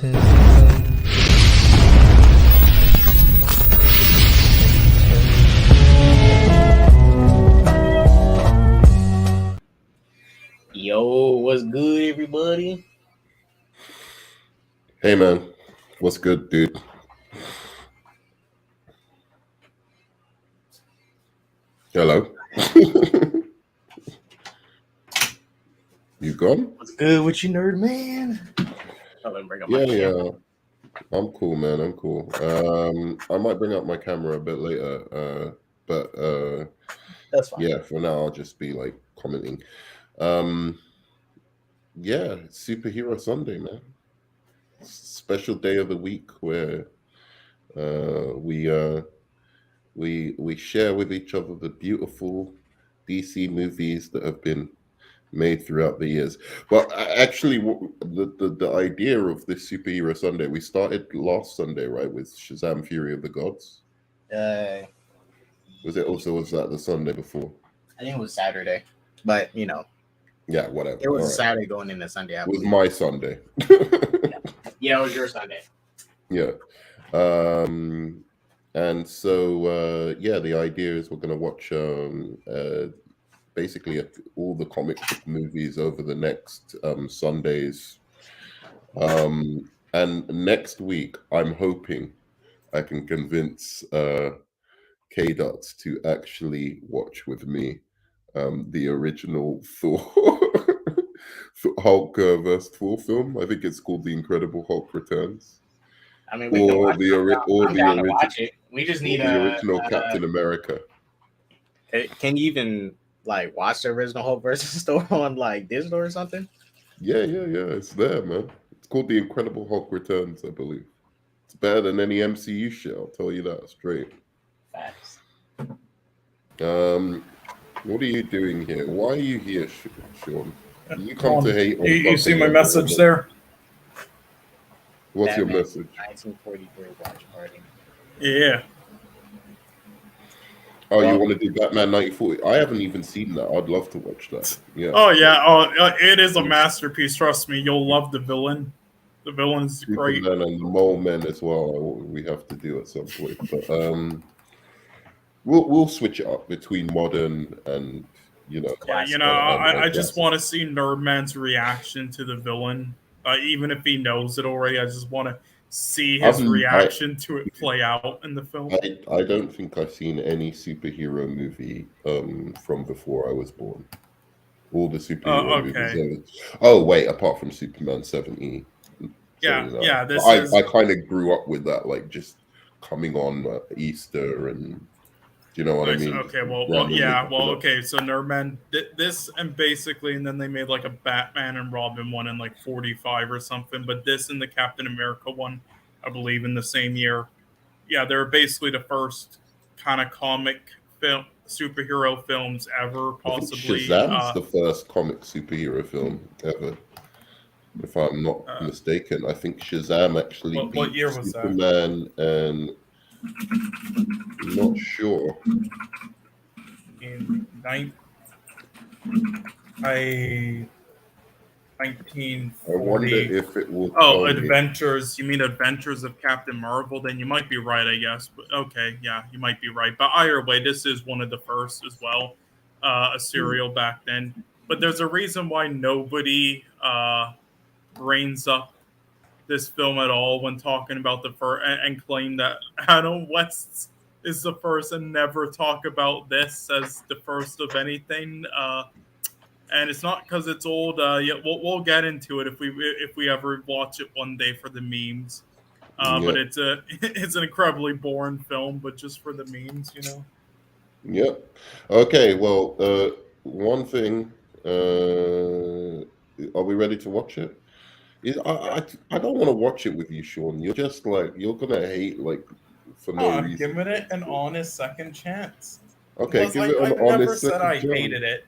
Yo, what's good, everybody? Hey, man. What's good, dude? Hello? You gone? What's good with you, nerd man? Oh, let me bring up my camera. Yeah. I'm cool, man. I'm cool. I might bring up my camera a bit later. But That's fine. yeah, for now I'll just be like commenting. Yeah, it's Superhero Sunday, man. Special day of the week where we share with each other the beautiful DC movies that have been made throughout the years. Well, actually, the idea of this Superhero Sunday, we started last Sunday, right, with Shazam: Fury of the Gods. Was that the Sunday before? I think it was Saturday, but you know, Yeah, whatever. it was Saturday going into Sunday. It was my Sunday. Yeah, it was your Sunday. Yeah. And so the idea is we're gonna watch basically all the comic book movies over the next Sundays. And next week, I'm hoping I can convince K-Dots to actually watch with me the original Thor, Hulk vs. Thor film. I think it's called The Incredible Hulk Returns. I mean, we can watch it. Watch it. We just need the original Captain America. Can you even like watch the original Hulk versus Thor on like digital or something? Yeah. It's there, man. It's called The Incredible Hulk Returns, I believe. It's better than any MCU shit. I'll tell you that straight. Facts. What are you doing here? Why are you here, Sean? You come to hate on you see my message there? What's your message? 1943 watch party. Yeah. Oh, you want to do Batman 1940? I haven't even seen that. I'd love to watch that. Yeah. Oh, yeah. Oh, it is a masterpiece. Trust me. You'll love the villain. The villain's great. And the Mole Men as well. We have to do at some point. But we'll switch it up between modern and Yeah, I just want to see Nerdman's reaction to the villain, even if he knows it already. I just want to see his reaction to it play out in the film. I don't think I've seen any superhero movie from before I was born. All the superhero movies. Oh wait, apart from Superman 70. Yeah. I kind of grew up with that, like just coming on Easter and. You know what I mean? Okay, okay. So Nerdman, this and basically, and then they made like a Batman and Robin one in like 45 or something. But this and the Captain America one, I believe, in the same year. Yeah, they're basically the first kind of comic film superhero films ever. Possibly, Shazam's the first comic superhero film ever, if I'm not mistaken. I think Shazam actually beat what year was Superman and. I'm not sure. In 1940. I wonder if it will. Oh, Adventures. You mean Adventures of Captain Marvel? Then you might be right, I guess. But okay, yeah, you might be right. But either way, this is one of the first as well. A serial back then. But there's a reason why nobody brings up this film at all when talking about the first and claim that Adam West is the first and never talk about this as the first of anything. And it's not because it's old. We'll get into it if we ever watch it one day for the memes. But it's an incredibly boring film, but just for the memes, Yep. Okay. Well, one thing. Are we ready to watch it? I don't want to watch it with you, Sean. You're just like you're gonna hate for no reason. I'm giving it an honest second chance. Okay, give it an honest second chance. I never said I hated it.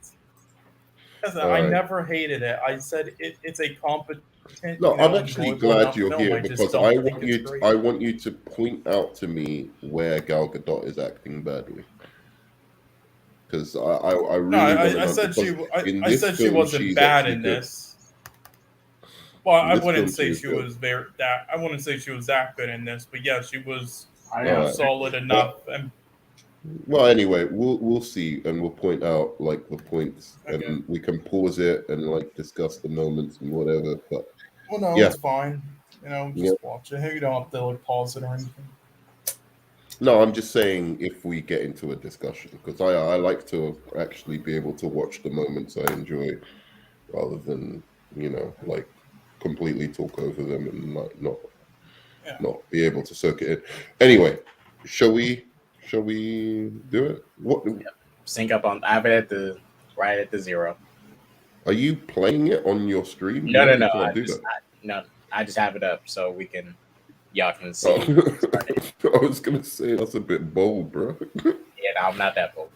I never hated it. I said it's a competent. No, I'm actually glad you're here because I want you to point out to me where Gal Gadot is acting badly. Because I really I said she wasn't bad in this. Well, I This wouldn't film, say she was she good. was that. I wouldn't say she was that good in this, but yeah, she was I All know. right. solid enough. And Well, anyway, we'll see, and we'll point out like the points, okay. and we can pause it and like discuss the moments and whatever. But Well, no, yeah, it's fine. yeah. Just watch it. You don't have to like pause it or anything. No, I'm just saying if we get into a discussion, because I like to actually be able to watch the moments I enjoy rather than like completely talk over them and like Yeah. not be able to soak it in. Anyway, shall we do it? What Sync up on. I have it right at the 0. are you playing it on your stream? No, no, You no. can't do that. I just have it up so y'all can see. Oh, I was gonna say that's a bit bold, bro. Yeah, no, I'm not that bold.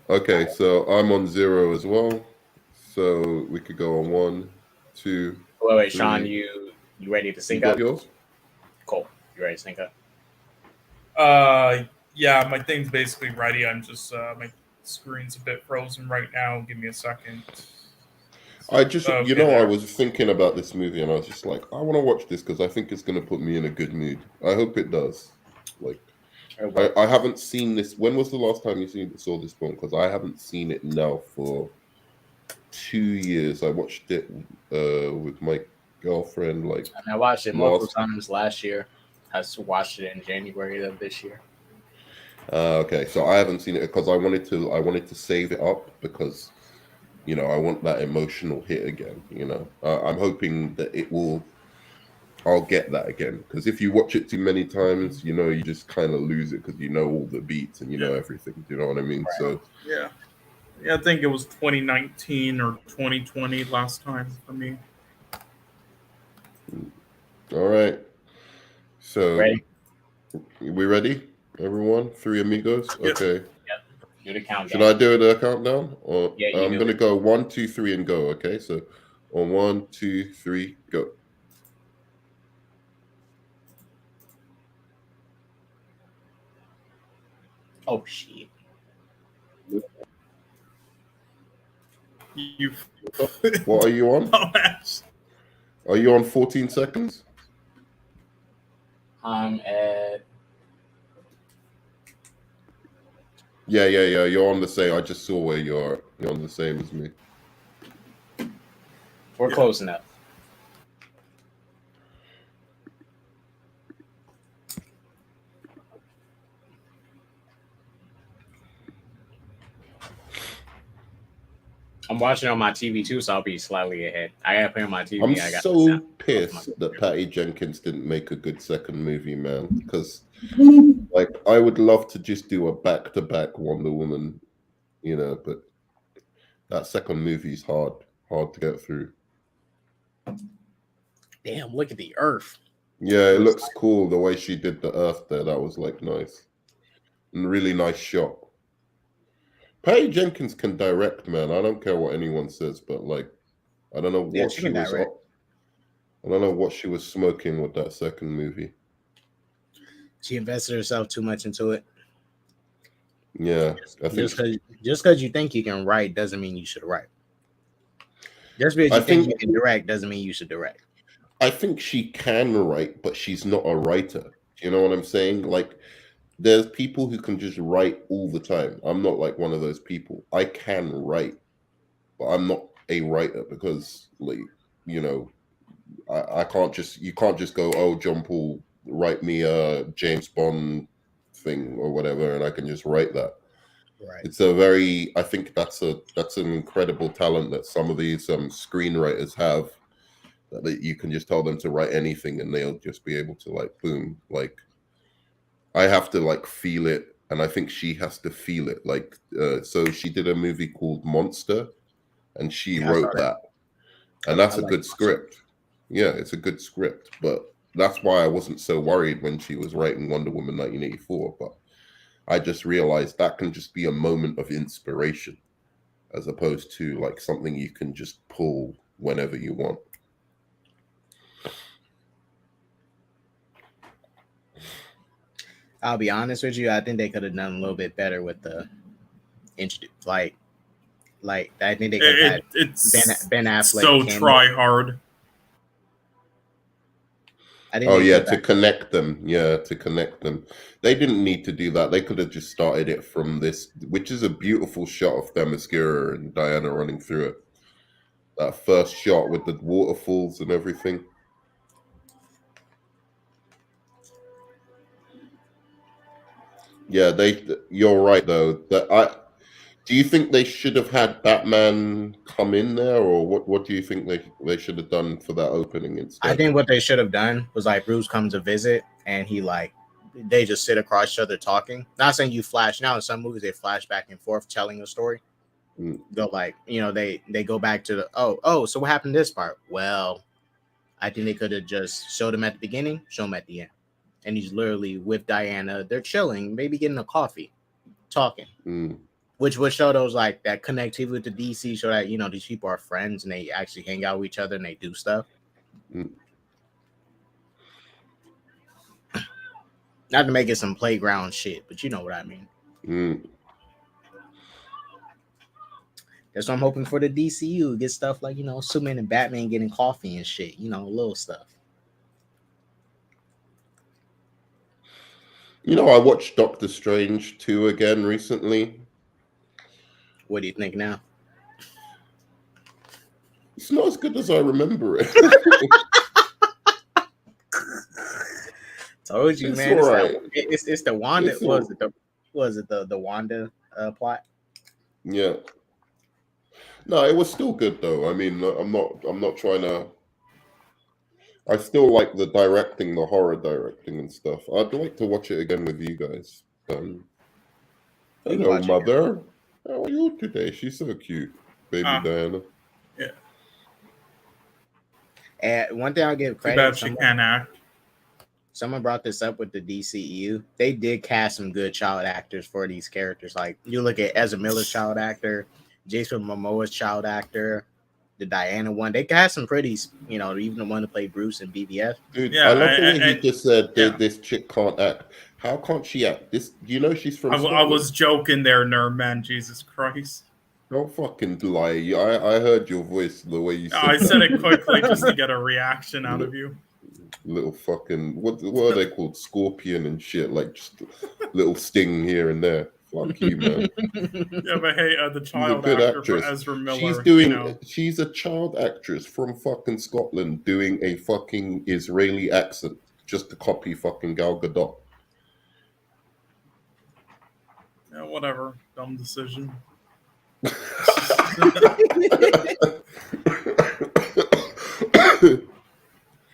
Okay, so I'm on 0 as well. So we could go on 1, 2, Wait, Sean, 3. you ready to You sync got up? yours? Cool. You ready to sync up? Yeah, my thing's basically ready. I'm just my screen's a bit frozen right now. Give me a second. I just, Okay, I there. was thinking about this movie and I was just like, I want to watch this because I think it's going to put me in a good mood. I hope it does. Like, I haven't seen this. When was the last time you saw this film? Because I haven't seen it now for 2 years. I watched it with my girlfriend like I watched it multiple last. times last year. I watched it in January of this year. Okay, so I haven't seen it because I wanted to save it up because I want that emotional hit again. I'm hoping that I'll get that again because if you watch it too many times, you just kind of lose it because you know all the beats and you know everything. Do you know what I mean? Right. So Yeah. Yeah, I think it was 2019 or 2020 last time for me. all right, so Ready? we ready, everyone? 3 amigos. Yes. Okay. Yep. Do the countdown. Should I do the countdown or Yeah, you I'm do gonna it. go 1, 2, 3 and go? Okay, so on 1, 2, 3, go. Oh shit. You. What are you on? Dumbass. Are you on 14 seconds? I'm at. Yeah. You're on the same. I just saw where you are. You're on the same as me. We're close enough. I'm watching on my TV too, so I'll be slightly ahead. I gotta play on my TV. I'm I got so pissed that Patty Jenkins didn't make a good second movie, man. Because like I would love to just do a back-to-back Wonder Woman, but that second movie's hard to get through. Damn, look at the Earth. Yeah, it looks cool the way she did the Earth there. That was like nice. And really nice shot. Patty Jenkins can direct, man. I don't care what anyone says, but like I don't know what she she can was direct. I don't know what she was smoking with that second movie. She invested herself too much into it. Yeah, I think just because you think you can write doesn't mean you should write. Just because you think you can direct doesn't mean you should direct. I think she can write, but she's not a writer. Do you know what I'm saying? Like, there's people who can just write all the time. I'm not like one of those people. I can write, but I'm not a writer because, like, I can't just. You can't just go, oh, John Paul, write me a James Bond thing or whatever, and I can just write that. Right. It's a very. I think that's an incredible talent that some of these screenwriters have. That you can just tell them to write anything and they'll just be able to like boom. Like I have to like feel it, and I think she has to feel it. Like so, she did a movie called Monster, and she wrote that, and that's a good script. Yeah, it's a good script, but that's why I wasn't so worried when she was writing Wonder Woman 1984. But I just realized that can just be a moment of inspiration, as opposed to like something you can just pull whenever you want. I'll be honest with you. I think they could have done a little bit better with the introduce. Like, Like I think they could have it's Ben Affleck. So try hard. To connect them. Yeah, to connect them. They didn't need to do that. They could have just started it from this, which is a beautiful shot of Themyscira and Diana running through it. That first shot with the waterfalls and everything. Yeah, you're right though. Do you think they should have had Batman come in there, or what do you think they should have done for that opening instead? I think what they should have done was like Bruce comes to visit and they just sit across each other talking. Not saying you flash now. In some movies they flash back and forth telling a story. Go they go back to the so what happened this part? Well, I think they could have just showed him at the beginning, show him at the end. And he's literally with Diana. They're chilling, maybe getting a coffee, talking. Which would show those like that connectivity with the DC, show that these people are friends and they actually hang out with each other and they do stuff. Not to make it some playground shit, but you know what I mean. That's what I'm hoping for the DCU. Get stuff like Superman and Batman getting coffee and shit. Little stuff. I watched Doctor Strange 2 again recently. What do you think now? It's not as good as I remember it. Told you, man. It's the Wanda. Was it the Wanda plot? Yeah. No, it was still good though. I mean, I'm not trying to. I still like the directing, the horror directing and stuff. I'd like to watch it again with you guys. Hello, Mother. How are you today? She's so cute, baby Diana. Yeah. And one thing I'll give credit. Too bad she can't act. Someone brought this up with the DCEU. They did cast some good child actors for these characters. Like you look at Ezra Miller's child actor, Jason Momoa's child actor, the Diana one. They cast some pretty, even the one to play Bruce in BVS. Dude, yeah, I love the way he just said this chick can't act. How can't she act? She's from I was joking there, nerd man. Jesus Christ. Don't fucking lie. I heard your voice the way you said I said it quickly just to get a reaction out of you. Little fucking, what are they called? Scorpion and shit. Like just little sting here and there. Fuck you, man. Yeah, but hey, the child actor for Ezra Miller. She's a child actress from fucking Scotland doing a fucking Israeli accent just to copy fucking Gal Gadot. Yeah, whatever. Dumb decision.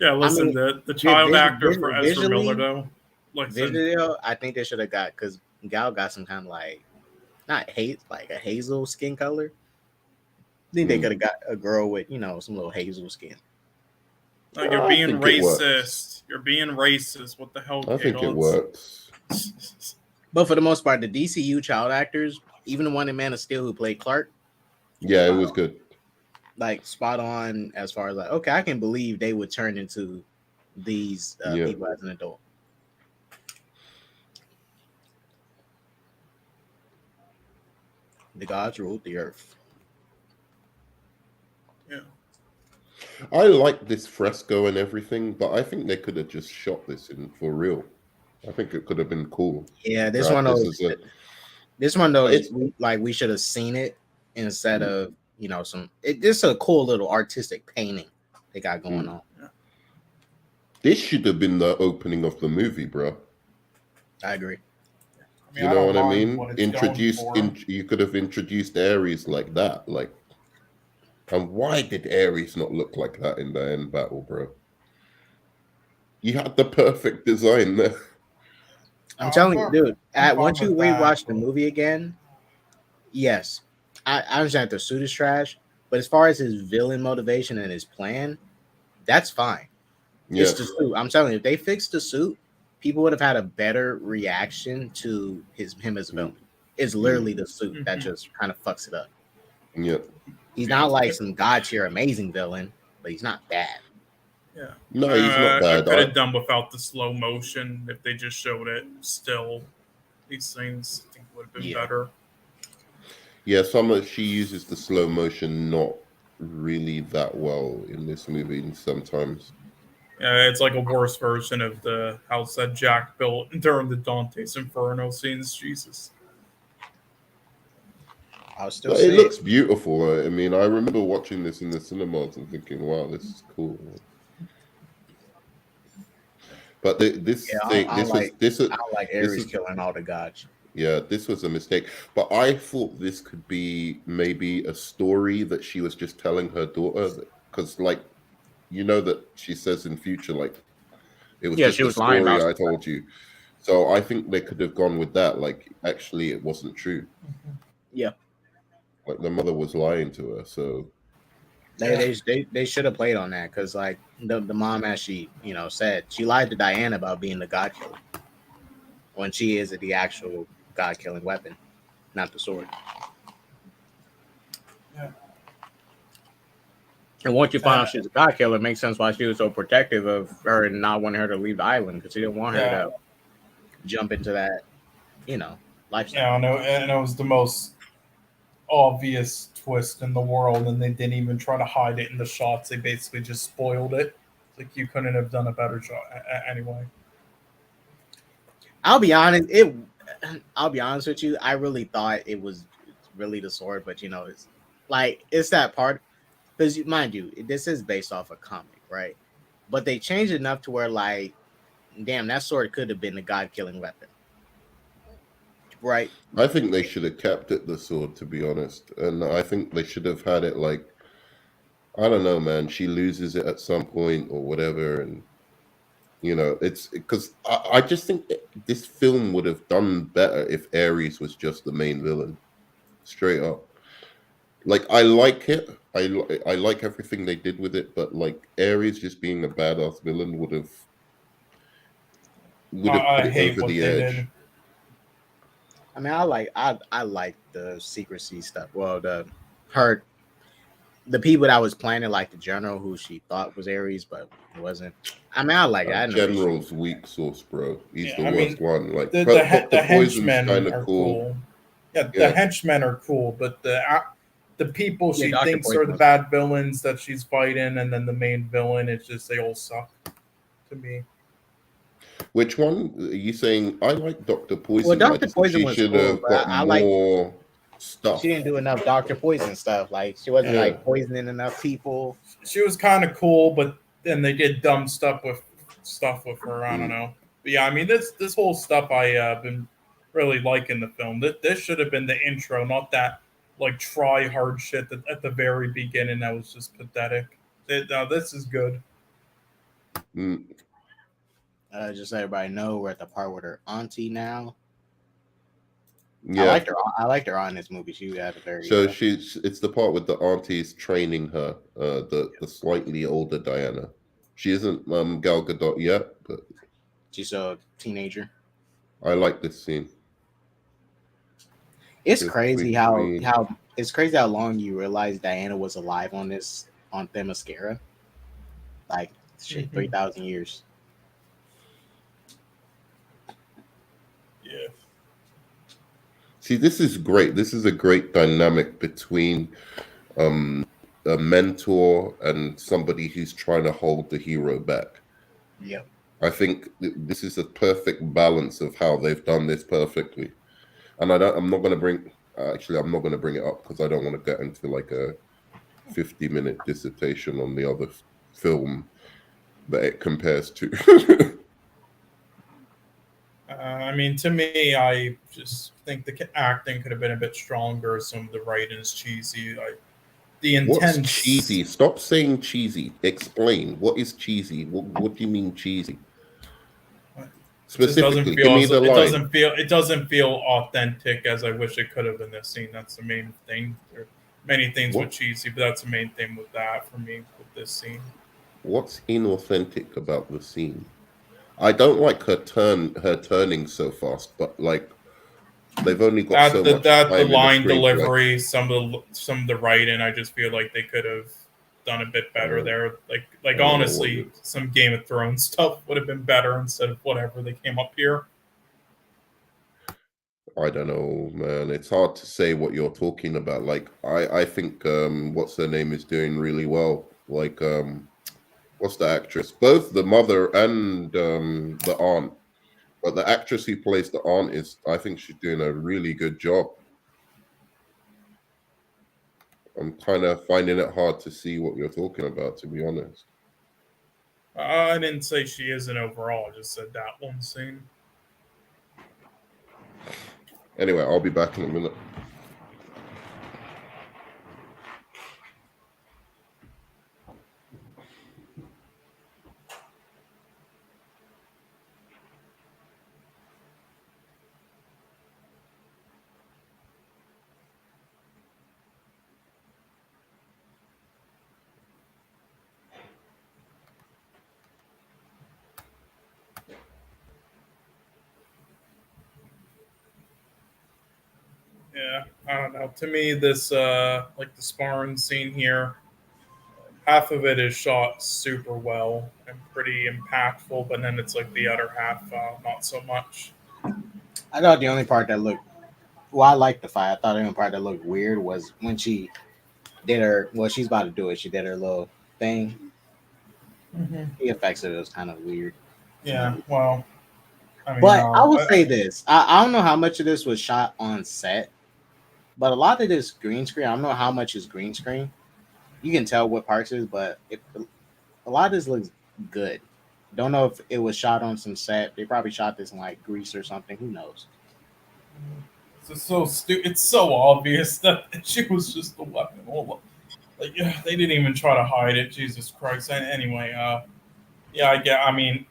Yeah, listen, the child actor for Ezra Miller though. I think they should have got, because Gal got some kind of like a hazel skin color. I think they could have got a girl with some little hazel skin. Like, you're being racist. You're being racist. What the hell? I think it works. But for the most part, the DCU child actors, even the one in Man of Steel who played Clark. Yeah, it was good. Like spot on as far as like, okay, I can believe they would turn into these people as an adult. The gods ruled the earth. Yeah. I like this fresco and everything, but I think they could have just shot this in for real. I think it could have been cool. Yeah, this one though, it's like we should have seen it instead of this is a cool little artistic painting they got going on. This should have been the opening of the movie, bro. I agree. You know what I mean? You could have introduced Ares like that, and why did Ares not look like that in the end battle, bro? You had the perfect design there. I'm telling you, dude. Once you rewatch the movie again, yes, I understand the suit is trash, but as far as his villain motivation and his plan, that's fine. It's the suit. I'm telling you, if they fixed the suit, people would have had a better reaction to him as a villain. It's literally the suit that just kind of fucks it up. Yep. He's not like some god tier amazing villain, but he's not bad. Yeah. No, he's not bad. I could have done without the slow motion if they just showed it still. These things I think would have been better. Yeah, she uses the slow motion not really that well in this movie sometimes. It's like a worse version of the house that Jack built during the Dante's Inferno scenes. Jesus. I'll still But say it looks beautiful. I mean, I remember watching this in the cinemas and thinking, "Wow, this is cool." But this thing, I don't like this Ares is killing all the gods. yeah, this was a mistake. But I thought this could be maybe a story that she was just telling her daughter, because like that she says in future, like, it was Yeah, just she a was lying story about I stuff. told you. So I think they could have gone with that. Like, actually, it wasn't true. Yeah, Like, the mother was lying to her. So they should have played on that, because like the mom, as she said, she lied to Diana about being the god killer when she is the actual god killing weapon, not the sword. Yeah. And once you find out she's a god killer, it makes sense why she was so protective of her and not wanting her to leave the island, because she didn't want her to jump into that, lifestyle. Yeah, I know, and it was the most obvious twist in the world, and they didn't even try to hide it in the shots. They basically just spoiled it. Like, you couldn't have done a better job anyway. I'll be honest. I'll be honest with you. I really thought it was really the sword, but it's like it's that part, because mind you, this is based off a comic, right? But they changed enough to where, like, damn, that sword could have been the god killing weapon, right? I think they should have kept it the sword, to be honest. And I think they should have had it like, I don't know, man. She loses it at some point or whatever, and it's because I just think this film would have done better if Ares was just the main villain, straight up. Like, I like it. I like everything they did with it, but like, Ares just being a badass villain would have put I it hate over what the they edge. did. I mean, I like the secrecy stuff. Well, the people that was planning, like the general who she thought was Ares, but it wasn't. I mean, I like it. I had no issue. General's weak sauce, bro. He's the I worst mean, one. Like, the Dr. Poison's henchmen kind of are cool. cool. Yeah, the henchmen are cool, but the people she Dr. thinks Poison are the was bad villains that she's fighting, and then the main villain, it's just they all suck to me. Which one are you saying? I like Dr. Poison. Well, I Dr. just think Poison she was should cool, have but got I like more stuff. she didn't do enough Dr. Poison stuff. Like, she wasn't like poisoning enough people. She was kind of cool, but then they did dumb stuff with her. I don't know. But yeah, I mean, this whole stuff I been really liking the film. This should have been the intro, not that like try hard shit at the very beginning that was just pathetic. Now this is good. Just so everybody know, we're at the part with her auntie now. Yeah, I liked her on this movie. She had a very so it's the part with the aunties training her, the slightly older Diana. She isn't Gal Gadot yet, but she's a teenager. I like this scene. It's crazy how it's crazy how long you realize Diana was alive on Themyscira. Like, shit, 3,000 years. Yeah. See, this is great. This is a great dynamic between a mentor and somebody who's trying to hold the hero back. Yep. I think this is a perfect balance of how they've done this perfectly. And I'm not going to bring it up because I don't want to get into like a 50-minute dissertation on the other film that it compares to. I mean, to me, I just think the acting could have been a bit stronger. Some of the writing is cheesy. The intense. What's cheesy? Stop saying cheesy. Explain. What is cheesy? What do you mean cheesy? Specifically, give me the line. It doesn't feel authentic as I wish it could have in this scene. That's the main thing. There are many things with cheesy, but that's the main thing with that for me with this scene. What's inauthentic about the scene? I don't like her turning so fast, but like they've only got so much time. The line delivery, some of the writing, I just feel like they could have done a bit better there. Like honestly, some Game of Thrones stuff would have been better instead of whatever they came up here. I don't know, man. It's hard to say what you're talking about. Like, I think what's her name is doing really well. Like, what's the actress? Both the mother and the aunt. But the actress who plays the aunt is, I think she's doing a really good job. I'm kind of finding it hard to see what you're talking about, to be honest. I didn't say she isn't overall. I just said that one scene. Anyway, I'll be back in a minute. Yeah, I don't know. To me, this like the sparring scene here, half of it is shot super well and pretty impactful, but then it's like the other half, not so much. I thought the only part that looked well, I liked the fight. I thought the only part that looked weird was when she did her. Well, she's about to do it. She did her little thing. Mm-hmm. The effects of it was kind of weird. Yeah, well, I mean, but I will say this: I don't know how much of this was shot on set, but a lot of this green screen. I don't know how much is green screen. You can tell what parts is, but a lot of this looks good. Don't know if it was shot on some set. They probably shot this in like Greece or something. Who knows? It's so stupid. It's so obvious that she was just a weapon. Like, yeah, they didn't even try to hide it. Jesus Christ. Anyway, yeah, I get. I mean,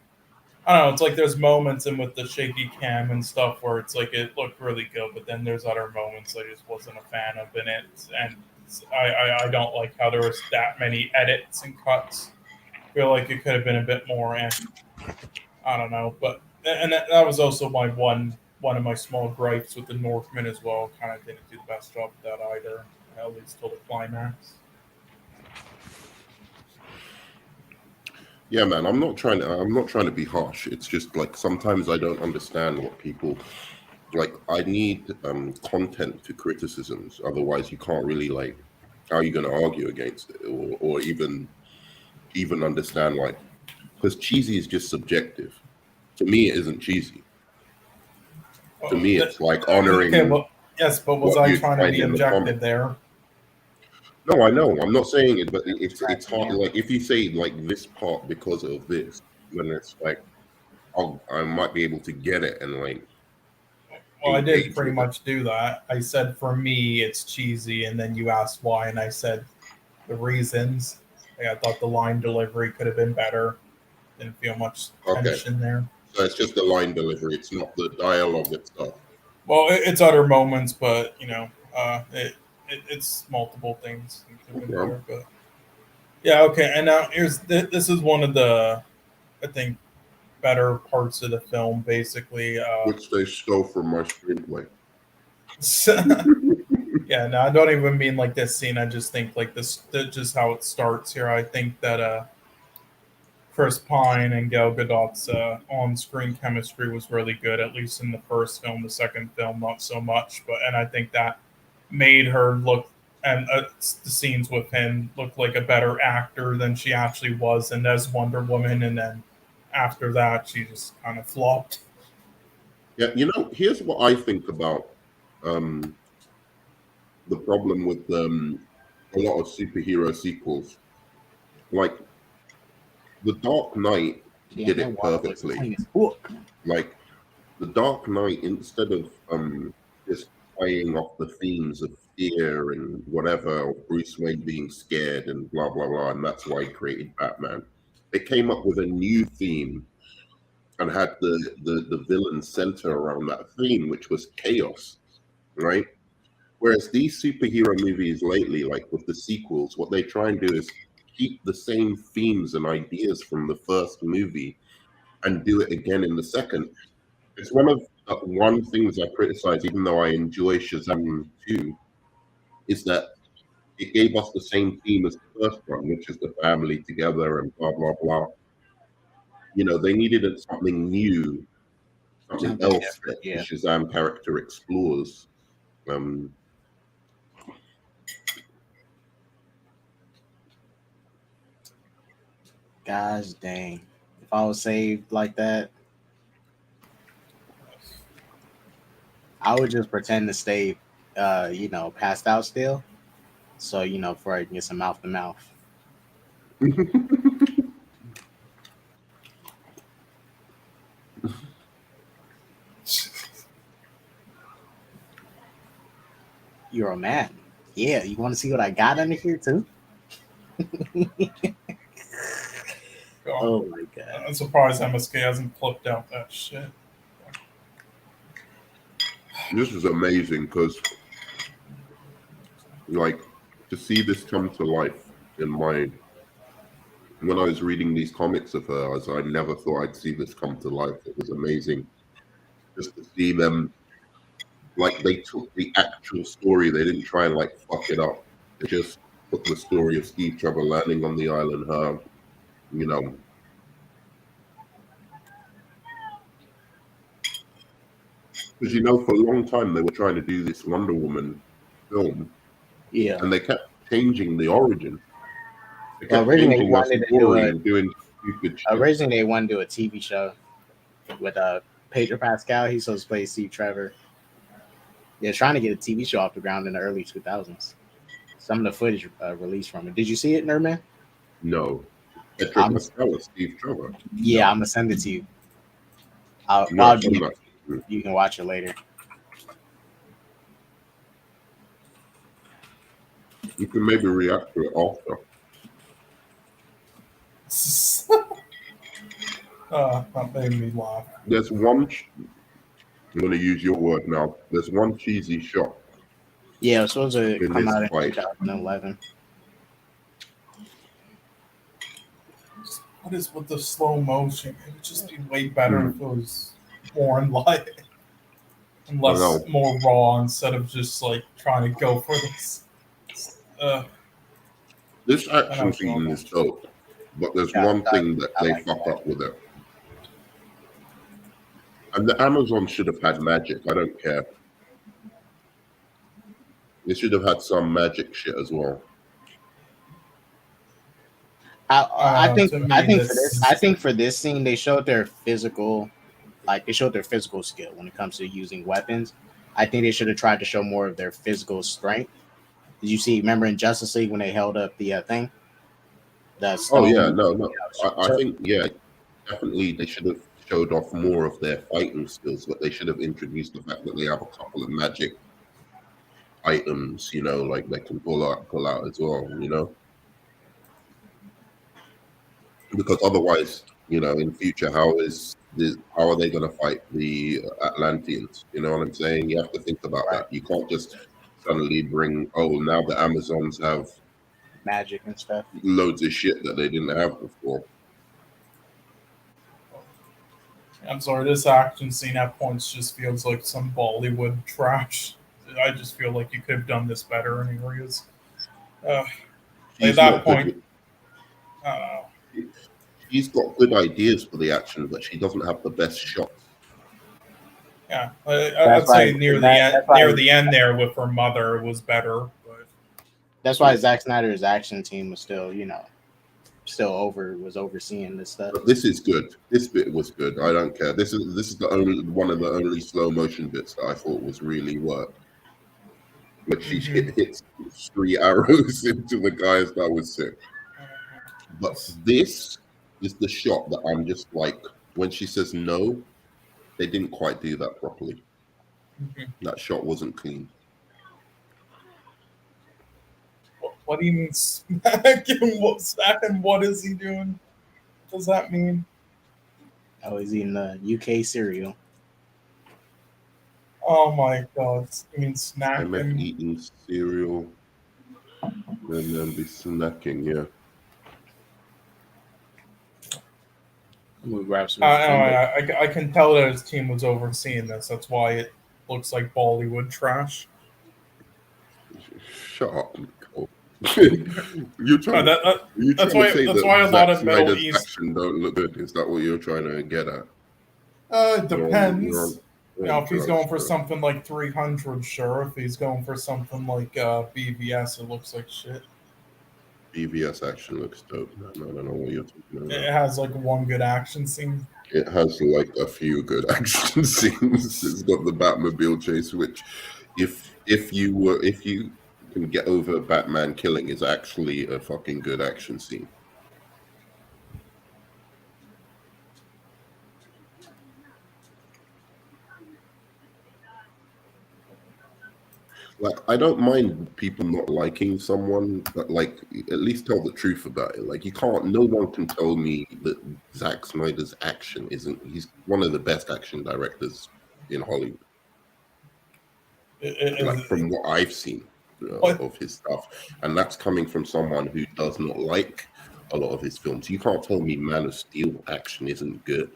I don't know. It's like there's moments in with the shaky cam and stuff where it's like it looked really good, but then there's other moments I just wasn't a fan of in it, and I don't like how there was that many edits and cuts. I feel like it could have been a bit more. I don't know, but and that was also my one of my small gripes with the Northman as well. Kind of didn't do the best job of that either, at least till the climax. Yeah, man. I'm not trying to be harsh. It's just like sometimes I don't understand what people like. I need content to criticisms. Otherwise, you can't really like. How are you going to argue against it, or even understand like because cheesy is just subjective. To me, it isn't cheesy. To me, it's like honoring. Okay, well, yes, but was I trying to be in the objective there? No, I know. I'm not saying it, but it's hard. Like if you say like this part because of this, then it's like I might be able to get it and like. Well, I did engage pretty with it. much do that. I said for me it's cheesy, and then you asked why, and I said the reasons. Like, I thought the line delivery could have been better. Didn't feel much tension there. So it's just the line delivery. It's not the dialogue itself. Well, it's other moments, but you know, it's multiple things. There, but yeah, okay. And now here's this is one of the, I think, better parts of the film. Basically, Which they stole from my screenplay. Yeah, no, I don't even mean like this scene. I just think like this, just how it starts here. I think that Chris Pine and Gal Gadot's on-screen chemistry was really good, at least in the first film. The second film, not so much. And I think that made her look and the scenes with him look like a better actor than she actually was, and as Wonder Woman. And then after that, she just kind of flopped. Yeah, here's what I think about the problem with a lot of superhero sequels. Like The Dark Knight did it perfectly. Like The Dark Knight, instead of just playing off the themes of fear and whatever, or Bruce Wayne being scared and blah blah blah, and that's why he created Batman. They came up with a new theme and had the villain center around that theme, which was chaos, right? Whereas these superhero movies lately, like with the sequels, what they try and do is keep the same themes and ideas from the first movie and do it again in the second. It's one of the one things I criticize, even though I enjoy Shazam 2, is that it gave us the same theme as the first one, which is the family together and blah, blah, blah. They needed something new, something else that the Shazam character explores. Gosh dang. If I was saved like that, I would just pretend to stay, passed out still. So, before I can get some mouth to mouth. You're a man. Yeah, you want to see what I got under here too? Oh my god! I'm surprised MSK hasn't flipped out that shit. This is amazing because, like, to see this come to life in my. When I was reading these comics of her, I never thought I'd see this come to life. It was amazing just to see them. Like, they took the actual story. They didn't try and, like, fuck it up. They just took the story of Steve Trevor landing on the island, her, Because, for a long time, they were trying to do this Wonder Woman film. Yeah. And they kept changing the origin. They kept originally changing wanted the story and doing stupid shit. Originally, they wanted to do a TV show with Pedro Pascal. He's supposed to play Steve Trevor. They're trying to get a TV show off the ground in the early 2000s. Some of the footage released from it. Did you see it, Nerdman? No. Pedro Pascal is Steve Trevor. Yeah, I'm going to send it to you. You can watch it later. You can maybe react to it after. That made me laugh. There's one. I'm going to use your word now. There's one cheesy shot. Yeah, it was supposed to come out in 2011. What is with the slow motion? It would just be way better if it was more in light and less more raw instead of just like trying to go for this. This action scene is dope, but there's one thing that they fuck up with it. And the Amazon should have had magic. I don't care. They should have had some magic shit as well. I think for this scene they showed their physical, skill when it comes to using weapons. I think they should have tried to show more of their physical strength. Did you see? Remember in Justice League when they held up the thing? I think definitely they should have showed off more of their fighting skills, but they should have introduced the fact that they have a couple of magic items, like they can pull out as well, because otherwise, in future, how are they going to fight the Atlanteans? You know what I'm saying? You have to think about that. You can't just suddenly bring, now the Amazons have magic and stuff, loads of shit that they didn't have before. I'm sorry, this action scene at points just feels like some Bollywood trash. I just feel like you could have done this better in areas. At that point, she's got good ideas for the action, but she doesn't have the best shots. Yeah, I'd say near the end there with her mother was better. But that's why Zack Snyder's action team was still, was overseeing this stuff. But this is good. This bit was good. I don't care. This is one of the only slow motion bits that I thought was really worked. But she hits 3 arrows into the guys. That was sick. But this is the shot that I'm just like, when she says no, they didn't quite do that properly. That shot wasn't clean. What do you mean smack him? What is he doing? What does that mean? Oh, he's eating the UK cereal. Oh my god. You mean snack? I meant eating cereal and then be snacking, yeah. We'll grab some I can tell that his team was overseeing this. That's why it looks like Bollywood trash. Shut up, Nicole. That's why a lot of Middle East action don't look good. Is that what you're trying to get at? It depends. If he's going for bro. something like 300, sure. If he's going for something like BVS, it looks like shit. BVS action looks dope, man. I don't know what you're talking about. It has like one good action scene. It has like a few good action scenes. It's got the Batmobile chase, which, if you can get over Batman killing, is actually a fucking good action scene. Like, I don't mind people not liking someone, but like, at least tell the truth about it. Like, no one can tell me that Zack Snyder's action isn't. He's one of the best action directors in Hollywood. Like, from what I've seen of his stuff, and that's coming from someone who does not like a lot of his films. You can't tell me Man of Steel action isn't good.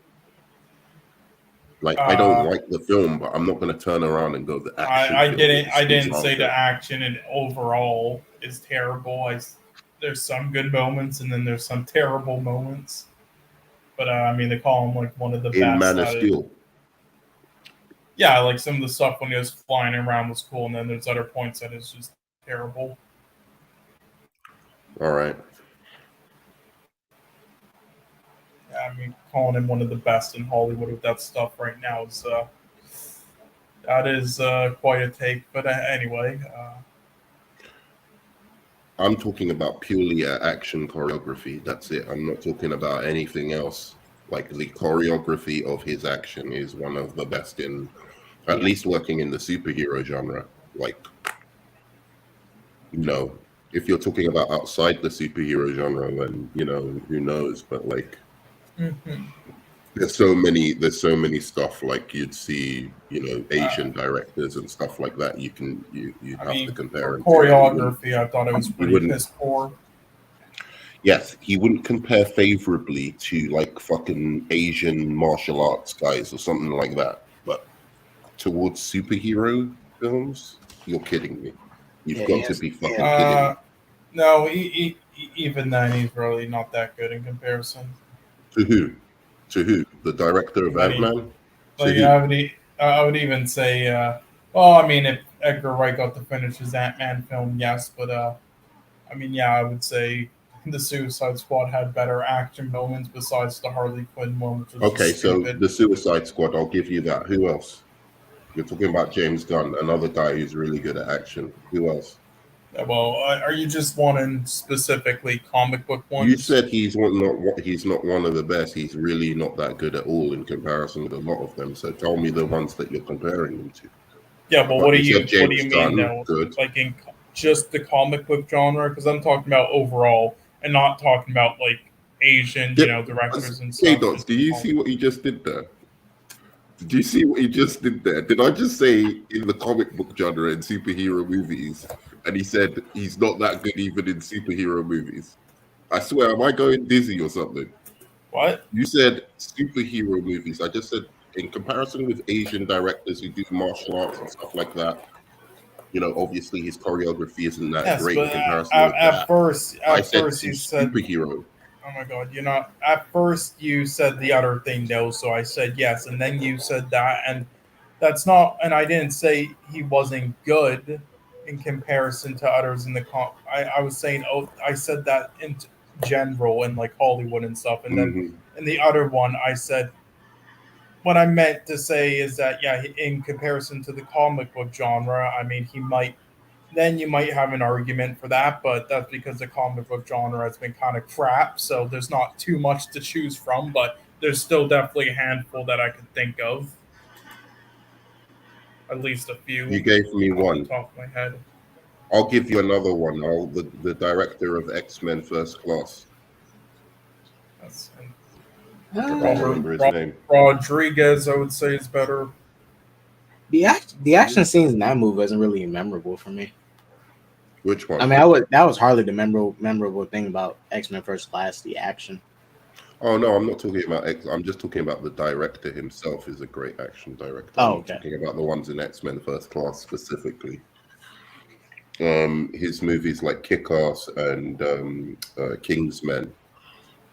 Like, I don't like the film, but I'm not going to turn around and go, the action. I didn't say the action and overall is terrible. There's some good moments and then there's some terrible moments. But I mean, they call him like one of the best. In Man of Steel. Yeah, like some of the stuff when he was flying around was cool, and then there's other points that is just terrible. All right. I mean, calling him one of the best in Hollywood with that stuff right now is that is quite a take. But anyway, I'm talking about purely action choreography. That's it. I'm not talking about anything else. Like, the choreography of his action is one of the best in, at least working in the superhero genre. Like, if you're talking about outside the superhero genre, then who knows? But like. Mm-hmm. There's so many stuff, like you'd see, Asian directors and stuff like that. You have to compare. Choreography, I thought it was pretty piss poor. Yes, he wouldn't compare favorably to like fucking Asian martial arts guys or something like that. But towards superhero films, you're kidding me. You've got to be fucking kidding me. No, even then, he's really not that good in comparison. To who? The director of Ant-Man? I would even say, I mean, if Edgar Wright got to finish his Ant-Man film, yes, but I mean, yeah, I would say the Suicide Squad had better action moments besides the Harley Quinn one, which was okay. So the Suicide Squad, I'll give you that. Who else? You're talking about James Gunn, another guy who's really good at action. Who else? Well, are you just wanting specifically comic book ones? You said he's not one of the best. He's really not that good at all in comparison with a lot of them. So tell me the ones that you're comparing them to. Yeah, but what do you mean though? Good. Like in just the comic book genre? Because I'm talking about overall and not talking about like Asian, directors and stuff. K-Dots, do you see what he just did there? Did you see what he just did there? Did I just say in the comic book genre and superhero movies? And he said he's not that good even in superhero movies. I swear, am I going dizzy or something? What? You said superhero movies. I just said in comparison with Asian directors who do martial arts and stuff like that, obviously his choreography isn't that great in comparison with that. At first you said superhero. Oh my god, at first you said the other thing though, so I said yes, and then you said that, and that's not, and I didn't say he wasn't good in comparison to others in the I was saying, I said that in general in like Hollywood and stuff, and then in the other one I said, what I meant to say is that, yeah, in comparison to the comic book genre, I mean, then you might have an argument for that, but that's because the comic book genre has been kind of crap, so there's not too much to choose from, but there's still definitely a handful that I could think of. At least a few. You gave me one. On the top of my head. I'll give you another one. The director of X-Men First Class. I don't remember his name. Rodriguez, I would say, is better. The action scenes in that movie wasn't really memorable for me. Which one? I mean, that was hardly the memorable thing about X-Men First Class, the action. Oh no, I'm not talking about X. I'm just talking about the director himself is a great action director. Oh, okay. I'm talking about the ones in X-Men First Class specifically. His movies like Kick-Ass and Kingsman.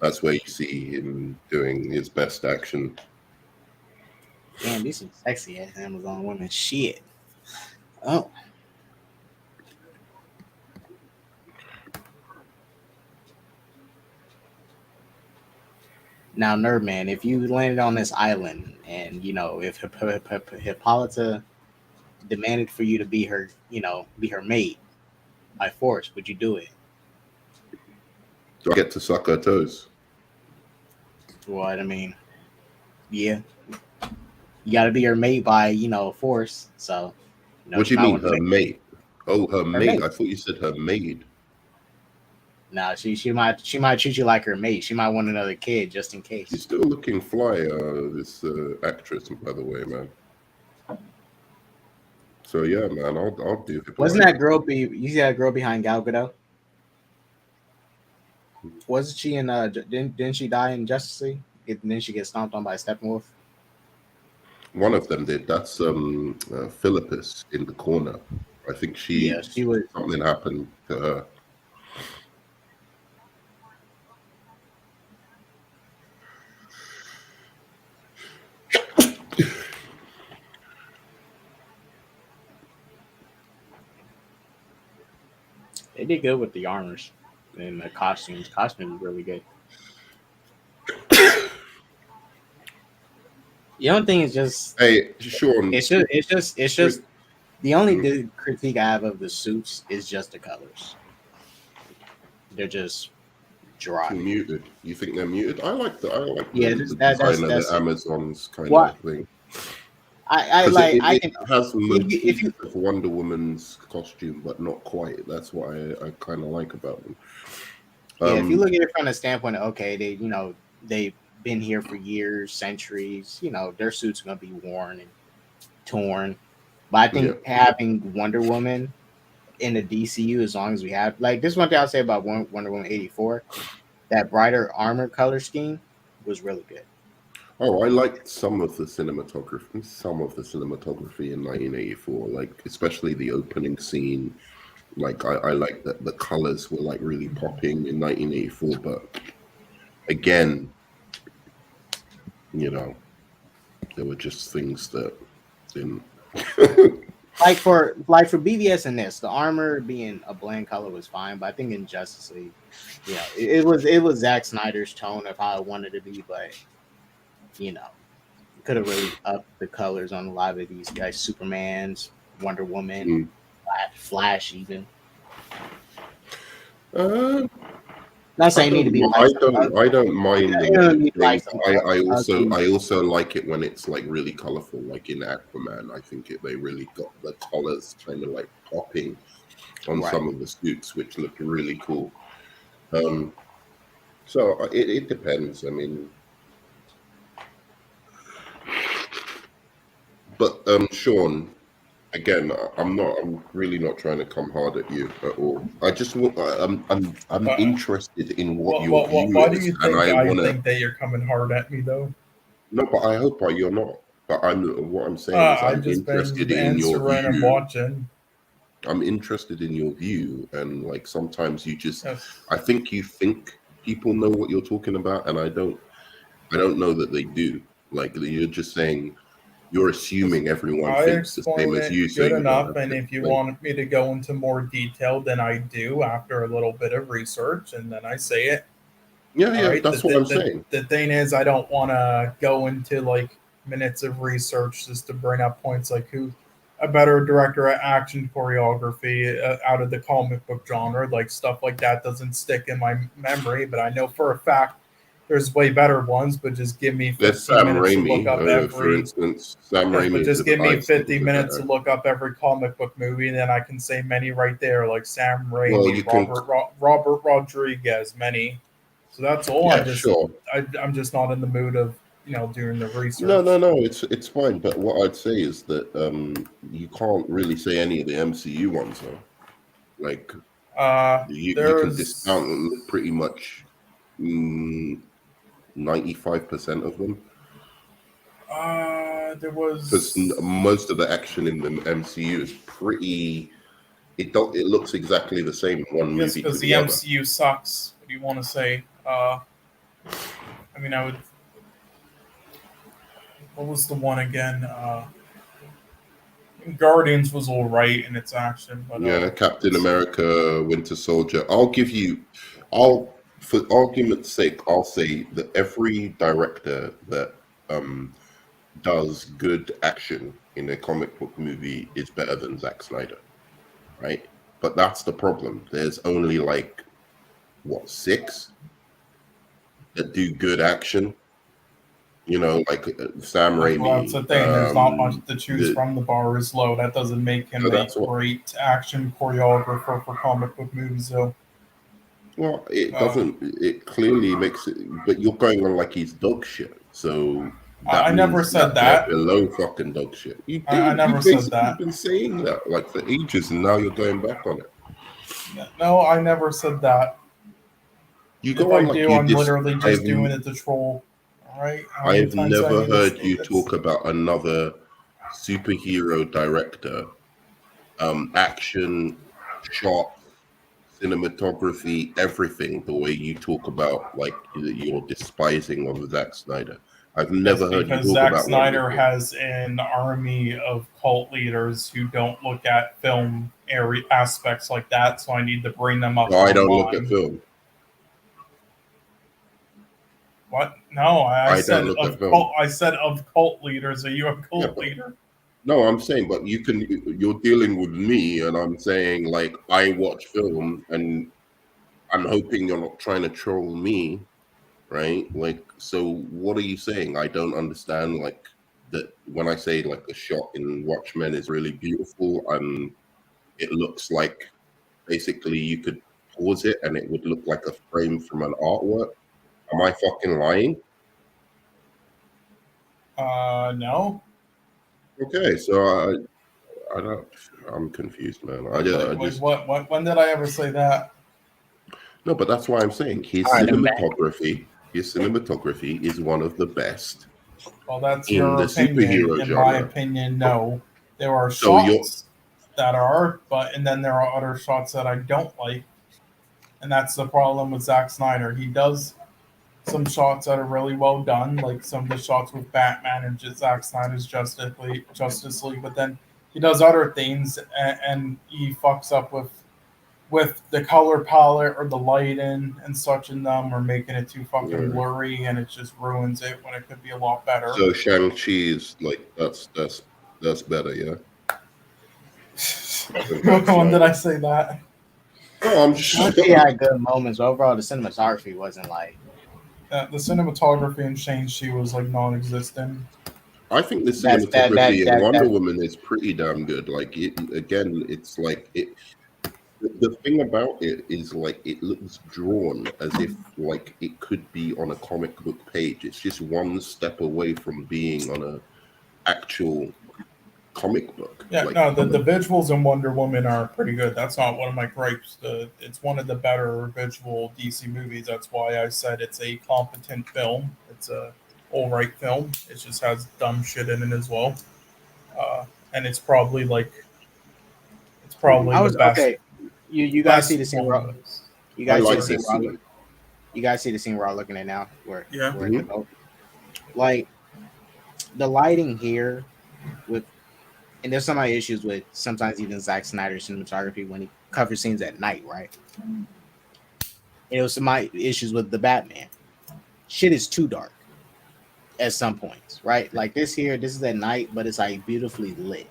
That's where you see him doing his best action. Damn, these some sexy ass Amazon women. Shit. Oh. Now, Nerdman, if you landed on this island and, if Hippolyta demanded for you to be her, be her mate by force, would you do it? Do I get to suck her toes? What I mean, yeah. You got to be her mate by, force. So, What do you mean, her mate? Oh, her mate. I thought you said her maid. No, she might treat you like her mate. She might want another kid just in case. She's still looking fly, this actress, by the way, man. So yeah, man, I'll do it. Wasn't that girl you see that girl behind Gal Gadot? Wasn't she in didn't she die in Justice League? Didn't she get stomped on by Steppenwolf? One of them did. That's Philippus in the corner. I think she was something happened to her. They did good with the armors and the costumes. Costumes really good. The only thing is just Sean. It's just the only critique I have of the suits is just the colors. They're just dry. Too muted. You think they're muted? I like the design of the Amazon's kind of thing. It has motifs of Wonder Woman's costume, but not quite. That's what I kind of like about them. If you look at it from the standpoint of, okay, they've been here for years, centuries, their suits are gonna be worn and torn. But I think having Wonder Woman in the DCU, as long as we have, like, this is one thing I'll say about Wonder Woman 84, that brighter armor color scheme was really good. Oh, I liked some of the cinematography in 1984, like especially the opening scene. Like I like that the colors were like really popping in 1984, but again, there were just things that didn't. like for BVS in this, the armor being a bland color was fine, but I think in Justice League, it was Zack Snyder's tone of how I wanted to be, but could have really upped the colors on a lot of these guys. Superman's, Wonder Woman, Flash, even. Not saying you need to be. I don't mind. I also like it when it's like really colorful, like in Aquaman. I think they really got the colors kind of like popping on some of the suits, which looked really cool. So it depends. I mean. But Sean, again, I'm really not trying to come hard at you at all. I just I'm interested in what your view is. Why do you think I think that you're coming hard at me though? No, but I hope you're not. But what I'm saying is I'm interested in your view. And watching. I'm interested in your view, and like sometimes you just, I think you think people know what you're talking about, and I don't know that they do. Like you're just saying. You're assuming everyone thinks the same as you. Good enough, and if you want me to go into more detail than I do after a little bit of research, and then I say it. Yeah, that's what I'm saying. The thing is, I don't want to go into like minutes of research just to bring up points like who a better director at action choreography out of the comic book genre, like stuff like that doesn't stick in my memory, but I know for a fact. There's way better ones, but just give me 50 minutes to look up every. For instance, Sam Raimi. But just give me 50 minutes to look up every comic book movie, and then I can say many right there, like Sam Raimi, Robert Rodriguez, many. So that's all. I'm just not in the mood of doing the research. No, it's fine. But what I'd say is that you can't really say any of the MCU ones though. Like you can discount pretty much. 95% of them. There was because most of the action in the MCU is pretty. It looks exactly the same in one movie. Because the MCU sucks. What do you want to say? I mean, I would. what was the one again? Guardians was all right in its action, but yeah, Captain America, Winter Soldier. For argument's sake, I'll say that every director that does good action in a comic book movie is better than Zack Snyder, right? But that's the problem. There's only like what, 6 that do good action. You know, like Sam Raimi. Well, that's the thing. There's not much to choose from. The bar is low. That doesn't make him a great action choreographer for comic book movies, though. Well, it doesn't. It clearly makes it. But you're going on like he's dog shit. So I never said that. Below fucking dog shit. You did. I never said that. You've been saying that like for ages, and now you're going back on it. No, I never said that. You go on like you I'm literally just doing it to troll. All right. I've never heard you talk about another superhero director, action, shot, cinematography, everything. The way you talk about like you're despising of Zack Snyder. I've never heard you talk Zack about Snyder has an army of cult leaders who don't look at film aspects like that, so I need to bring them up. No, I don't look at film. What? No, I said of cult leaders. Are you a cult leader? No, I'm saying, but you're dealing with me, and I'm saying like I watch film, and I'm hoping you're not trying to troll me, right? Like, so what are you saying? I don't understand. Like that when I say like the shot in Watchmen is really beautiful, and it looks like basically you could pause it and it would look like a frame from an artwork. Am I fucking lying? No. Okay, so I don't. I'm confused, man. I just. When did I ever say that? No, but that's why I'm saying his cinematography. His cinematography is one of the best. Well, that's your opinion. In my opinion, no. There are shots that are, and then there are other shots that I don't like, and that's the problem with Zack Snyder. He does some shots that are really well done, like some of the shots with Batman and Zack Snyder's Justice League, but then he does other things and he fucks up with the color palette or the lighting and such in them, or making it too fucking blurry, and it just ruins it when it could be a lot better. So Shang-Chi is like that's better, yeah. When did I say that? Oh, I'm sure he had good moments. Overall, the cinematography wasn't like. The cinematography in Shang-Chi was like non-existent. I think the cinematography in Wonder Woman is pretty damn good. Like it's like it. The thing about it is like it looks drawn as if like it could be on a comic book page. It's just one step away from being on a actual comic book. Yeah, like, no, the visuals in Wonder Woman are pretty good. That's not one of my gripes. It's one of the better visual DC movies. That's why I said it's a competent film. It's a all right film. It just has dumb shit in it as well. And it's probably the best. Okay. You guys see the scene where you guys see the scene we're all looking at now, where like the lighting here with. And there's some issues with sometimes even Zack Snyder's cinematography when he covers scenes at night, right? And it was some issues with the Batman. Shit is too dark at some points, right? Like this is at night, but it's like beautifully lit.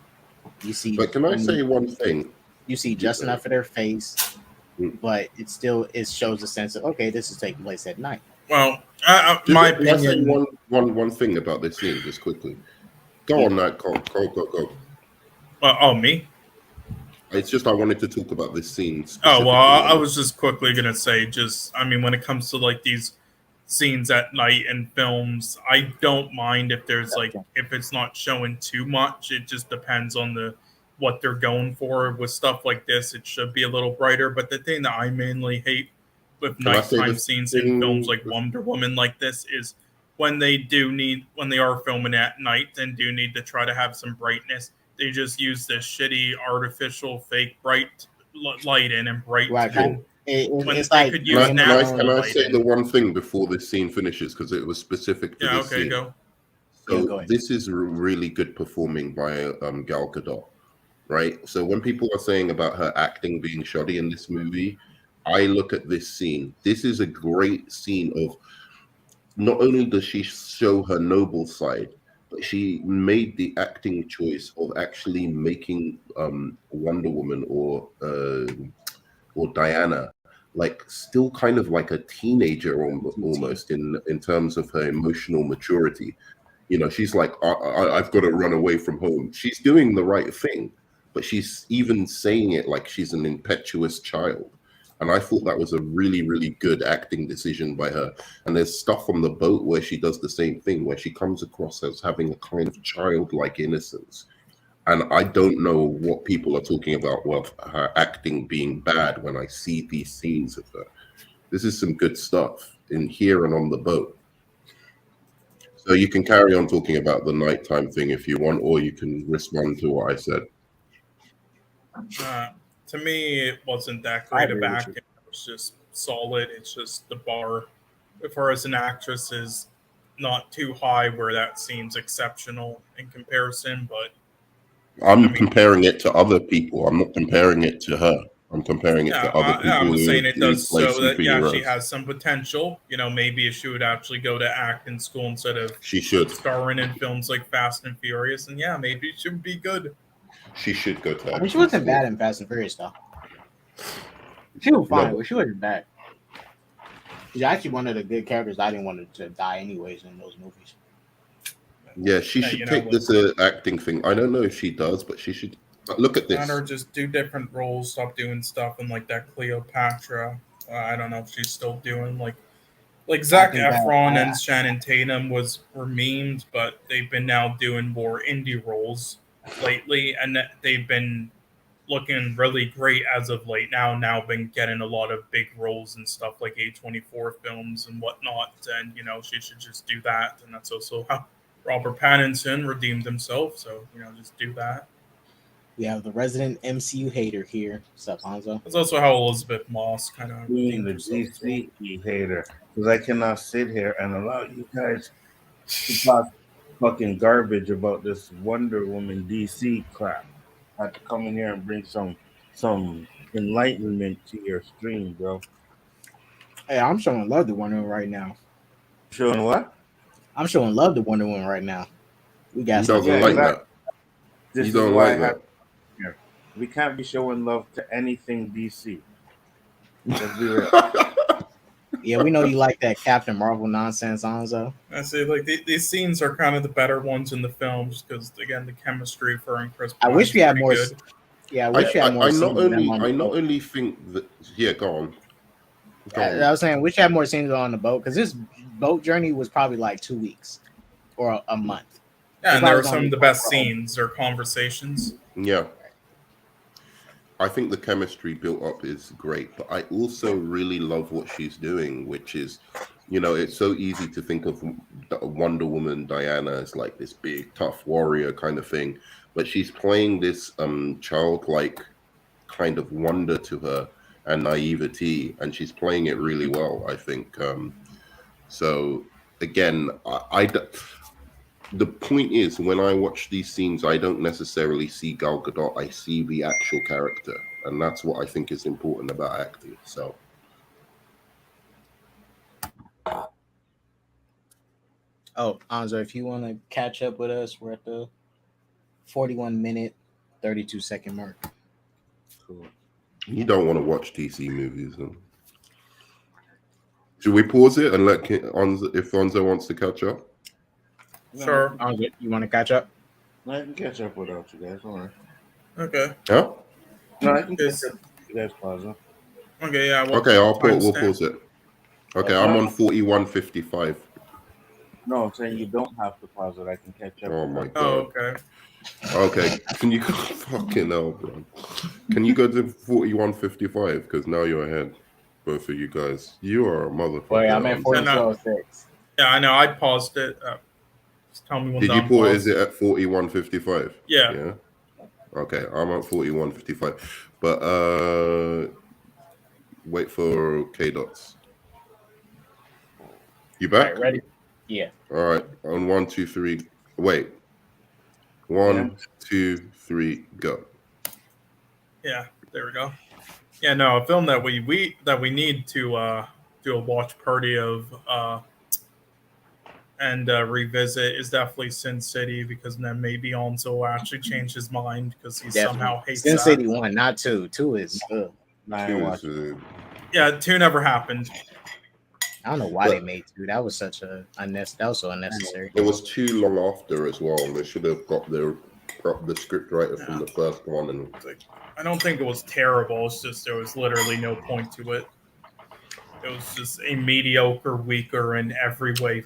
You see. But can I say one thing? You see just enough of their face, but it shows a sense of okay, this is taking place at night. Well, my opinion. Can I say one thing about this scene, just quickly? Go on, that. Go. Me? It's just I wanted to talk about this scene. Oh, well, I was just quickly going to say, when it comes to like these scenes at night in films, I don't mind if there's if it's not showing too much. It just depends on what they're going for. With stuff like this, it should be a litlittle brighter. But the thing that I mainly hate with nighttime scenes in films like Wonder Woman like this is when they are filming at night and do need to try to have some brightness. They just use this shitty artificial fake bright lighting and bright. Right. Can I say the one thing before this scene finishes because it was specific to this scene. Go. Yeah, So go ahead. this is really good performing by Gal Gadot, right? So when people are saying about her acting being shoddy in this movie, I look at this scene. This is a great scene of not only does she show her noble side, but she made the acting choice of actually making Wonder Woman or Diana like still kind of like a teenager almost in terms of her emotional maturity. You know, she's like, I've got to run away from home. She's doing the right thing, but she's even saying it like she's an impetuous child. And I thought that was a really, really good acting decision by her. And there's stuff on the boat where she does the same thing, where she comes across as having a kind of childlike innocence. And I don't know what people are talking about, well, her acting being bad when I see these scenes of her. This is some good stuff in here and on the boat. So you can carry on talking about the nighttime thing if you want, or you can respond to what I said. To me, it wasn't that great of acting. It was just solid. It's just the bar for her as an actress is not too high where that seems exceptional in comparison, but I'm comparing it to other people. I'm not comparing it to her. I'm comparing it to other people I'm saying it does play show that superheroes. she has some potential. You know, maybe if she would actually go to acting school instead of She should starring in films like Fast and Furious, and maybe she would be good. She should go to. I mean, she wasn't bad in Fast and Furious though. She was fine, but she wasn't bad. She's actually one of the good characters I didn't want her to die anyways in those movies. Yeah, she should take this acting thing. I don't know if she does, but she should look at this. Let her just do different roles, stop doing stuff in like that Cleopatra. I don't know if she's still doing like Zac Efron and Shannon Tatum were memed, but they've been now doing more indie roles lately, and they've been looking really great as of late now been getting a lot of big roles and stuff like A24 films and whatnot, and she should just do that. And that's also how Robert Pattinson redeemed himself, so just do that. We have the resident MCU hater here. What's up, Hanzo? That's also how Elizabeth Moss kind of being the DC hater, because I cannot sit here and allow you guys to talk fucking garbage about this Wonder Woman DC crap. I have to come in here and bring some enlightenment to your stream, bro. Hey, I'm showing love to Wonder Woman right now. Showing what? I'm showing love to Wonder Woman right now. We got. He doesn't like that. This you don't like that. We can't be showing love to anything DC. Let's be real. Yeah, we know you like that Captain Marvel nonsense, Hanzo. I say, like, these scenes are kind of the better ones in the films because, again, the chemistry for her and Chris I wish we had more. Good. Yeah, I wish we had more. I not only think that. Yeah, go on. I was saying, wish we had more scenes on the boat because this boat journey was probably like 2 weeks or a month. Yeah, and there were some of the best scenes or conversations. Yeah. I think the chemistry built up is great, but I also really love what she's doing, which is, it's so easy to think of Wonder Woman Diana as like this big, tough warrior kind of thing, but she's playing this childlike kind of wonder to her and naivety, and she's playing it really well, I think. So, again, the point is, when I watch these scenes, I don't necessarily see Gal Gadot. I see the actual character, and that's what I think is important about acting. So, Anzo, if you want to catch up with us, we're at the 41-minute, 32-second mark. Cool. You don't want to watch DC movies, huh? Should we pause it and let Anzo, if Anzo wants to catch up? Sure. You want to catch up? I can catch up without you guys. All right. Okay. Huh? No, I can catch up. You guys pause it. Okay, yeah. We'll pause it. Okay, I'm on 41:55. No, I'm saying you don't have to pause it. I can catch up. Oh my god. Oh, okay. Okay, can you fucking hell, bro? Can you go to 41:55? Because now you're ahead, both of you guys. You are a motherfucker. Wait, I'm at 42:06. Yeah, I know. I paused it. Just tell me when. Did you pause? Is it at 41:55? Yeah. Yeah. Okay, I'm at 41:55. But wait for K Dots. You back? All right, ready? Yeah. All right. On 1, 2, 3, Wait. 1, 2, 3, go. Yeah, there we go. Yeah, no, a film that we need to do a watch party of and revisit is definitely Sin City, because then maybe Alonso will actually change his mind because he somehow hates Sin that. City 1, not 2. 2 is yeah, 2 never happened. I don't know why they made 2. That was such a so unnecessary. It was too long after as well. They should have got the script writer from the first one. And I don't think it was terrible. It's just there was literally no point to it. It was just a mediocre, weaker in every way.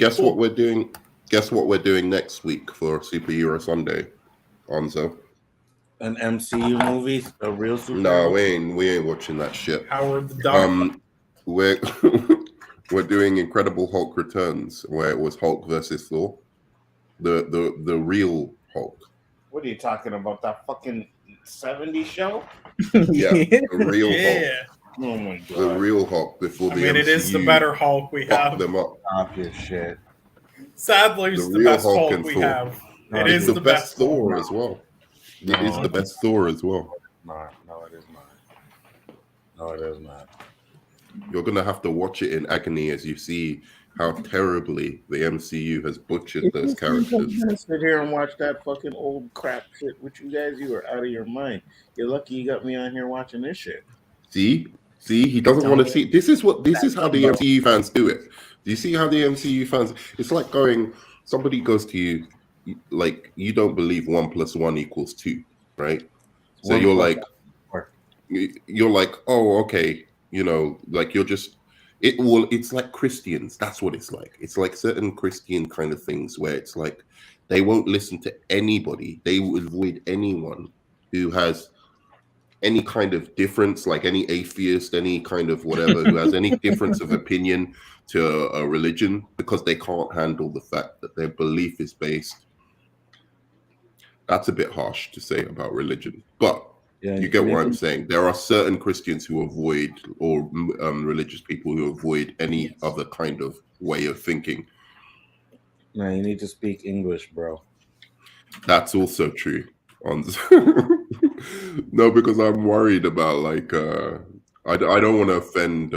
Guess what we're doing? Guess what we're doing next week for Superhero Sunday, Onzo? An MCU movie, a real superhero? No, we ain't watching that shit. Howard the Duck. We're doing Incredible Hulk Returns, where it was Hulk versus Thor, the real Hulk. What are you talking about? That fucking 70s show? Yeah, the real Hulk. Oh my god. The real Hulk before the MCU it is the better Hulk we have. Them up. Stop your shit. Sadly, it's the best Hulk we have. It is the best Thor as well. It is the best Thor as well. No, it is not. No, it is not. You're gonna have to watch it in agony as you see how terribly the MCU has butchered those characters. I'm gonna sit here and watch that fucking old crap shit with you guys. You are out of your mind. You're lucky you got me on here watching this shit. See, he doesn't want to see. This is how the MCU fans do it. Do you see how the MCU fans? It's like somebody goes to you, like you don't believe 1 + 1 = 2, right? So you're like, oh, okay, like you're just. It's like Christians. That's what it's like. It's like certain Christian kind of things where it's like they won't listen to anybody. They will avoid anyone who has any kind of difference, like any atheist, any kind of whatever, who has any difference of opinion to a religion, because they can't handle the fact that their belief is based. That's a bit harsh to say about religion, but you get what I'm saying. There are certain Christians who avoid, or religious people who avoid any other kind of way of thinking. No, you need to speak English, bro. That's also true. No, because I'm worried about I don't want to offend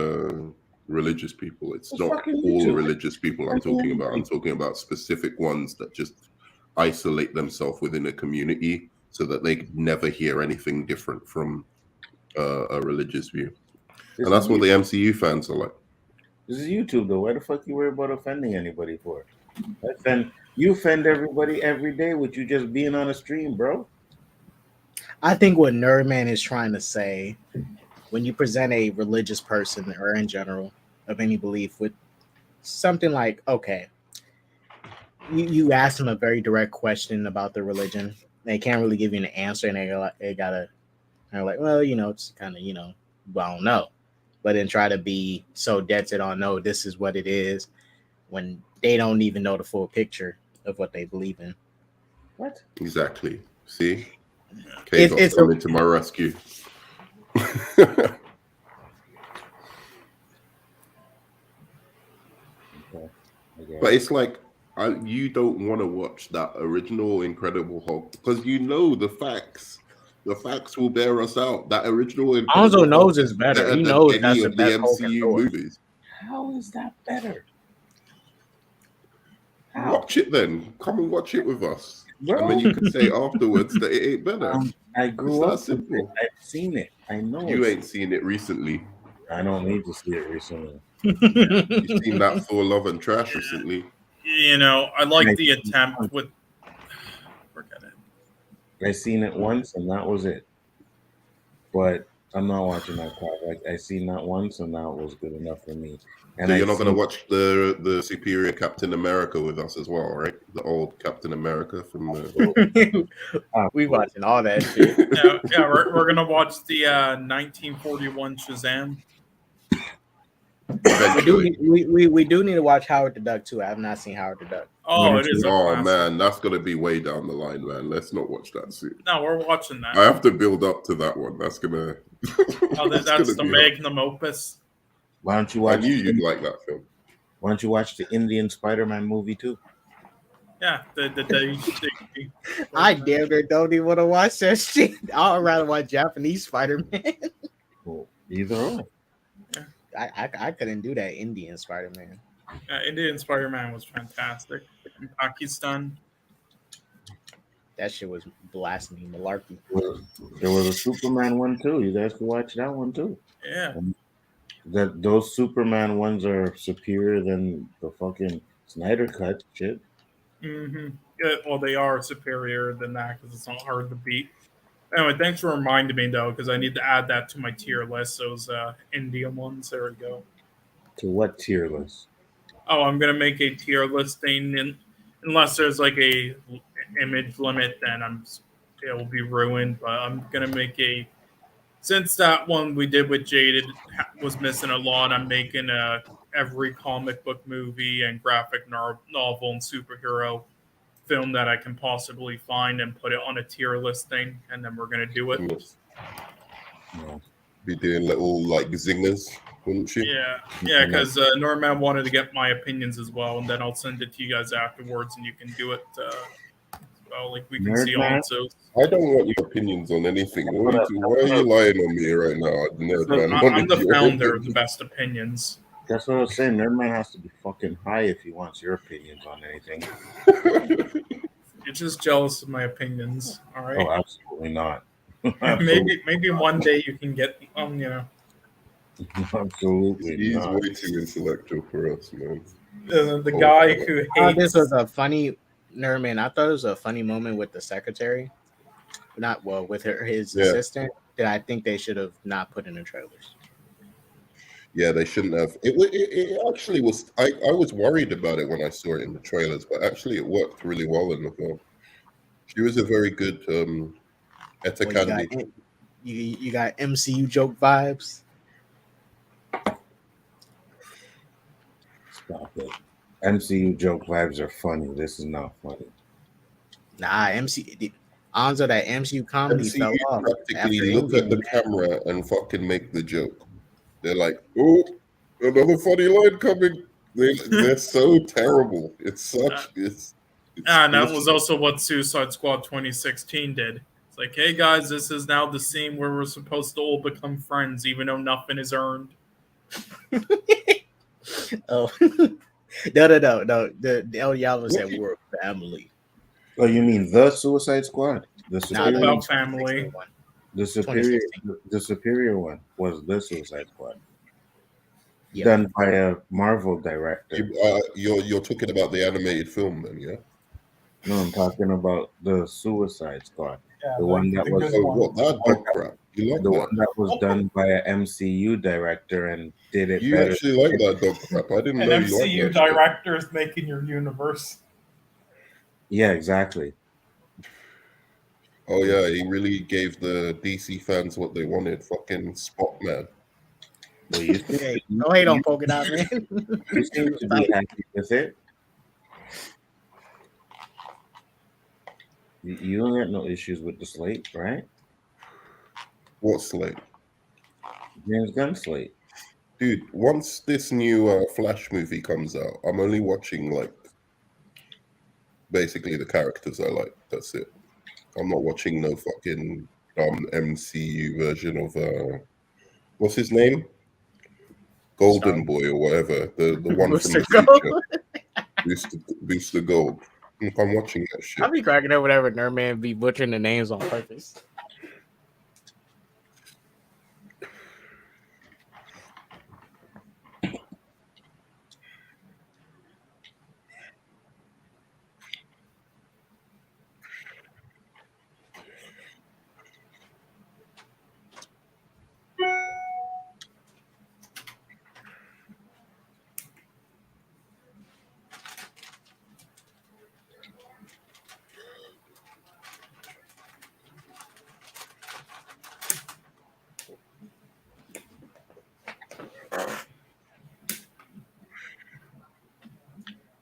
religious people. It's not all religious people I'm talking about. I'm talking about specific ones that just isolate themselves within a community so that they could never hear anything different from a religious view. And that's what the MCU fans are like. This is YouTube, though. Why the fuck you worry about offending anybody for? You offend everybody every day with you just being on a stream, bro. I think what Nerdman is trying to say, when you present a religious person or in general of any belief with something like, okay, you ask them a very direct question about their religion, they can't really give you an answer, and they're like, well, it's kind of, well, I don't know. But then try to be so dead set on, no, this is what it is, when they don't even know the full picture of what they believe in. What? Exactly. See? It's coming to my rescue. But it's like, you don't want to watch that original Incredible Hulk because the facts. The facts will bear us out. That original Alonso knows it's better. He knows that's the best MCU movies. How is that better? Watch it then. Come and watch it with us. Bro. And then you can say afterwards that it ain't better. I grew up with it. I've seen it. I know. You ain't seen it recently. I don't need to see it recently. You've seen that Thor Love and Trash recently. I like the attempt with. Forget it. I seen it once and that was it. But I'm not watching that crap. I seen that once and that was good enough for me. And so you're not going to watch the Superior Captain America with us as well, right? The old Captain America from the. We watching all that shit. Yeah, we're gonna watch the 1941 Shazam. We do need to watch Howard the Duck too. I have not seen Howard the Duck. Oh, it is. Oh man, that's gonna be way down the line, man. Let's not watch that soon. No, we're watching that. I have to build up to that one. That's gonna. That's the magnum opus. Why don't you watch? I knew you'd like that film. Why don't you watch the Indian Spider-Man movie too? Yeah, the I damn near don't even want to watch that shit. I'd rather watch Japanese Spider-Man. Well, either or. I couldn't do that Indian Spider-Man. Indian Spider-Man was fantastic. In Pakistan. That shit was blasphemy, malarkey. There was a Superman one too. You guys can watch that one too. Yeah. That those Superman ones are superior than the fucking Snyder cut shit. Mm-hmm. Yeah, well, they are superior than that because it's not hard to beat. Anyway, thanks for reminding me though, because I need to add that to my tier list. Those Indian ones. There we go. To what tier list? Oh, I'm gonna make a tier listing, and unless there's like a image limit, then it will be ruined. But I'm gonna make a since that one we did with Jaded was missing a lot. I'm making every comic book movie and graphic novel and superhero film that I can possibly find and put it on a tier listing, and then we're gonna do it. Yeah. Be doing little like zingers, wouldn't you? Yeah, because Norman wanted to get my opinions as well, and then I'll send it to you guys afterwards, and you can do it. Well, like we can see also. I don't want your opinions on anything. Why are you lying on me right now? I'm the founder of the best opinions. That's what I was saying. Nerdman has to be fucking high if he wants your opinions on anything. You're just jealous of my opinions, all right? Oh, absolutely not. Maybe one day you can get Absolutely. He's not. way too intellectual for us, man. The guy who hates. This was a funny Nerman. I thought it was a funny moment with the secretary, not well with his assistant. That I think they should have not put in the trailers. Yeah, they shouldn't have. It actually was. I was worried about it when I saw it in the trailers, but actually it worked really well in the film. She was a very good Etta Candy. You got MCU joke vibes. Stop it. MCU joke vibes are funny. This is not funny. Nah, Anzo, that MCU comedy fell off. Practically look at the camera and fucking make the joke. They're like, oh, another funny line coming. They're so terrible. It's such. And that was also what Suicide Squad 2016 did. It's like, hey guys, this is now the scene where we're supposed to all become friends, even though nothing is earned. Oh, no. The El Yalo said we're a family. Oh, you mean the Suicide Squad? The superior about family. The superior one was the Suicide Squad, done by a Marvel director. You're talking about the animated film, then, yeah? No, I'm talking about the Suicide Squad, the one that was the one that was done by an MCU director and did it. You better. actually like that dog crap? I didn't know you liked MCU that director is making your universe. Yeah, exactly. Oh yeah, he really gave the DC fans what they wanted. Fucking Spot Man. Well, no hate on Polka Dot Man. You seem to be happy with it. You don't have no issues with the slate, right? What slate? James Gunn slate. Dude, once this new Flash movie comes out, I'm only watching like basically the characters I like. That's it. I'm not watching no fucking dumb MCU version of what's his name? Golden Boy or whatever. The one from the future. Booster Gold. I'm watching that shit. I'll be cracking up whenever Nerdman be butchering the names on purpose.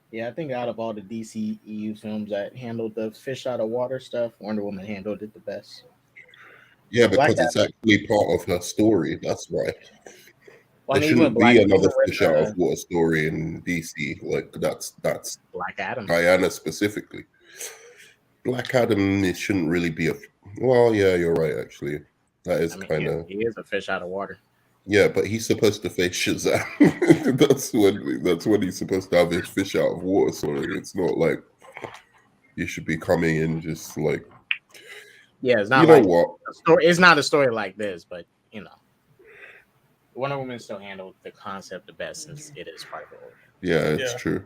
Yeah, I think out of all the DC EU films that handled the fish out of water stuff, Wonder Woman handled it the best. Yeah, because it's actually part of her story. That's why. Well, there shouldn't be another fish out of water story in DC. Like that's Black Adam. Diana specifically. Black Adam, it shouldn't really be a. Well, yeah, you're right. Actually, that is kind of. He is a fish out of water. Yeah, but he's supposed to face Shazam. that's when he's supposed to have his fish out of water. So it's not like you should be coming in just like. Yeah, it's not. You know what? It's not a story like this, but you know, Wonder Woman still handled the concept the best since it is part of the origin. Yeah, it's true.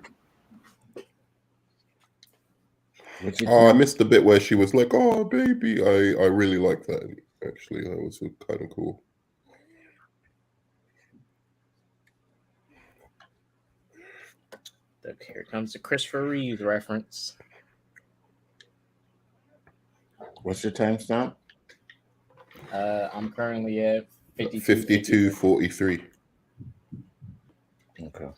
Oh, I missed the bit where she was like, "Oh, baby." I really like that. Actually, that was kind of cool. Here comes the Christopher Reeve reference. What's your timestamp? I'm currently at 52:43. Okay.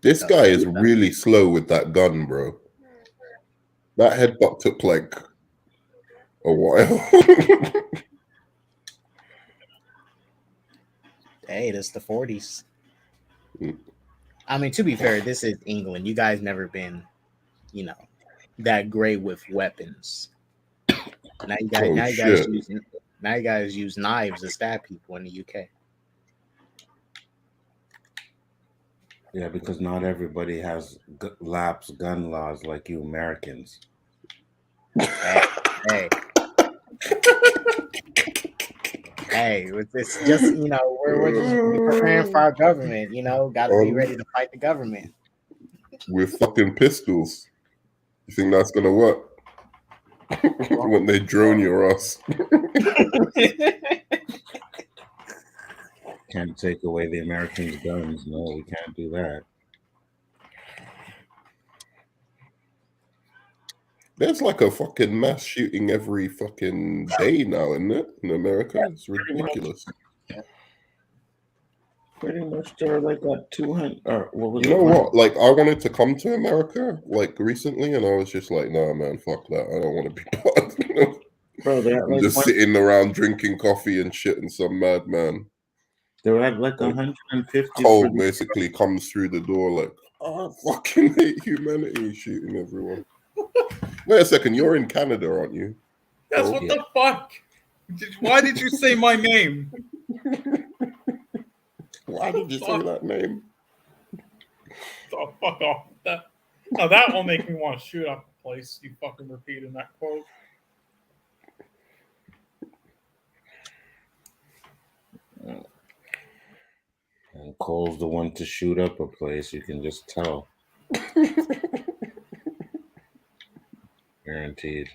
This guy is really slow with that gun, bro. That headbutt took like a while. Hey, that's the 40s. I mean, to be fair, this is England. You guys never been, you know, that great with weapons. Now you guys use knives to stab people in the UK. Yeah, because not everybody has lapsed gun laws like you Americans. Hey. Hey, it's just, you know, we're just preparing for our government, you know, got to be ready to fight the government. With fucking pistols. You think that's going to work? When they drone your ass. Can't take away the Americans' guns. No, we can't do that. There's like a fucking mass shooting every fucking day now, isn't it? In America, it's ridiculous. Pretty much, they're like a 200. Or what was you know what? Like, I wanted to come to America like recently, and I was just like, nah, man, fuck that. I don't want to be part of it. Bro, they're like just sitting around drinking coffee and shit, and some madman. They're at like 150. Cole basically comes through the door like, oh, I fucking hate humanity, shooting everyone. Wait a second, you're in Canada, aren't you? Yes, what the fuck? Why did you say my name? Why did you say that name? Oh, fuck off. That will make me want to shoot up the place. You fucking repeating that quote. And Cole's the one to shoot up a place. You can just tell. Guaranteed.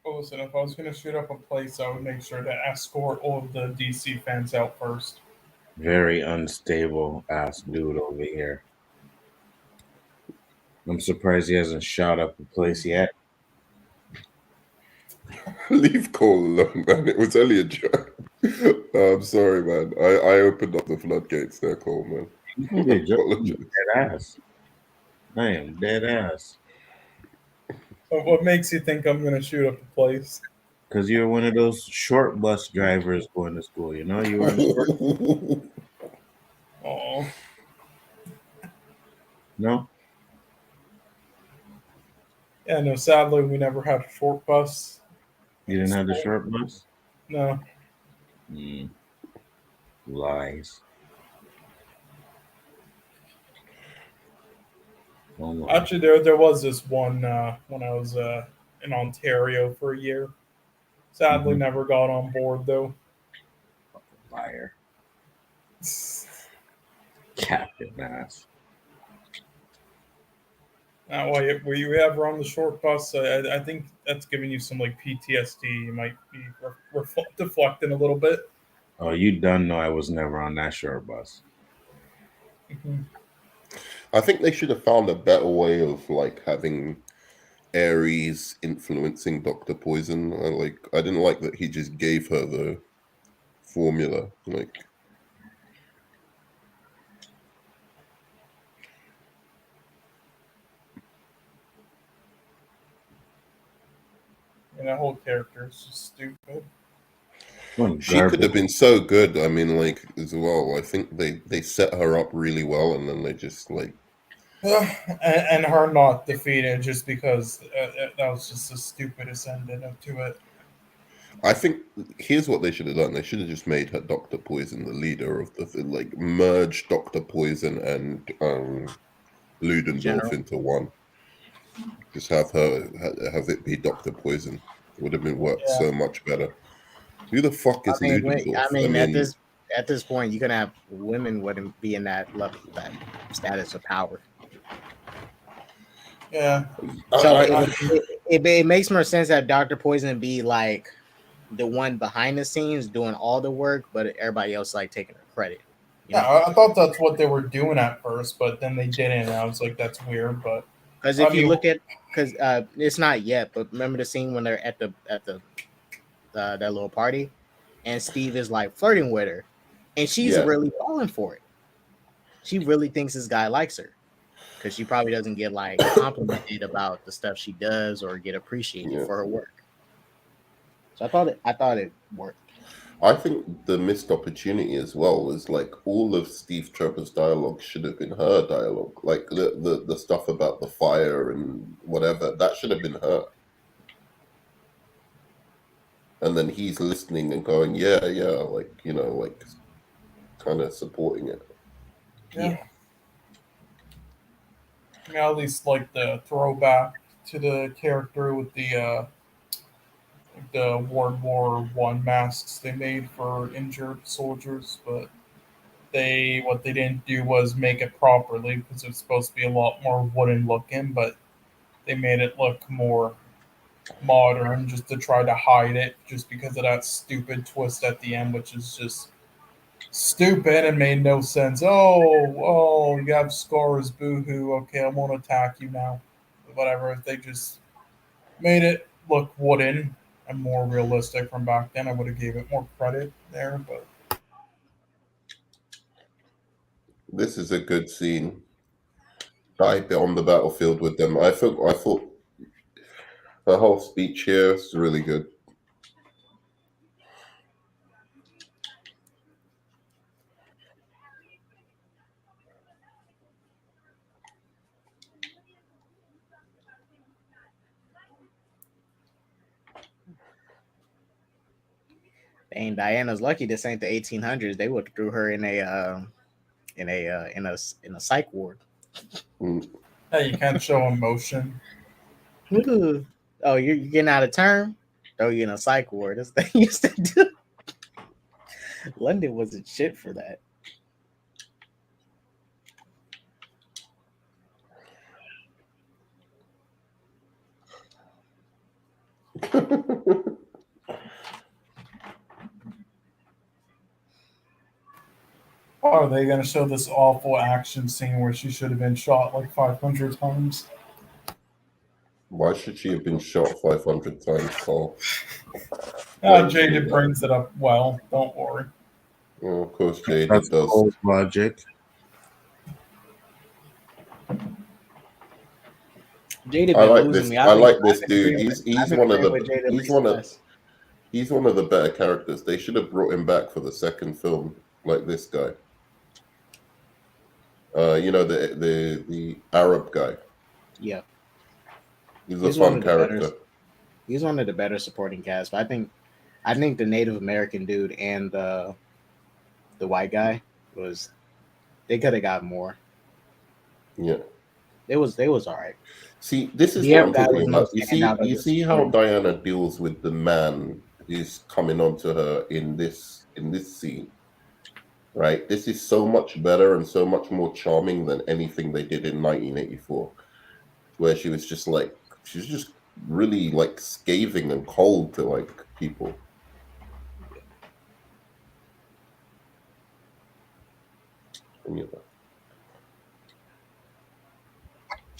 Well, listen, if I was going to shoot up a place, I would make sure to escort all of the DC fans out first. Very unstable ass dude over here. I'm surprised he hasn't shot up a place yet. Leave Cole alone, man. It was only a joke. I'm sorry, man. I opened up the floodgates there, Cole, man. Dead ass. I am dead ass. What makes you think I'm going to shoot up a place? Because you're one of those short bus drivers going to school, you know? You were Oh. No? Yeah, no, sadly, we never had a short bus. You didn't have the short bus? No. Lies. Oh, actually, there was this one when I was in Ontario for a year. Sadly, never got on board, though. Liar. Captain ass. Were you ever on the short bus? I think that's giving you some like PTSD. You might be deflecting a little bit. Oh, you done know I was never on that short bus. I think they should have found a better way of like having Ares influencing Dr. Poison. I didn't like that he just gave her the formula. Like, And that whole character is just stupid. she could have been so good. I mean, like as well. I think they set her up really well, and then they just like. And her not defeated just because that was just the stupidest ending to it. I think here's what they should have done. They should have just made her Dr. Poison the leader of the like merge Dr. Poison and Ludendorff into one. Just have it be Dr. Poison. It would have been worked so much better. Who the fuck is Ludendorff? At this point, you can have women wouldn't be in that level, that status of power. Yeah. So it makes more sense that Dr. Poison be like the one behind the scenes doing all the work, but everybody else like taking the credit. Yeah, I thought that's what they were doing at first, but then they didn't. And I was like, that's weird. But because if you look at, because it's not yet, but remember the scene when they're at that little party, and Steve is like flirting with her, and she's really falling for it. She really thinks this guy likes her. Because she probably doesn't get like complimented about the stuff she does or get appreciated for her work. So I thought it worked. I think the missed opportunity as well was like all of Steve Trevor's dialogue should have been her dialogue. Like the stuff about the fire and whatever, that should have been her. And then he's listening and going, yeah, like, you know, like kind of supporting it. Yeah. Yeah, at least like the throwback to the character with the World War I masks they made for injured soldiers, but what they didn't do was make it properly because it's supposed to be a lot more wooden looking, but they made it look more modern just to try to hide it just because of that stupid twist at the end, which is just stupid and made no sense. Oh, you have scars, boo-hoo. Okay, I won't attack you now. Whatever. If they just made it look wooden and more realistic from back then, I would have gave it more credit there. But this is a good scene. I've been on the battlefield with them. I thought her whole speech here is really good. Dang, Diana's lucky this ain't the 1800s. They would have threw her in a psych ward. Hey, you can't show emotion. Ooh. Oh, you're getting out of turn? Throw you in a psych ward. That's what they used to do. London wasn't shit for that. Are they going to show this awful action scene where she should have been shot like 500 times? Why should she have been shot 500 times, Paul? Jaded brings it up well. Don't worry. Well, of course, Jaded does. Cold logic. Jaded I like this. I like this dude. He's one of the better characters. They should have brought him back for the second film, like this guy. You know, the Arab guy. Yeah. He's a fun character. He's one of the better supporting cast. But I think the Native American dude and the white guy they could have got more. Yeah. They was all right. See, this is what I'm talking about. You see how Diana deals with the man who's coming onto her in this scene. Right? This is so much better and so much more charming than anything they did in 1984. Where she was just really like scathing and cold to like people.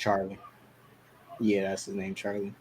Charlie. Yeah, that's his name, Charlie.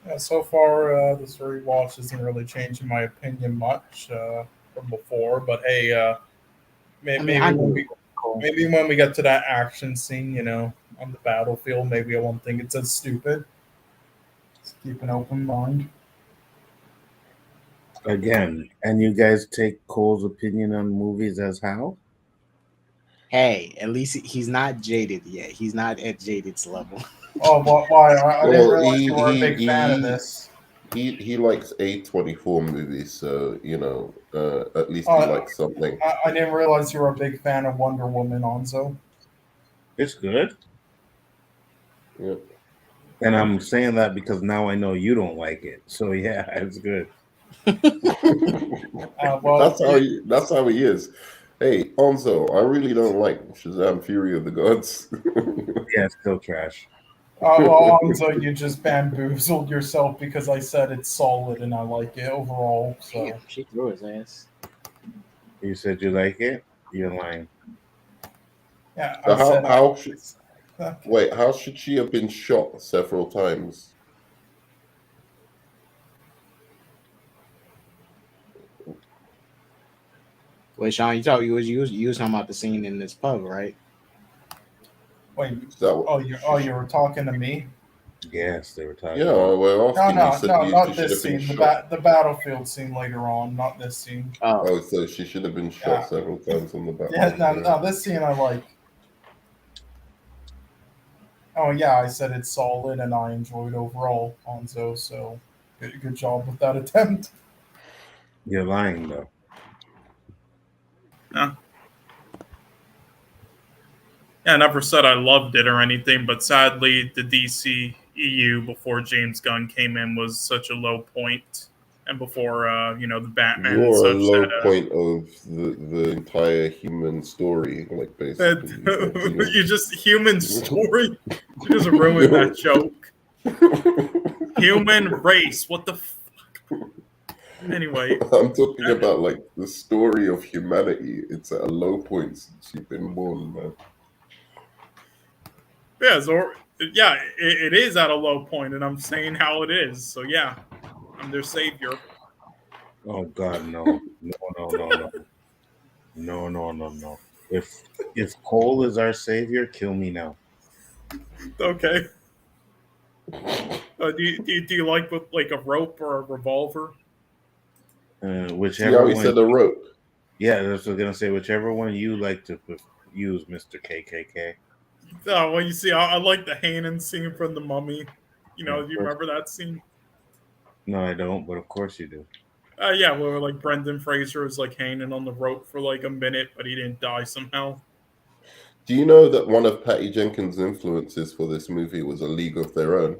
Yeah, so far, this rewatch isn't really changing my opinion much from before. But hey, I mean, I knew it was cool. maybe when we get to that action scene, on the battlefield, maybe I won't think it's as stupid. Just keep an open mind. Again, and you guys take Cole's opinion on movies as how? Hey, at least he's not jaded yet. He's not at jaded's level. Oh, why? I didn't Well, realize you were a big fan of this. he likes A24 movies, so at least he likes something. I didn't realize you were a big fan of Wonder Woman, Onzo. It's good. Yep. And I'm saying that because now I know you don't like it. So yeah, it's good. Well, that's how he is. Hey, Onzo, I really don't like Shazam! Fury of the Gods. Yeah, it's still trash. Well, Onzo, you just bamboozled yourself because I said it's solid and I like it overall. So Damn, she threw his ass. You said you like it? You're lying. yeah, So how should she have been shot several times? Wait, Sean, you was talking about the scene in this pub, right? Wait, you were talking to me? Yes, they were talking. Yeah, we're asking. No, you not should this have been scene. shot. The battlefield scene later on, not this scene. Oh, so she should have been shot several times on the battlefield. Yeah, no, this scene I like. Oh yeah, I said it's solid and I enjoyed overall, Onzo. So good job with that attempt. You're lying though. Yeah. Yeah, I never said I loved it or anything, but sadly, the DC EU before James Gunn came in was such a low point, and before the Batman. You're and such a low point of the entire human story, like basically. You just human story. You just ruined that joke. Human race. What the fuck? Anyway, I'm talking about like the story of humanity. It's at a low point since you've been born, man. Yeah, it is at a low point, and I'm saying how it is. So yeah, I'm their savior. Oh God, no. No. If Cole is our savior, kill me now. Okay. Do you like with like a rope or a revolver? Whichever See how he one. said a rope. Yeah, that's what I was gonna say. Whichever one you like to use, Mr. KKK. Oh, well, you see, I like the Hanan scene from The Mummy. Do you remember that scene? No, I don't, but of course you do. Yeah, where like Brendan Fraser is like hanging on the rope for like a minute, but he didn't die somehow. Do you know that one of Patty Jenkins' influences for this movie was A League of Their Own?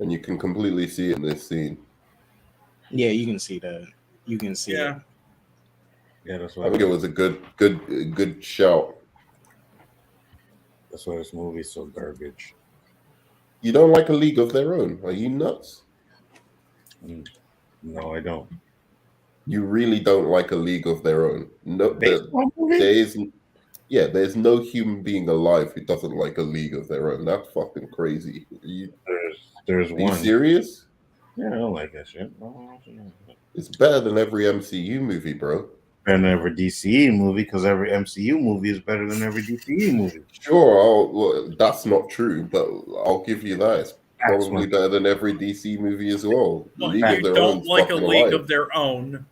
And you can completely see it in this scene. Yeah, you can see that. You can see it. Yeah, that's why I think it was a good shout. That's why this movie's so garbage. You don't like A League of Their Own? Are you nuts? No, I don't. You really don't like A League of Their Own? No, there's no human being alive who doesn't like A League of Their Own. That's fucking crazy. There's one. Are you serious? Yeah, I don't like that shit. It's better than every MCU movie, bro. Better than every DCE movie, because every MCU movie is better than every DCE movie. Sure, that's not true, but I'll give you that. It's probably better than every DC movie as well. Well, you don't like A League of Their Own.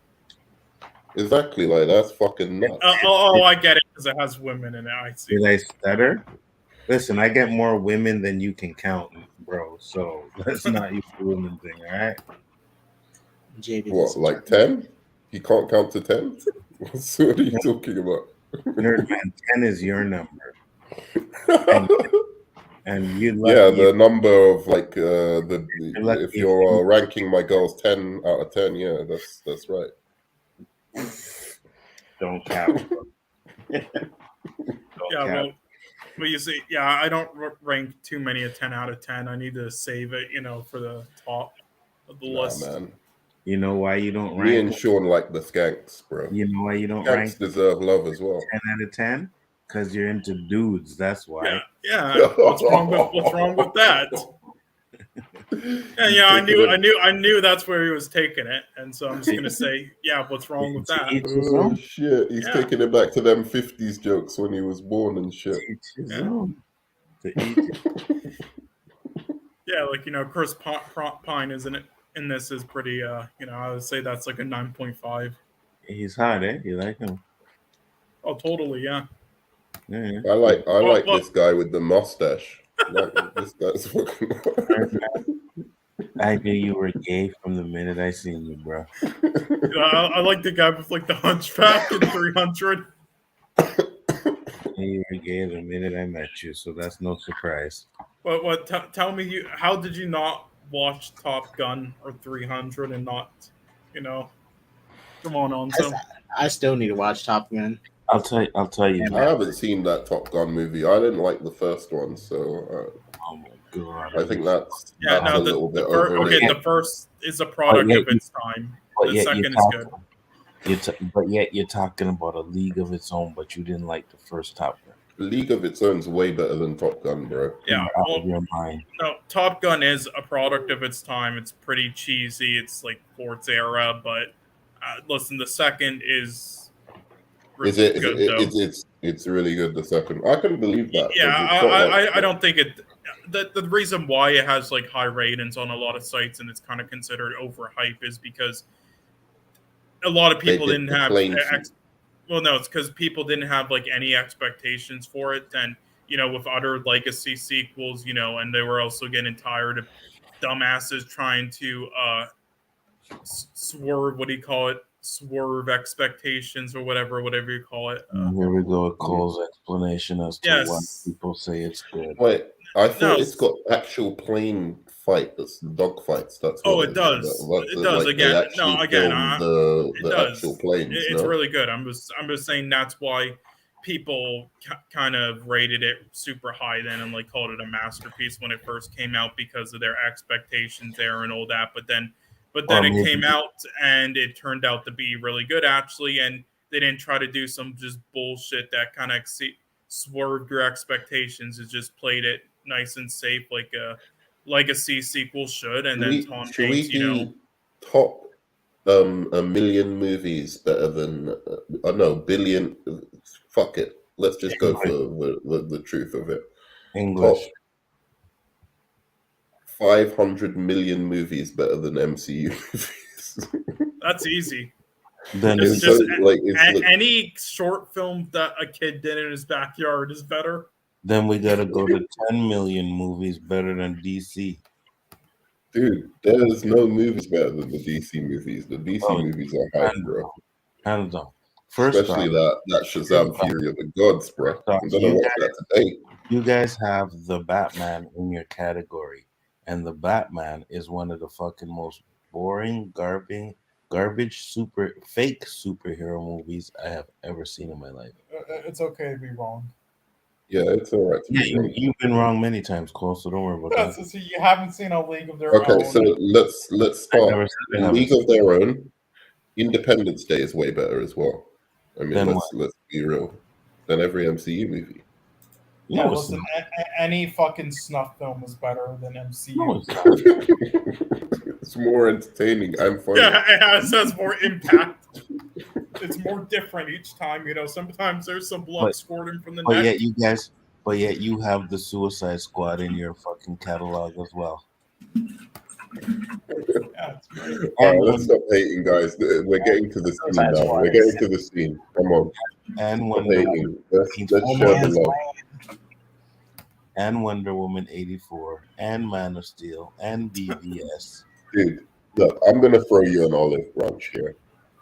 Exactly, like that's fucking nuts. I get it because it has women in it. I see. Did I stutter? Listen, I get more women than you can count, bro. So let's not use the women thing, all right? JB What, like 10? He can't count to 10? What are you talking about? Nerd man, 10 is your number. And you yeah, the number of like if you're ranking my girls 10 out of 10, yeah, that's right. Don't count. Well, you see, I don't rank too many a 10 out of 10. I need to save it, for the top of the list. Man. You know why you don't rank? Me and Sean like the skanks, bro. You know why you don't skanks rank? Deserve love as well. 10 out of 10? Because you're into dudes. That's why. Yeah. What's wrong with that? Yeah, I knew that's where he was taking it, and so I'm just gonna say, what's wrong with that? Oh shit, he's taking it back to them 50s jokes when he was born and shit. Chris Pine in this is pretty. I would say that's like a 9.5. He's hot, eh? You like him? Oh, totally, yeah. I like this guy with the mustache. Like, this guy's fucking. I knew you were gay from the minute I seen you, bro. I like the guy with like the hunchback in 300. You were gay the minute I met you, so that's no surprise. What? Tell me, how did you not watch Top Gun or 300 and not, come on, so I still need to watch Top Gun. I'll tell you. I haven't seen that Top Gun movie. I didn't like the first one, so. Oh my god! I think that's a little bit overrated. Okay, the first is a product of its time. The second is good. But yet you're talking about a league of its own, but you didn't like the first Top Gun. League of its own is way better than Top Gun, bro. Yeah, out of your mind. No, Top Gun is a product of its time. It's pretty cheesy. It's like Ford's era, but listen, the second is. Is it? It's really good. The second, I couldn't believe that. Yeah, I don't think it. The reason why it has like high ratings on a lot of sites and it's kind of considered overhype is because a lot of people didn't have. It's because people didn't have like any expectations for it, and with other legacy sequels, and they were also getting tired of dumbasses trying to swerve. What do you call it? Swerve expectations or whatever you call it. Here we go with Cole's explanation as to why people say it's good. Wait, I thought it's got actual plane fight, that's dog fights. That's it does. It does like again. The actual planes. It's really good. I'm just saying that's why people kind of rated it super high then and like called it a masterpiece when it first came out because of their expectations there and all that. But then it came out and it turned out to be really good actually, and they didn't try to do some just bullshit that kind of swerved your expectations. It just played it nice and safe like a legacy sequel should. And then Tom Hanks, top a million movies better than billion. Fuck it. Let's just go for the truth of it. English. Top 500 million movies better than MCU movies. That's easy. Then it's just any short film that a kid did in his backyard is better. Then we gotta go to 10 million movies better than DC. Dude, there's no movies better than the DC movies. The DC movies are hype, bro. Hands down. Especially that Shazam Fury of the Gods, bro. I'm gonna watch that today. You guys have the Batman in your category. And the Batman is one of the fucking most boring, garbage, fake superhero movies I have ever seen in my life. It's okay to be wrong. Yeah, it's all right. You've been wrong many times, Cole, so don't worry about that. So you haven't seen A League of Their Own. Okay, so let's start. League of Their Own. Independence Day is way better as well. I mean, let's be real. Than every MCU movie. Yeah, listen, any fucking snuff film is better than MCU. No, it's not. It's more entertaining and funny. Yeah, it has more impact. It's more different each time. Sometimes there's some blood squirting from the neck. But yet you have the Suicide Squad in your fucking catalog as well. All right, let's stop hating, guys. We're getting to the scene now. We're getting to the scene. Come on. And Stop Wonder hating. Woman. Let's share the love. And Wonder Woman 84. And Man of Steel. And BVS. Dude, look, I'm gonna throw you an olive branch here.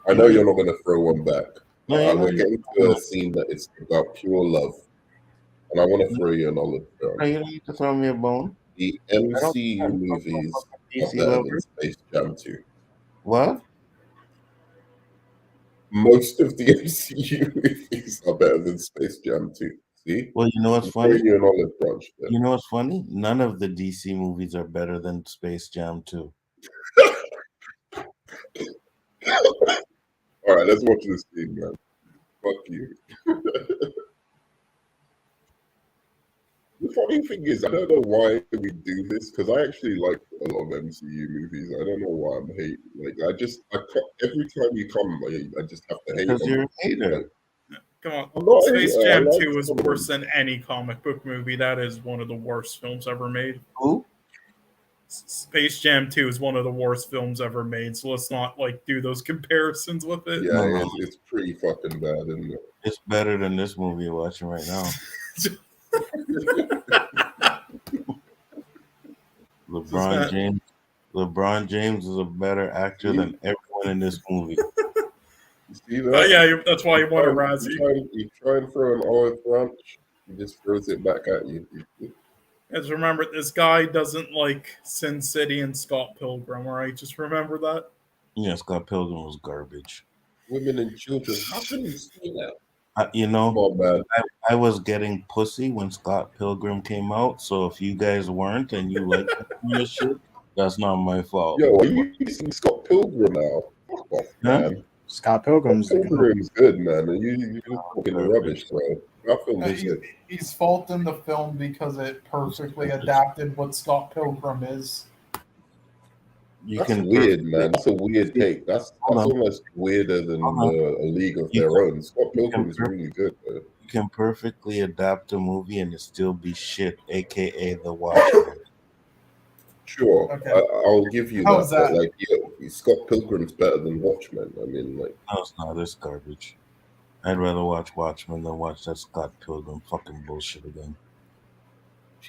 I know you're not gonna throw one back. We're getting to a scene that is about pure love, and I want to throw you an olive branch. You don't need to throw me a bone. The MCU movies are better than Space Jam 2. What? Most of the MCU movies are better than Space Jam 2. See? Well, you know what's funny? You an olive branch there. You know what's funny? None of the DC movies are better than Space Jam 2. All right, let's watch this scene, man. Fuck you. The funny thing is, I don't know why we do this, because I actually like a lot of MCU movies. I don't know why I'm hating. Like, every time you come, I just have to hate. Because you're a hater. Come on, Space Jam 2 is worse than any comic book movie. That is one of the worst films ever made. Who? Space Jam 2 is one of the worst films ever made, so let's not do those comparisons with it. Yeah, it's pretty fucking bad, isn't it? It's better than this movie you're watching right now. LeBron James is a better actor than everyone in this movie. You see that? Yeah, that's why you want a Razzie. You try and throw an olive branch, he just throws it back at you. Just remember, this guy doesn't like Sin City and Scott Pilgrim, all right? Just remember that. Yeah, Scott Pilgrim was garbage. Women and children, how can you say that? I was getting pussy when Scott Pilgrim came out, so if you guys weren't and you liked this shit, that's not my fault. Yo, are you using Scott Pilgrim now? Fuck off, man. Scott Pilgrim's good, man. You're talking rubbish, bro. He's faulting the film because it perfectly adapted what Scott Pilgrim is. That's weird, man. That's a weird take. That's almost weirder than A League of Their Own. Scott Pilgrim is really good, though. You can perfectly adapt a movie and it still be shit, aka The Watchmen. Sure, okay. I'll give you How's that. But, Scott Pilgrim's better than Watchmen. I mean, no, it's not. It's garbage. I'd rather watch Watchmen than watch that Scott Pilgrim fucking bullshit again.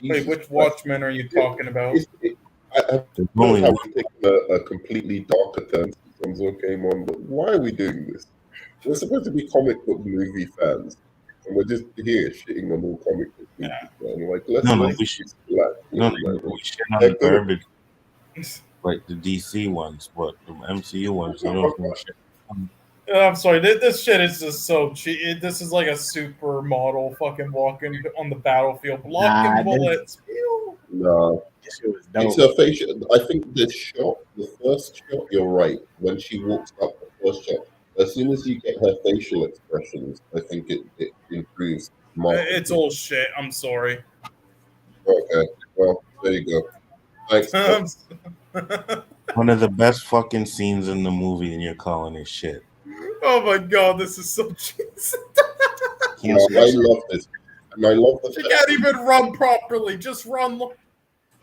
Wait, which Watchmen are you talking about? I've taken a completely darker turn since Sunzo came on, but why are we doing this? We're supposed to be comic book movie fans, and we're just here shitting on all comic book movies. We shit on the garbage, like the DC ones, but the MCU ones, they don't do shit. I'm sorry, this shit is just so cheap. This is like a supermodel fucking walking on the battlefield, blocking bullets. No. It's her facial. I think the first shot, you're right. When she walks up, the first shot, as soon as you get her facial expressions, I think it improves. It's all shit. I'm sorry. Okay, well, there you go. Thanks. One of the best fucking scenes in the movie, and you're calling it shit. Oh my god, this is so cheesy. I love this. And I love the She can't even run properly. Just run.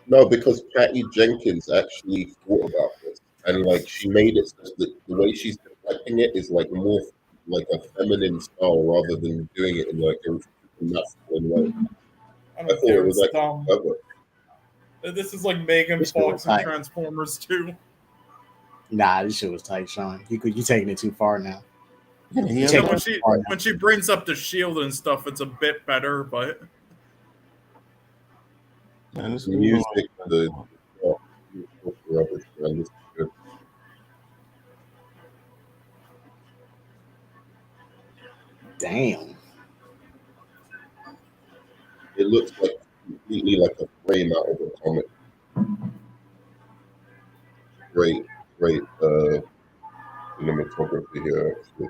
No, because Patty Jenkins actually thought about this, and she made it so that the way she's deflecting it is more like a feminine style rather than doing it in a masculine way. I thought it was clever. This is like Megan Fox and Transformers 2. Nah, this shit was tight, Sean. You taking it too far now. When she brings up the shield and stuff, it's a bit better, but. Man, this music, rubbish, man. This is good. Damn. It looks completely like a frame out of a comic. Great cinematography here, actually.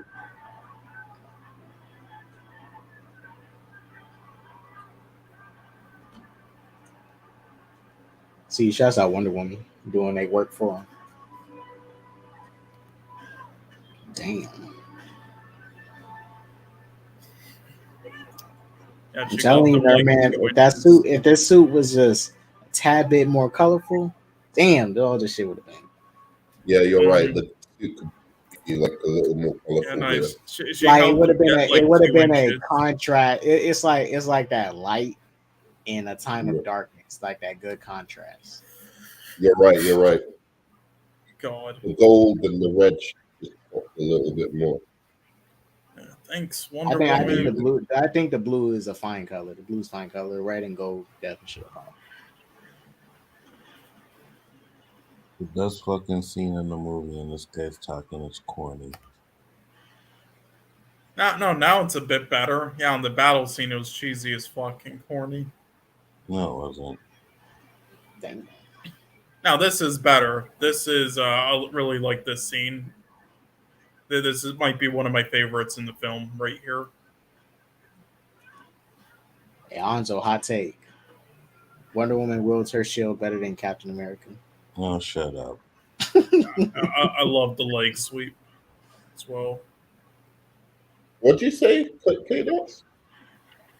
See, shouts out Wonder Woman doing their work for him. Damn. Yeah, I'm telling you, man, if this suit was just a tad bit more colorful, Damn, all this shit would have been. Yeah, you're right. The suit could be like a little more Yeah, colorful. nice. She Like it helped would have him been get, it would have 2 been a inches. contrast. It's like that light in a time of darkness, like that good contrast. You're right. You're right. God. The gold and the red just pop a little bit more. Yeah, thanks, I Wonder think Woman. the blue. I think the blue is a fine color. The blue's fine color. Red and gold definitely should have popped. The best fucking scene in the movie, and this guy's talking, it's corny. Now it's a bit better. Yeah, on the battle scene, it was cheesy as fucking corny. No, it wasn't. Dang. Now this is better. This is I really like this scene. Might be one of my favorites in the film right here. Hey, Anzo, hot take. Wonder Woman wields her shield better than Captain America. Oh, shut up. I love the leg sweep as well. What'd you say, K-Dots?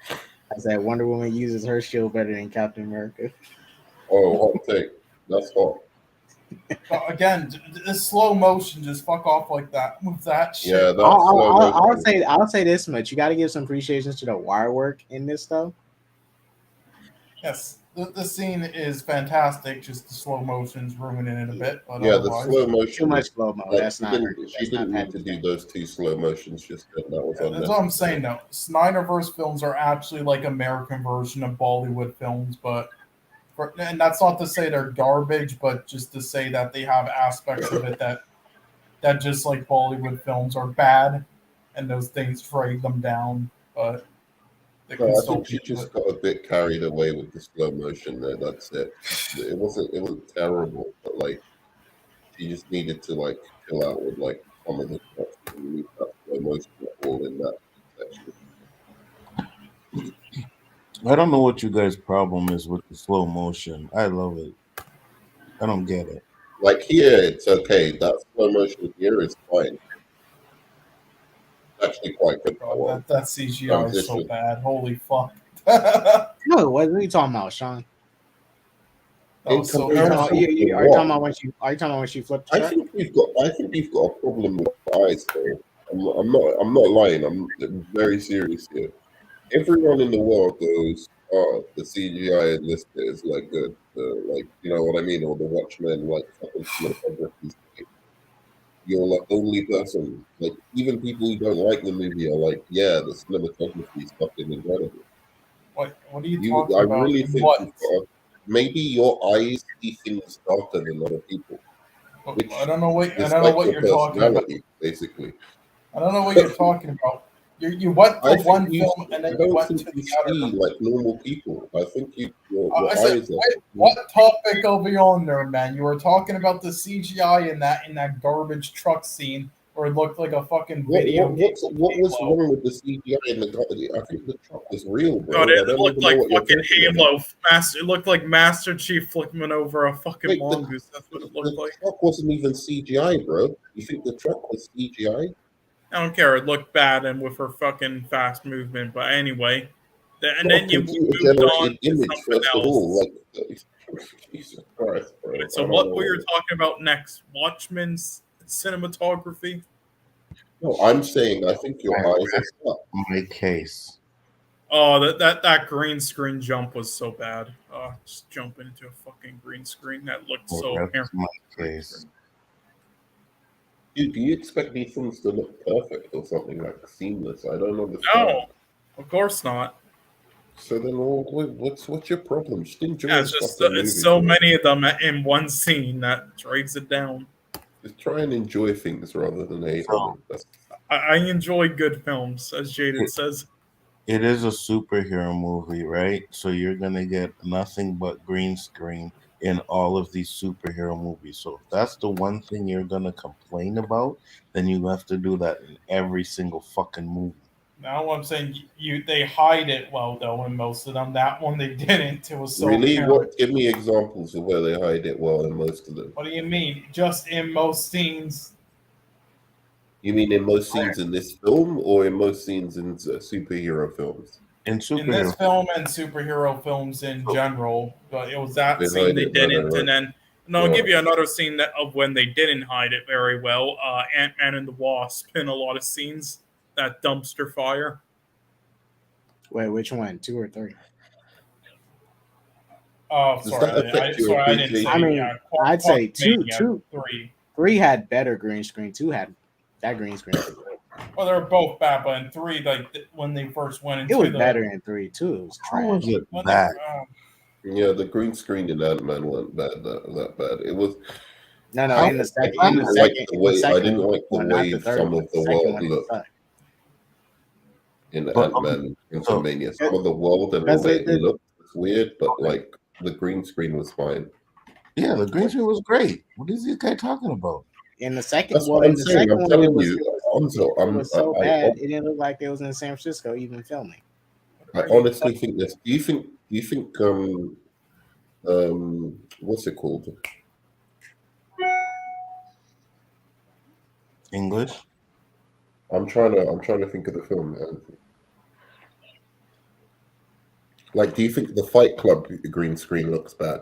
I said Wonder Woman uses her shield better than Captain America. Oh, hot take. That's hot. But again, this slow motion, just fuck off like that with that shit. Yeah, that's I'll say this much: you got to give some appreciation to the wire work in this stuff. Yes, the scene is fantastic. Just the slow motion's ruining it a bit. But yeah, the slow motion. Too much slow mo. That's not. She didn't need to do those 2 slow motions. Just that was unnecessary. That's what I'm saying. Though Snyderverse films are actually like American version of Bollywood films, but. And that's not to say they're garbage, but just to say that they have aspects of it that just like Bollywood films are bad, and those things drag them down. But I think she just got a bit carried away with the slow motion there. That's it. It wasn't terrible, but like she just needed to like chill out with like some of the stuff. You need that slow motion all in that section. I don't know what you guys' problem is with the slow motion. I love it. I don't get it. Like here, it's okay. That slow motion here is fine. It's actually quite good. That CGI is so bad. Holy fuck. No, what are you talking about, Sean? Are you talking about when she flipped the I think we've got a problem with eyes though. I'm not lying. I'm very serious here. Everyone in the world goes, oh, the CGI in this bit is like good. Like, you know what I mean? Or the Watchmen, like, fucking cinematography. You're like the only person. Like, even people who don't like the movie are like, yeah, the cinematography is fucking incredible. What are you talking about? I really think maybe your eyes see things darker than other people. I don't know what you're talking about. Basically. I don't know what you're talking about. You went to one film and then you went to the other. Like normal people. I think your eyes are... What topic are we on there, man? You were talking about the CGI in that garbage truck scene where it looked like a fucking video. What was wrong with the CGI in the I think the truck was real, bro. God, it looked like fucking Halo. It looked like Master Chief flipping over a fucking mongoose. That's what it looked like. The truck wasn't even CGI, bro. You think the truck was CGI? I don't care. It looked bad and with her fucking fast movement. But anyway, and then you moved on to something else. Jesus Christ, bro. So what were you talking about next? Watchmen's cinematography? No, I'm saying I think your eyes are stuck. My case. Oh, that green screen jump was so bad. Just jumping into a fucking green screen that looked so. That's my case. Dude, do you expect these things to look perfect or something like seamless? I don't understand. No, of course not. So then, what's your problem? Just enjoy. Yeah, it's so many of them in one scene that drags it down. Just try and enjoy things rather than hate them. I enjoy good films, as Jaded says. It is a superhero movie, right? So you're gonna get nothing but green screen in all of these superhero movies. So if that's the one thing you're gonna complain about, then you have to do that in every single fucking movie. Now I'm saying they hide it well though in most of them. That one they didn't. It was so really. apparent. Give me examples of where they hide it well in most of them. What do you mean? Just in most scenes? You mean in most scenes in this film, or in most scenes in superhero films? In this film and superhero films in general, but it was that scene they didn't, and then No, I'll give you another scene of when they didn't hide it very well. Ant-Man and the Wasp in a lot of scenes. That dumpster fire. Wait, which one? 2 or 3? Oh, Does sorry. that affect your I didn't say. I mean, I'd say 2. 3. 3 had better green screen. 2 had that green screen. Well, they're both bad, but in 3, like when they first went into it was better in 3 too. It was trash. Was it bad? Yeah, the green screen in Ant-Man wasn't that bad. It was. No. In the second, I didn't like the way some of the world looked in Ant-Man Quantumania. Some of the world and the way it looked was weird, but like the green screen was fine. Yeah, the green screen was great. What is this guy talking about? In the second, That's what I'm saying. I'm telling you, it was so bad. It didn't look like it was in San Francisco even filming. I honestly think this. Do you think what's it called? English. I'm trying to think of the film. Like, do you think the Fight Club green screen looks bad?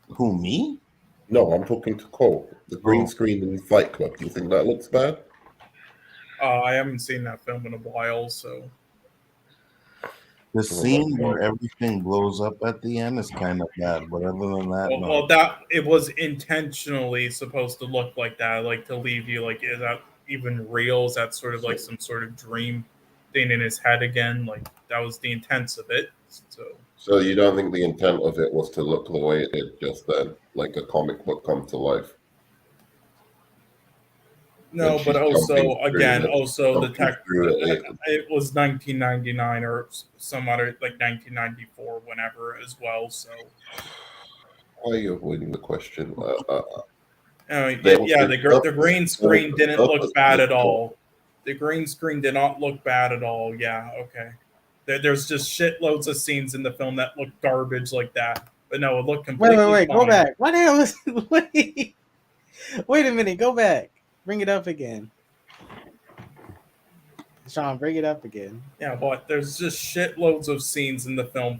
Who, me? No, I'm talking to Cole. The green screen in Fight Club. Do you think that looks bad? I haven't seen that film in a while, so. The scene where everything blows up at the end is kind of bad, but other than that, well, that it was intentionally supposed to look like that, like to leave you like, is that even real? Is that sort of like some sort of dream thing in his head again? Like that was the intent of it. So you don't think the intent of it was to look the way it did just then, like a comic book come to life? No, but also the tech. It was 1999 or some other like 1994, whenever as well. So why are you avoiding the question? The green screen didn't look bad at all. The green screen did not look bad at all. Yeah, okay. There's just shitloads of scenes in the film that look garbage like that. But no, it looked completely Wait, fine. Go back. What the hell was Wait a minute, go back. Bring it up again. Sean, bring it up again. Yeah, but there's just shitloads of scenes in the film.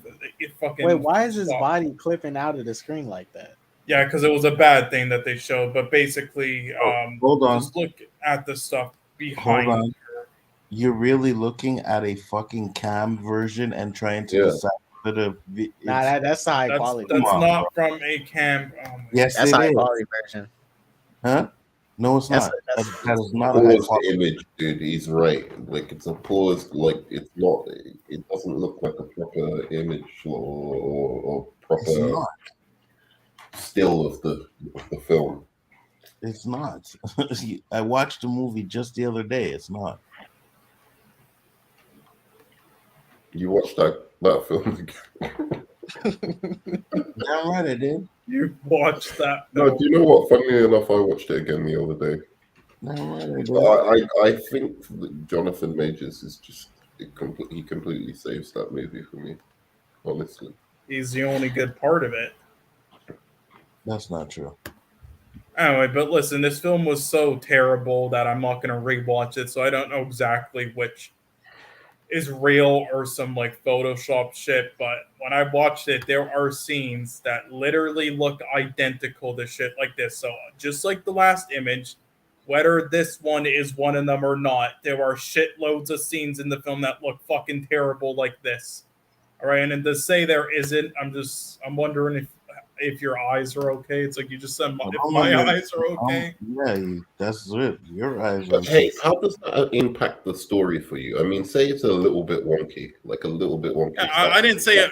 Wait, why is his body clipping out of the screen like that? Yeah, because it was a bad thing that they showed. But basically, hold on. Just look at the stuff behind. Hold on. You're really looking at a fucking cam version and trying to decide whether that's high quality. That's not from a cam. Yes, that's high quality version. Huh? No, it's not. That is not a high quality image, dude. He's right. Like it's a paused. Like it's not. It doesn't look like a proper image or proper still of the film. It's not. I watched the movie just the other day. It's not. You watched that film again? Damn right I did. You watched that film. No, do you know what? Funnily enough, I watched it again the other day. Damn right I did. I think that Jonathan Majors is just he completely saves that movie for me. Honestly, he's the only good part of it. That's not true. Anyway, but listen, this film was so terrible that I'm not going to rewatch it, so I don't know exactly which is real or some like Photoshop shit. But when I watched it, there are scenes that literally look identical to shit like this. So just like the last image, whether this one is one of them or not, there are shitloads of scenes in the film that look fucking terrible like this. All right, and to say there isn't, I'm wondering if your eyes are okay. It's like you just said, if my eyes are okay. Yeah, that's it. Your eyes are okay. How does that impact the story for you? I mean, say it's a little bit wonky, like a little bit wonky. I didn't say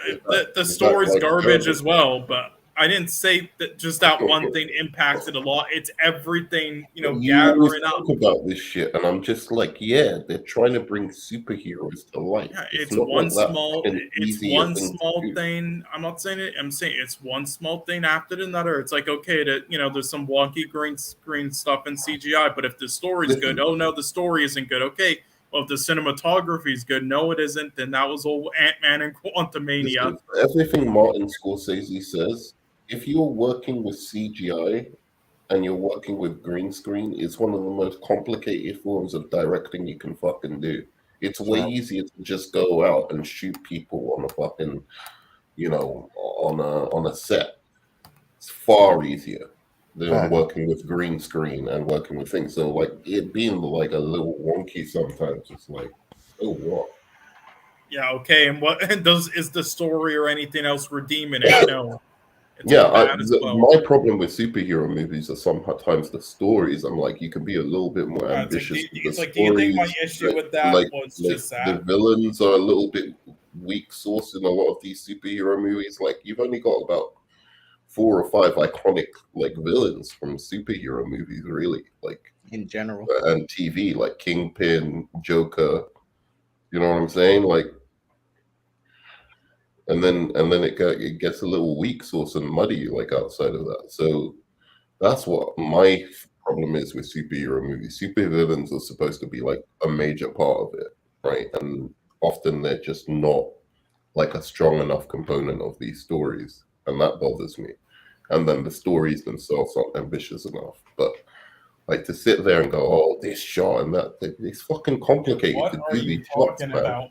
the story's garbage as well, but I didn't say that just that one thing impacted a lot. It's everything, gathering up. Talk about this shit, and I'm just like, yeah, they're trying to bring superheroes to life. Yeah, it's one small thing. I'm not saying it. I'm saying it's one small thing after another. It's like, okay, there's some wonky green screen stuff in CGI, but if the story's good, oh no, the story isn't good. Okay, well, if the cinematography is good, no, it isn't. Then that was old Ant-Man and Quantumania. Everything Martin Scorsese says. If you're working with CGI and you're working with green screen, it's one of the most complicated forms of directing you can fucking do. It's way easier to just go out and shoot people on a fucking, on a set. It's far easier than working with green screen and working with things. So like it being like a little wonky sometimes. It's like, oh what? Yeah, okay. And what is the story or anything else redeeming it? No. It's Yeah, all bad as well. my problem with superhero movies are sometimes the stories. I'm like, you can be a little bit more ambitious with the stories. Do you think my issue with that was just that? The villains are a little bit weak source in a lot of these superhero movies. Like, you've only got about 4 or 5 iconic like villains from superhero movies, really, like in general, and TV, like Kingpin, Joker. You know what I'm saying? Like, and then it gets a little weak source and muddy like outside of that. So that's what my problem is with superhero movies. Supervillains are supposed to be like a major part of it, right? And often they're just not like a strong enough component of these stories, and that bothers me. And then the stories themselves aren't ambitious enough. But like to sit there and go, oh, this shot and that, it's fucking complicated What to are do you these shots, talking man. about?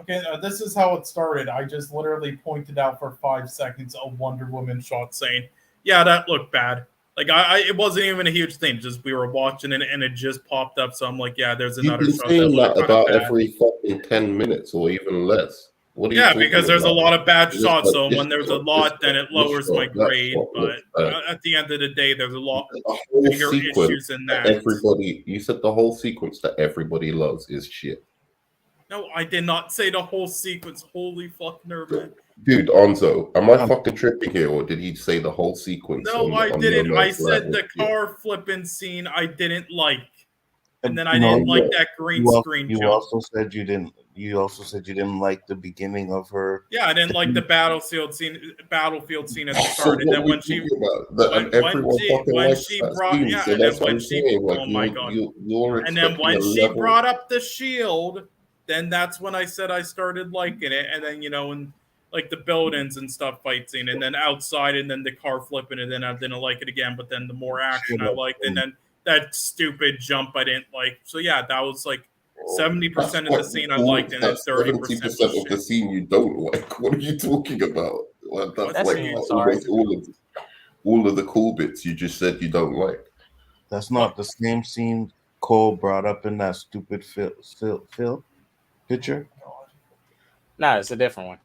Okay, this is how it started. I just literally pointed out for 5 seconds a Wonder Woman shot saying, yeah, that looked bad. Like it wasn't even a huge thing. Just we were watching it and it just popped up. So I'm like, yeah, there's another shot that looked about bad. every fucking 10 minutes or even less. What are you talking because there's about? a lot of bad shots. Like, so when there's a lot, then it lowers my grade. But at the end of the day, there's a lot bigger issues in that. You said the whole sequence that everybody loves is shit. No, I did not say the whole sequence. Holy fuck, nerve, man. Dude, Onzo, am I fucking tripping here, or did he say the whole sequence? No, I didn't. I said the car flipping scene I didn't like, and then I didn't like that green screen. You also said you didn't. You also said you didn't like the beginning of her. Yeah, I didn't like the battlefield scene at the start, and then when she brought up the shield, then that's when I said I started liking it, and then and like the buildings and stuff fight scene, and then outside, and then the car flipping, and then I didn't like it again, but then the more action I liked, and then that stupid jump I didn't like. So yeah, that was like 70% of the scene I liked, and then 30% of the scene you don't like. What are you talking about? Well, that's like all of the cool bits you just said you don't like. That's not the same scene Cole brought up in that stupid Phil picture. No, it's a different one.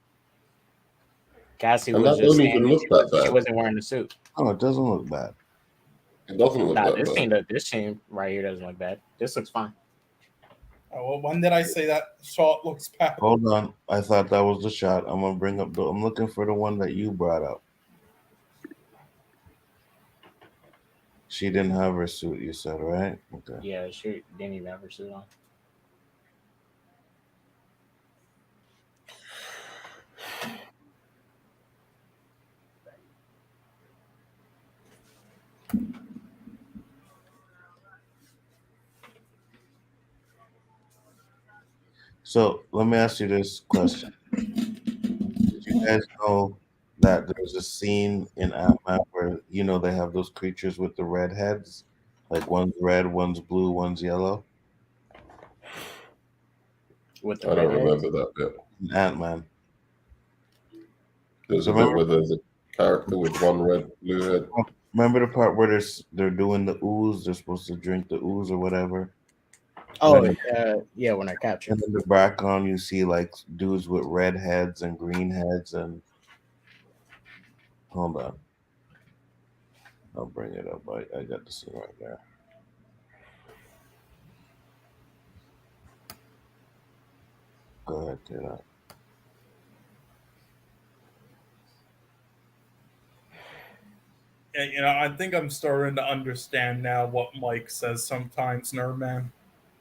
Cassie was just saying she wasn't wearing the suit. Oh, it doesn't look bad. It doesn't look bad. This scene right here doesn't look bad. This looks fine. Oh, well, when did I say that shot looks bad? Hold on. I thought that was the shot. I'm going to bring up I'm looking for the one that you brought up. She didn't have her suit, you said, right? Okay. Yeah, she didn't even have her suit on. So let me ask you this question. Did you guys know that there's a scene in Ant-Man where, they have those creatures with the red heads? Like one's red, one's blue, one's yellow? I don't remember that bit. Ant-Man. There's a bit where there's a character with one red, blue head. Remember the part where they're doing the ooze? They're supposed to drink the ooze or whatever? Oh, yeah, when I captured. And in the background, you see like dudes with red heads and green heads and. Hold on. I'll bring it up. I got the scene right there. Go ahead, do that. Yeah, I think I'm starting to understand now what Mike says sometimes, Nerdman.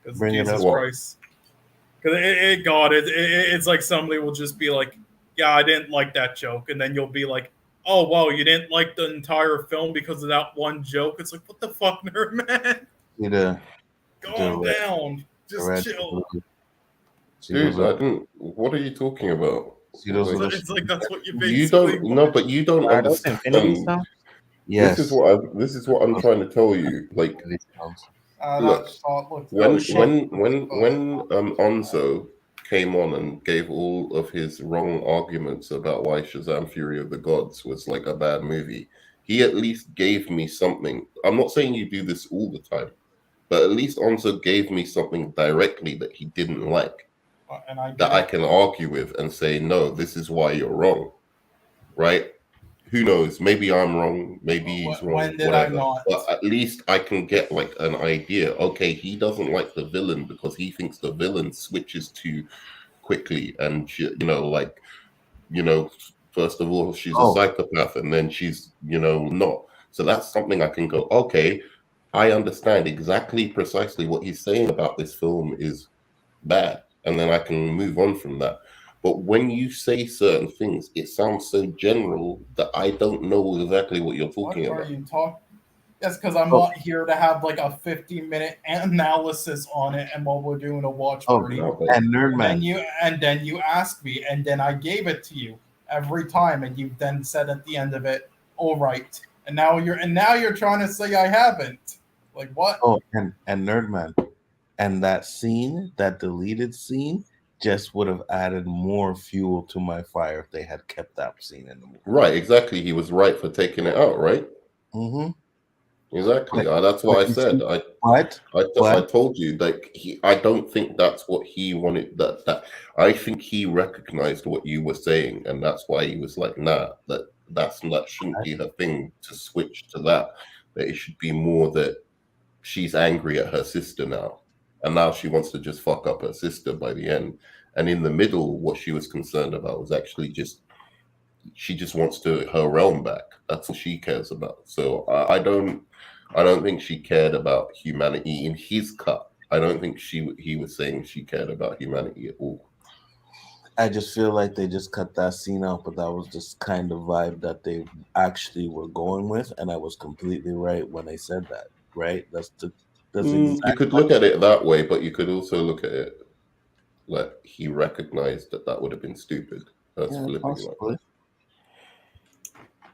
Because Jesus Christ. Because it's like somebody will just be like, yeah, I didn't like that joke. And then you'll be like, oh, wow, you didn't like the entire film because of that one joke? It's like, what the fuck, Nerdman? Calm down. Just chill. Dude, what are you talking about? It's like that's what you basically you don't. No, but you don't understand. Yes. This is what I'm trying to tell you. Like, look, when Onzo came on and gave all of his wrong arguments about why Shazam: Fury of the Gods was like a bad movie, he at least gave me something. I'm not saying you do this all the time, but at least Onzo gave me something directly that he didn't like, and I that I can argue with and say, no, this is why you're wrong, right? Who knows? Maybe I'm wrong. Maybe he's wrong. When did whatever. I not? But at least I can get like an idea. Okay, he doesn't like the villain because he thinks the villain switches too quickly, and first of all, she's a psychopath, and then she's not. So that's something I can go, okay, I understand exactly precisely what he's saying about this film is bad, and then I can move on from that. But when you say certain things, it sounds so general that I don't know exactly what you're talking What about. are you talking? Yes, because I'm not here to have like a 50-minute analysis on it, and while we're doing a watch party, and Nerdman, and then you ask me, and then I gave it to you every time, and you then said at the end of it, "All right," and now you're trying to say I haven't. Like what? Oh, and Nerdman, and that scene, that deleted scene, just would have added more fuel to my fire if they had kept that scene in the movie. Right, exactly. He was right for taking it out, right? Mm-hmm. Exactly. That's what I said. I told you that I don't think that's what he wanted. That I think he recognized what you were saying, and that's why he was like, "Nah, that shouldn't be her thing to switch to that. That it should be more that she's angry at her sister now, and now she wants to just fuck up her sister by the end. And in the middle, what she was concerned about was actually just." She just wants her realm back. That's what she cares about. So I don't think she cared about humanity in his cut. I don't think he was saying she cared about humanity at all. I just feel like they just cut that scene out, but that was just kind of vibe that they actually were going with, and I was completely right when I said that. Right? That's You could look at it that way, but you could also look at it like he recognized that would have been stupid. That's flipping like.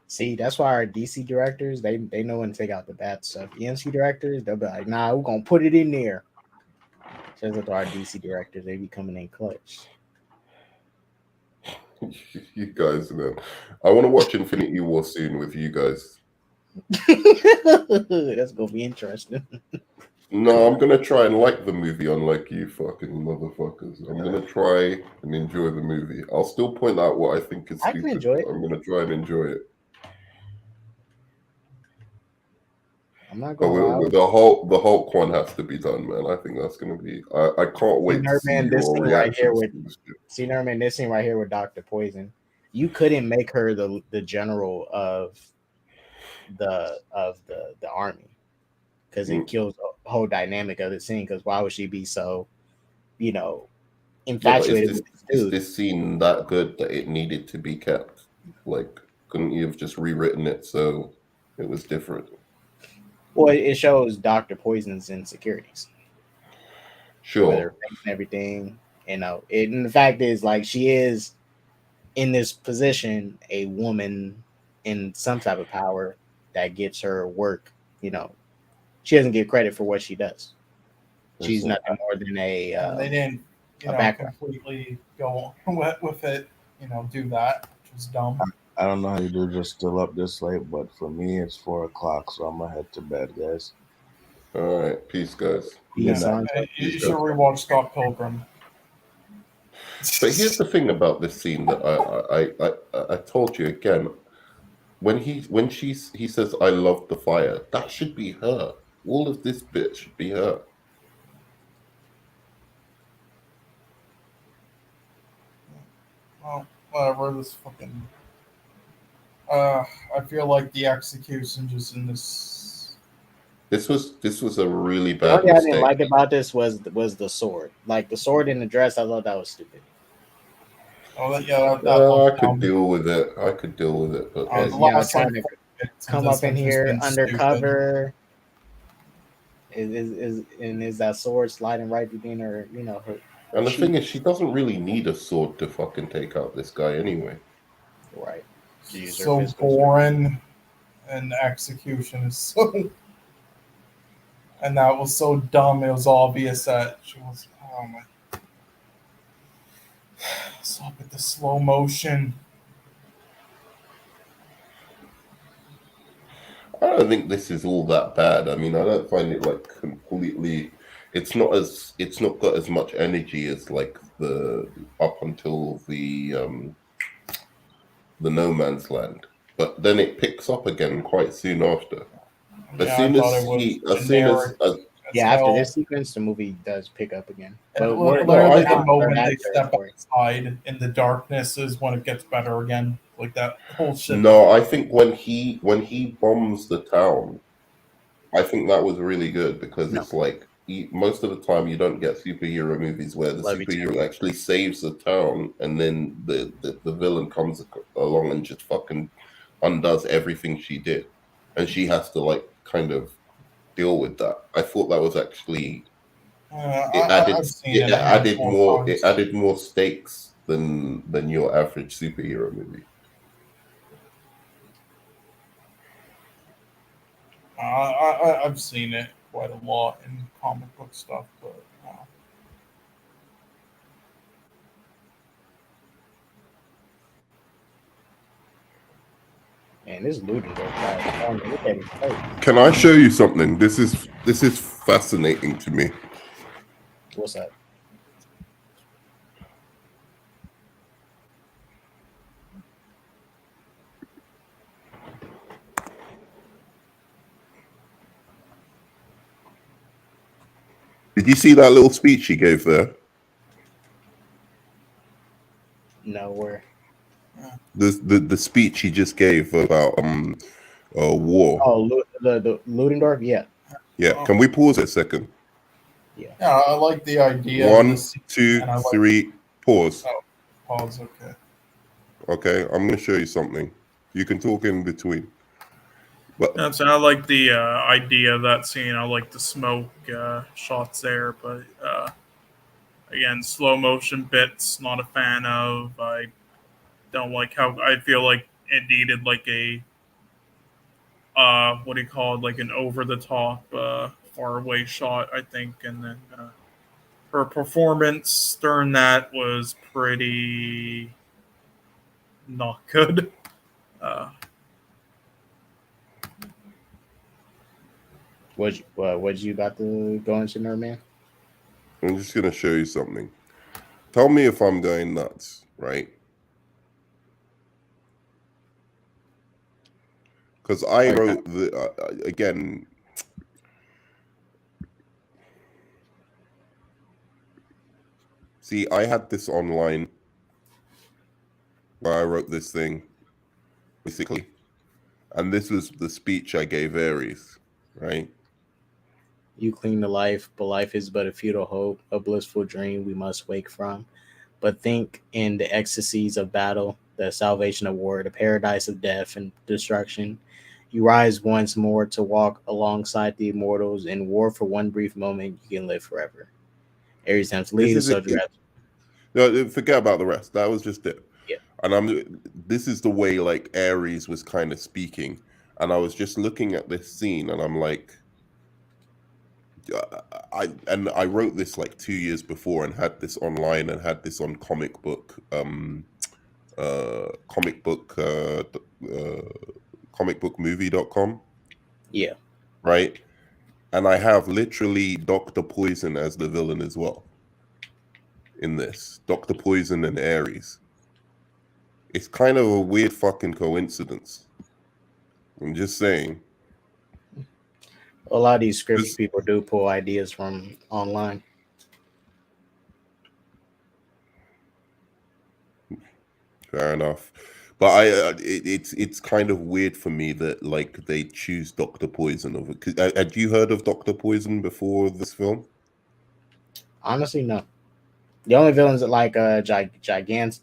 See, that's why our DC directors, they know when to take out the bad stuff. The MC directors, they'll be like, nah, we're going to put it in there. Says with our DC directors, they be coming in clutch. You guys, man. I want to watch Infinity War soon with you guys. That's going to be interesting. No, I'm going to try and like the movie, unlike you fucking motherfuckers. I'm going to try and enjoy the movie. I'll still point out what I think is stupid. I can enjoy it. I'm going to try and enjoy it. I'm not going to lie. The Hulk one has to be done, man. I think that's going to be... I can't wait to see your reactions. See, Nerman, this scene right here with Dr. Poison. You couldn't make her the general of the army, because it kills the whole dynamic of the scene. Because why would she be so, infatuated with this dude? Is this scene that good that it needed to be kept? Like, couldn't you have just rewritten it so it was different? Well, it shows Dr. Poison's insecurities. Sure. With her face and everything, and the fact is, like, she is in this position, a woman in some type of power that gets her work. She doesn't get credit for what she does. She's nothing more than they didn't, completely go with it. Do that, which was dumb. I don't know how you do just still up this late, but for me it's 4:00, so I'm gonna head to bed, guys. All right, peace, guys. You should rewatch Scott Pilgrim. But here's the thing about this scene that I told you again. When he says, "I love the fire," that should be her. All of this bit should be her. Well, whatever. This fucking. I feel like the execution just in this. This was a really bad mistake. What I didn't like about this was the sword. Like the sword in the dress, I thought that was stupid. Oh yeah, I could deal with it. But trying to come up in here undercover. Is that sword sliding right between her, her. And the thing is, she doesn't really need a sword to fucking take out this guy anyway. Right. So boring, and the execution is so. And that was so dumb. It was obvious that she was. Oh my. Stop at the slow motion. don't think this is all that bad. I mean, I don't find it like completely. It's not got as much energy as like the up until the No Man's Land, but then it picks up again quite soon after. As soon as he, as soon as yeah, after this sequence, the movie does pick up again. And But literally, the moment that they step territory. outside in the darkness is when it gets better again. Like that whole shit. No, I think when he bombs the town, I think that was really good because it's like most of the time you don't get superhero movies where the superhero actually saves the town and then the villain comes along and just fucking undoes everything she did, and she has to like kind of deal with that. I thought that was actually it added more stakes than your average superhero movie. I've seen it quite a lot in comic book stuff, but man, this Ludendorff guy. Can I show you something? This is fascinating to me. What's that? Did you see that little speech he gave there? No, where? The speech he just gave about war. Oh, the Ludendorff, yeah. Yeah. Can we pause it a second? Yeah. Yeah, I like the idea. 1, 2, 3, pause. Oh, pause. Okay. Okay, I'm going to show you something. You can talk in between. But so I like the idea of that scene. I like the smoke shots there, but again, slow motion bits, not a fan of. I don't like how I feel like it needed like a what do you call it, like an over the top far away shot, I think, and then her performance during that was pretty not good. Was you about to go into there, man? I'm just gonna show you something. Tell me if I'm going nuts, right? Because I wrote the again. See, I had this online where I wrote this thing, basically, and this was the speech I gave Ares, right? You cling to life, but life is but a futile hope, a blissful dream we must wake from. But think in the ecstasies of battle, the salvation of war, the paradise of death and destruction. You rise once more to walk alongside the immortals in war. For one brief moment, you can live forever. Ares times lead, no, forget about the rest. That was just it. Yeah. And this is the way like Ares was kind of speaking, and I was just looking at this scene, and I'm like, I wrote this like 2 years before and had this online and had this on comicbookmovie.com. Yeah. Right. And I have literally Dr. Poison as the villain as well in this. Dr. Poison and Ares. It's kind of a weird fucking coincidence. I'm just saying. A lot of these script people do pull ideas from online. Fair enough, but it's kind of weird for me that like they choose Dr. Poison over. Had you heard of Dr. Poison before this film? Honestly, no. The only villains that like Gigantor,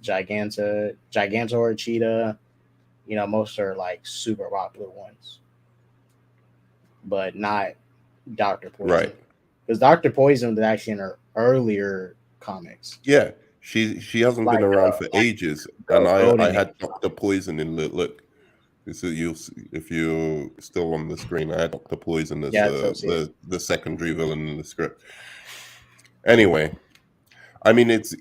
Cheetah, most are like super popular ones. But not Dr. Poison. Right. Because Dr. Poison was actually in her earlier comics. Yeah, she hasn't been around for ages. And I had Dr. Poison in look. So you'll see, if you're still on the screen, I had Dr. Poison as the secondary villain in the script. Anyway, I mean it's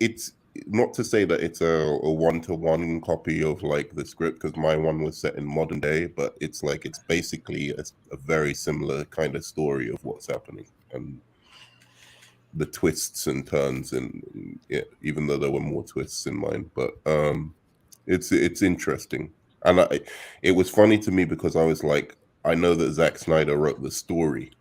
not to say that it's a one-to-one copy of like the script, because my one was set in modern day, but it's like it's basically a very similar kind of story of what's happening and the twists and turns, and yeah, even though there were more twists in mine, but it's interesting. And it was funny to me because I was like, I know that Zack Snyder wrote the story,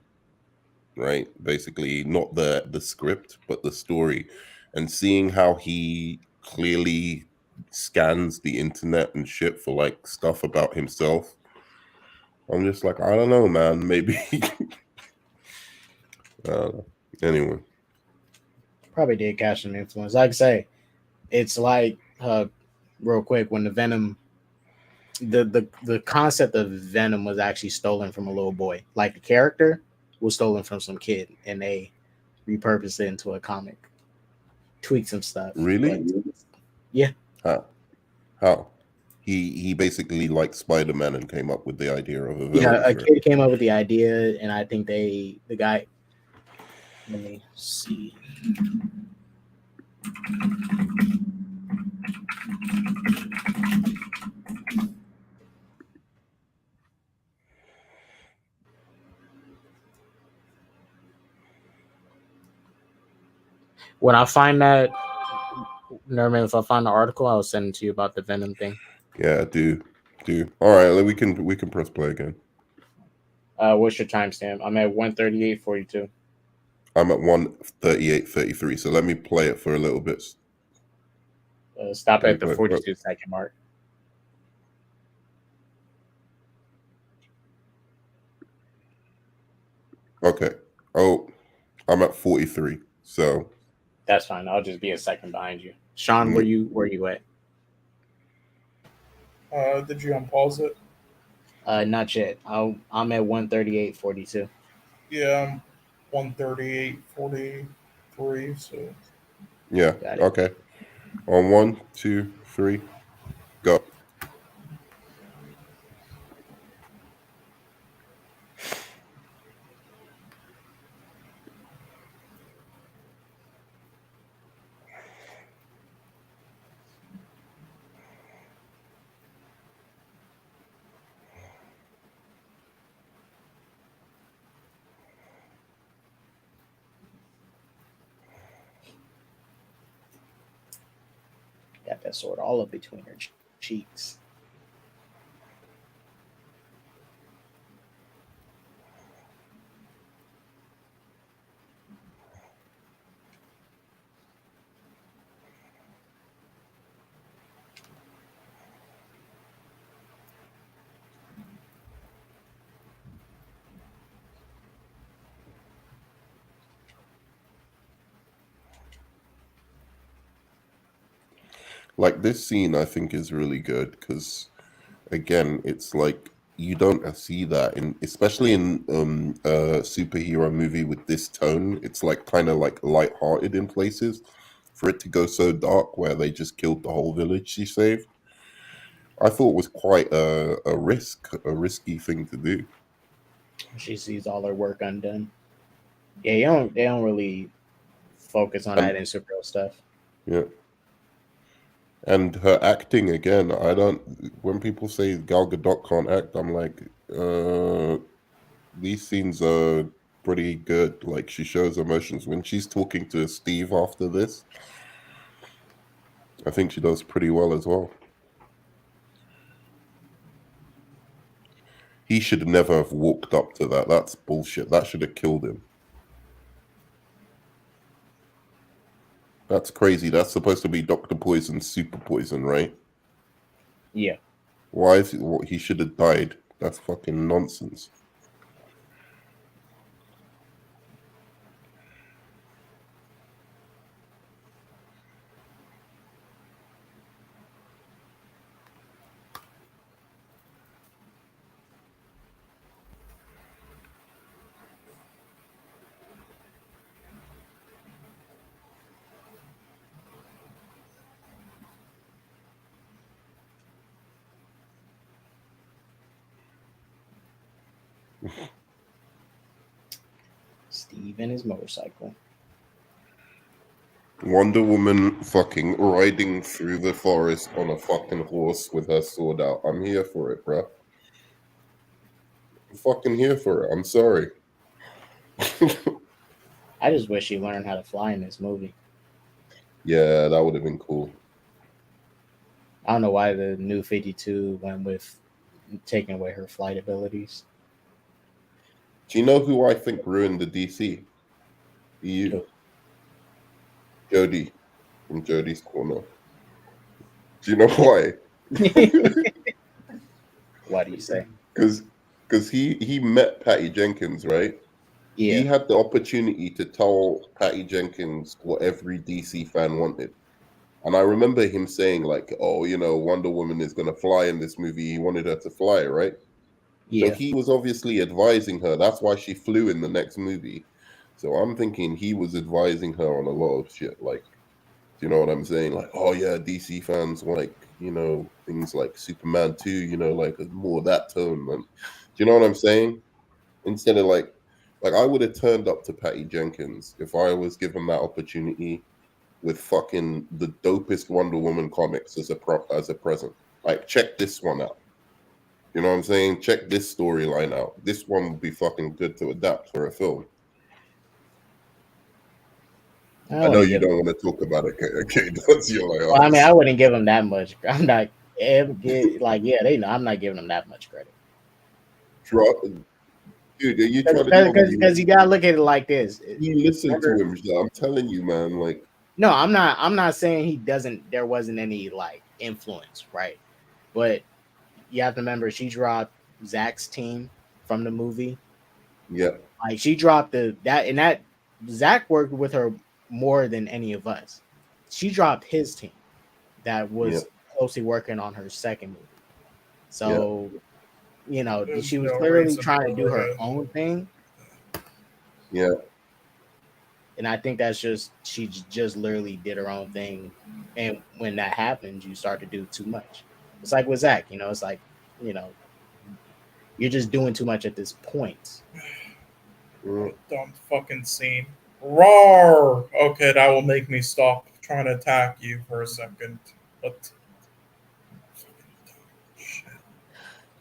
right? Basically, not the script, but the story, and seeing how he clearly scans the internet and shit for like stuff about himself. I'm just like, I don't know, man. Maybe. Anyway, Probably did catch some influence. Like I say, it's like real quick when the Venom, the concept of Venom was actually stolen from a little boy. Like the character was stolen from some kid, and they repurposed it into a comic, tweaked some stuff. really? But, yeah. How? He basically liked Spider-Man and came up with the idea of a villain. Yeah, a kid came up with the idea, and I think the guy. Let me see. When I find that, never mind. If I find the article, I'll send it to you about the Venom thing. Yeah, do. All right, we can press play again. What's your timestamp? I'm at 1:38:42. I'm at 1:38:33. So let me play it for a little bit. Stop at the 42-second mark. Okay. Oh, I'm at 43. So that's fine. I'll just be a second behind you. Sean, where you at? Did you unpause it? Not yet. I'm at 1:38:42. Yeah, I'm 1:38:43. So yeah. Okay. On 1, 2, 3, go. Got that sword all up between her cheeks. Like this scene, I think is really good because, again, it's like you don't see that especially in a superhero movie with this tone. It's like kind of like lighthearted in places. For it to go so dark, where they just killed the whole village she saved, I thought was quite a risky thing to do. She sees all her work undone. Yeah, they don't really focus on that in superhero stuff. Yeah. And her acting again, when people say Gal Gadot can't act, I'm like, these scenes are pretty good. Like she shows emotions when she's talking to Steve after this. I think she does pretty well as well. He should never have walked up to that. That's bullshit. That should have killed him. That's crazy. That's supposed to be Dr. Poison's super poison, right? Yeah. Why is he should have died? That's fucking nonsense. Steve and his motorcycle. Wonder Woman fucking riding through the forest on a fucking horse with her sword out. I'm here for it, bro. I'm fucking here for it. I'm sorry. I just wish she learned how to fly in this movie. Yeah, that would have been cool. I don't know why the new 52 went with taking away her flight abilities. Do you know who I think ruined the DC? You. Jodie from Jodie's Corner. Do you know why? Why do you say? Because he met Patty Jenkins, right? Yeah. He had the opportunity to tell Patty Jenkins what every DC fan wanted. And I remember him saying, like, oh, you know, Wonder Woman is going to fly in this movie. He wanted her to fly, right? So Yeah. he was obviously advising her. That's why she flew in the next movie. So I'm thinking he was advising her on a lot of shit. Like, do you know what I'm saying? Like, oh, yeah, DC fans want, like, you know, things like Superman 2, you know, like more of that tone. And, do you know what I'm saying? Instead of like I would have turned up to Patty Jenkins if I was given that opportunity with fucking the dopest Wonder Woman comics as a present. Like, check this one out. You know what I'm saying? Check this storyline out. This one would be fucking good to adapt for a film. I know you don't want to talk about it, okay? That's your like. Well, I mean, I wouldn't give him that much. I'm not like, yeah, they know I'm not giving him that much credit. Dude, are you trying to because you gotta look at it like this. You listen to him, I'm telling you, man. Like, no, I'm not saying he doesn't. There wasn't any like influence, right? But you have to remember she dropped Zach's team from the movie. Yeah, like she dropped that Zach worked with her more than any of us. She dropped his team that was closely working on her second movie. So, you know, she was clearly trying to do her own thing. Yeah. And I think that's she just literally did her own thing. And when that happens, you start to do too much. It's like with Zach, you know, it's like, you know, you're just doing too much at this point. Dumb fucking scene. Roar! Okay, that will make me stop trying to attack you for a second. But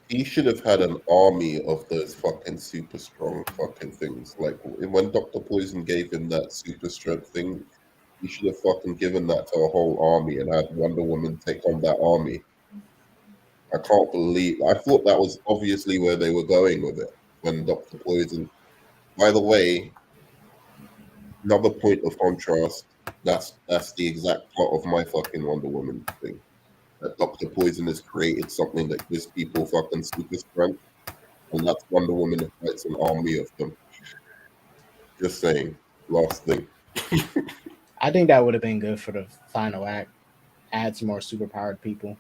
he should have had an army of those fucking super strong fucking things. Like when Dr. Poison gave him that super strength thing, he should have fucking given that to a whole army and had Wonder Woman take on that army. I can't believe. I thought that was obviously where they were going with it when Dr. Poison. By the way, another point of contrast. That's the exact plot of my fucking Wonder Woman thing. That Dr. Poison has created something that gives people fucking super strength, and that's Wonder Woman that fights an army of them. Just saying. Last thing. I think that would have been good for the final act. Add some more superpowered people.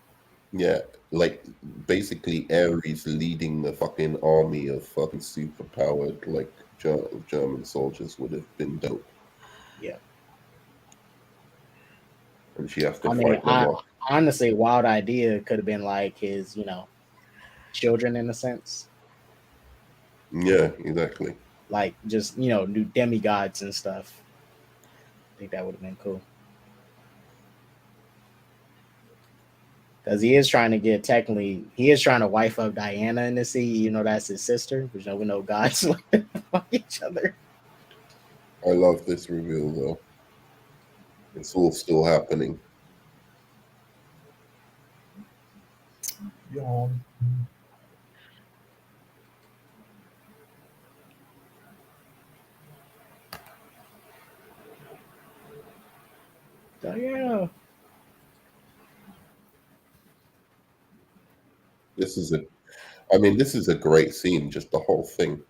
Yeah, like basically Ares leading the fucking army of fucking superpowered like German soldiers would have been dope. Yeah. And she has to fight them off. Honestly, wild idea could have been like his, you know, children in a sense. Yeah, exactly. Like just, you know, new demigods and stuff. I think that would have been cool. Because he is trying to wife up Diana in the sea. You know, that's his sister, because we know gods fuck each other. I love this reveal though. It's all still happening. Yawn. So yeah. This is a great scene, just the whole thing.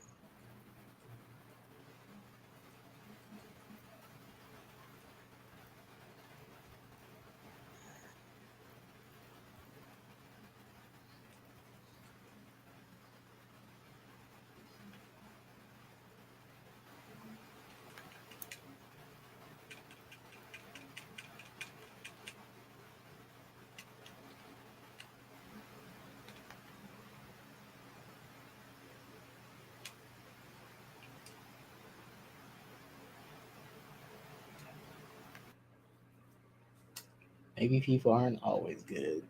Maybe people aren't always good.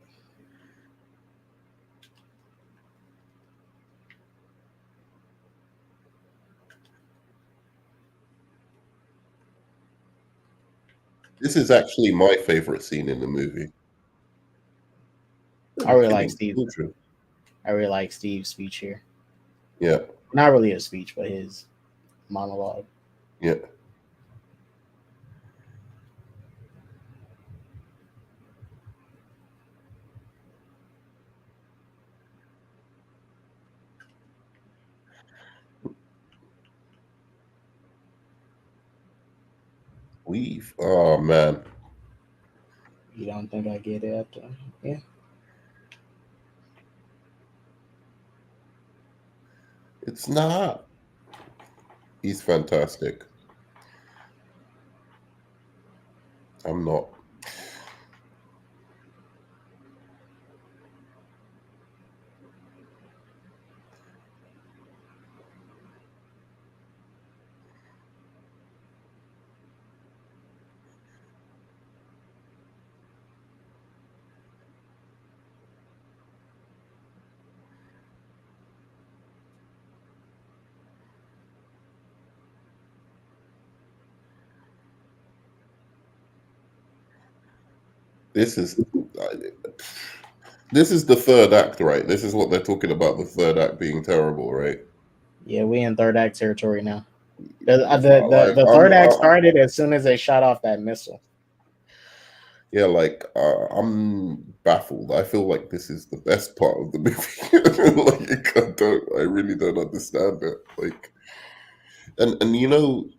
This is actually my favorite scene in the movie. I really like Steve. Children. I really like Steve's speech here. Yeah. Not really a speech, but his monologue. Yeah. Weave. Oh man. You don't think I get it? Yeah. It's not. He's fantastic. I'm not. This is the third act, right? This is what they're talking about, the third act being terrible, right? Yeah, we in third act territory now. The third act started as soon as they shot off that missile. Yeah, like I'm baffled. I feel like this is the best part of the movie. Like I really don't understand it. Like, and you know,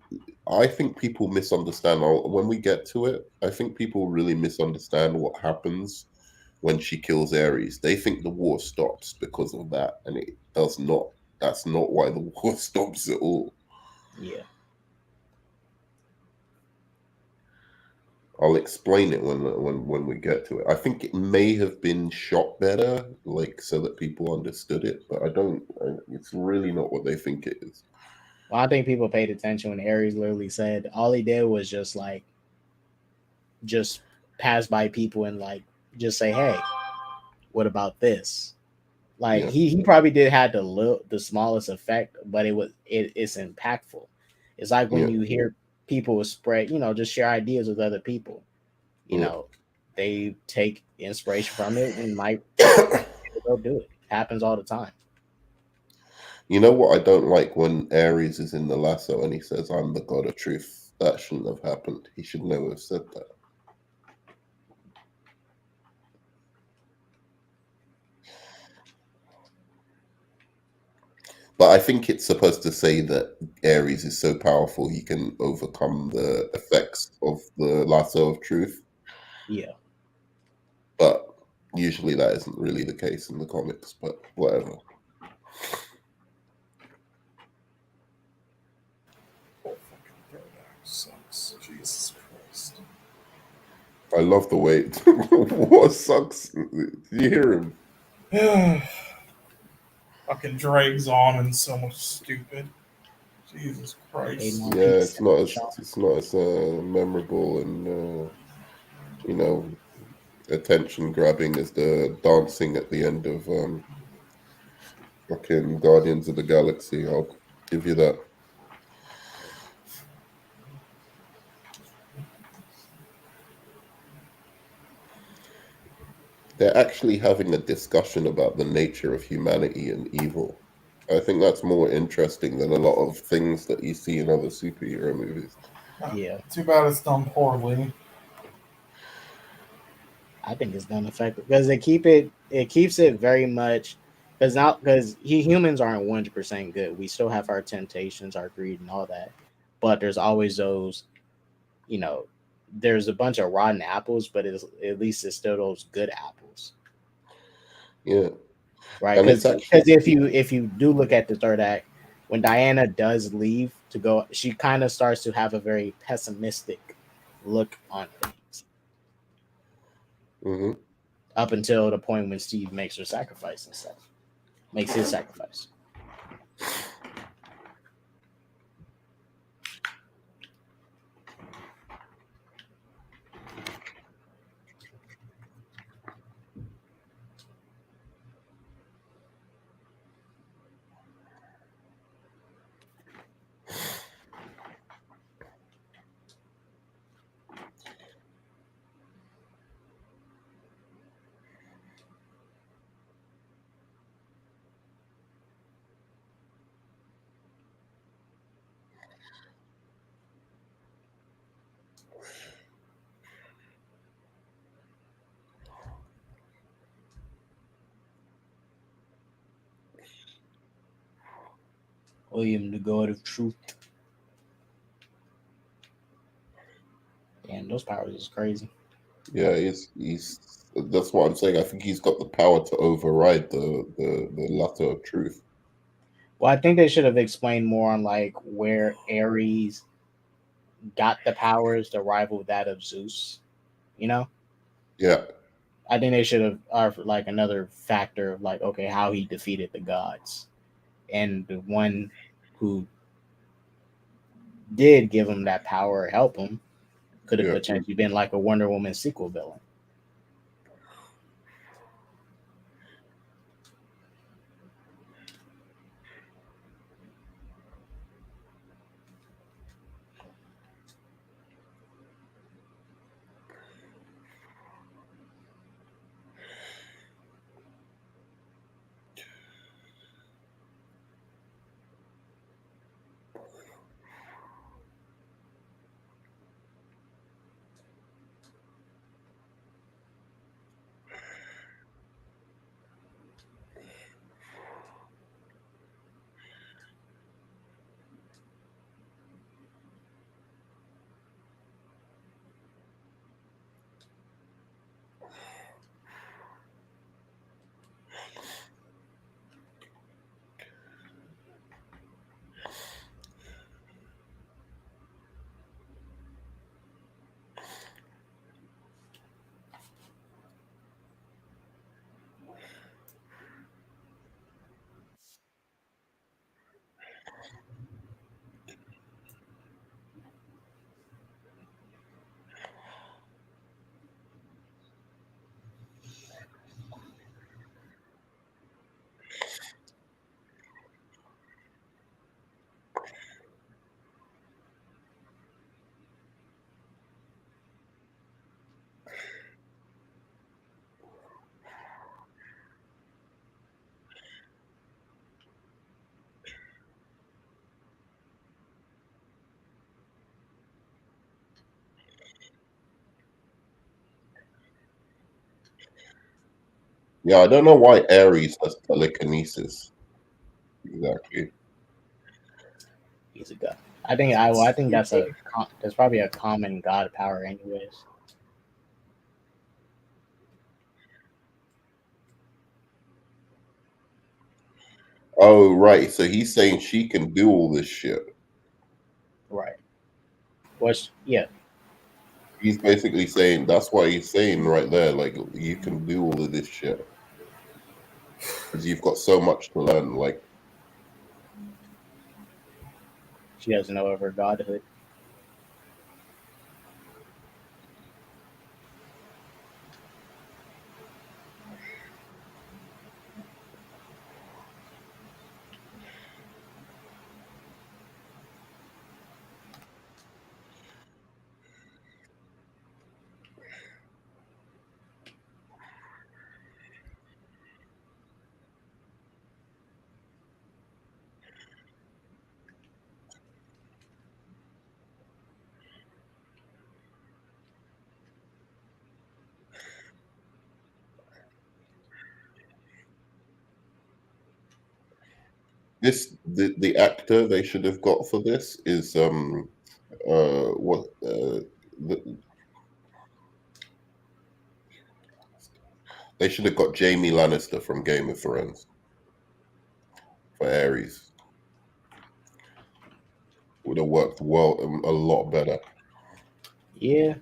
I think people misunderstand. When we get to it, I think people really misunderstand what happens when she kills Ares. They think the war stops because of that, and it does not. That's not why the war stops at all. Yeah. I'll explain it when we get to it. I think it may have been shot better, like so that people understood it, but I don't. It's really not what they think it is. Well, I think people paid attention when Ares literally said all he did was just pass by people and like just say, "Hey, what about this?" Like he probably did had the smallest effect, but it's impactful. It's like when you hear people spread, just share ideas with other people. They take inspiration from it and might they'll do it. Happens all the time. You know what I don't like when Ares is in the lasso and he says, "I'm the god of truth." That shouldn't have happened. He should never have said that. But I think it's supposed to say that Ares is so powerful he can overcome the effects of the lasso of truth. Yeah. But usually that isn't really the case in the comics, but whatever. Sucks. Jesus Christ. I love the way what sucks. Did you hear him? Fucking drags on and so much stupid. Jesus Christ. Yeah, it's not as memorable and attention grabbing as the dancing at the end of fucking Guardians of the Galaxy. I'll give you that. They're actually having a discussion about the nature of humanity and evil. I think that's more interesting than a lot of things that you see in other superhero movies. Yeah. Too bad it's done poorly. I think it's done effective because it keeps it very much because humans aren't 100% good. We still have our temptations, our greed, and all that. But there's always those, there's a bunch of rotten apples, but at least it's still those good apples. Yeah. Right. Because if you do look at the third act, when Diana does leave to go, she kind of starts to have a very pessimistic look on things. Mm-hmm. Up until the point when Steve makes her sacrifice and stuff. Makes his sacrifice. William, the God of Truth. Damn, those powers is crazy. Yeah, he's. That's what I'm saying. I think he's got the power to override the latter of truth. Well, I think they should have explained more on like where Ares got the powers to rival that of Zeus. You know? Yeah. I think they should have like another factor of like, okay, how he defeated the gods. And the one who did give him that power or help him could have potentially been like a Wonder Woman sequel villain. Yeah, I don't know why Ares has telekinesis. Exactly. He's a god. I think that's probably a common god power, anyways. Oh, right. So he's saying she can do all this shit. Right. Yeah. He's basically saying that's why he's saying right there, like you can do all of this shit because you've got so much to learn. Like She doesn't know of her godhood. the actor they should have got for this is what they should have got Jamie Lannister from Game of Thrones for Ares. Would have worked well, a lot better. Yeah.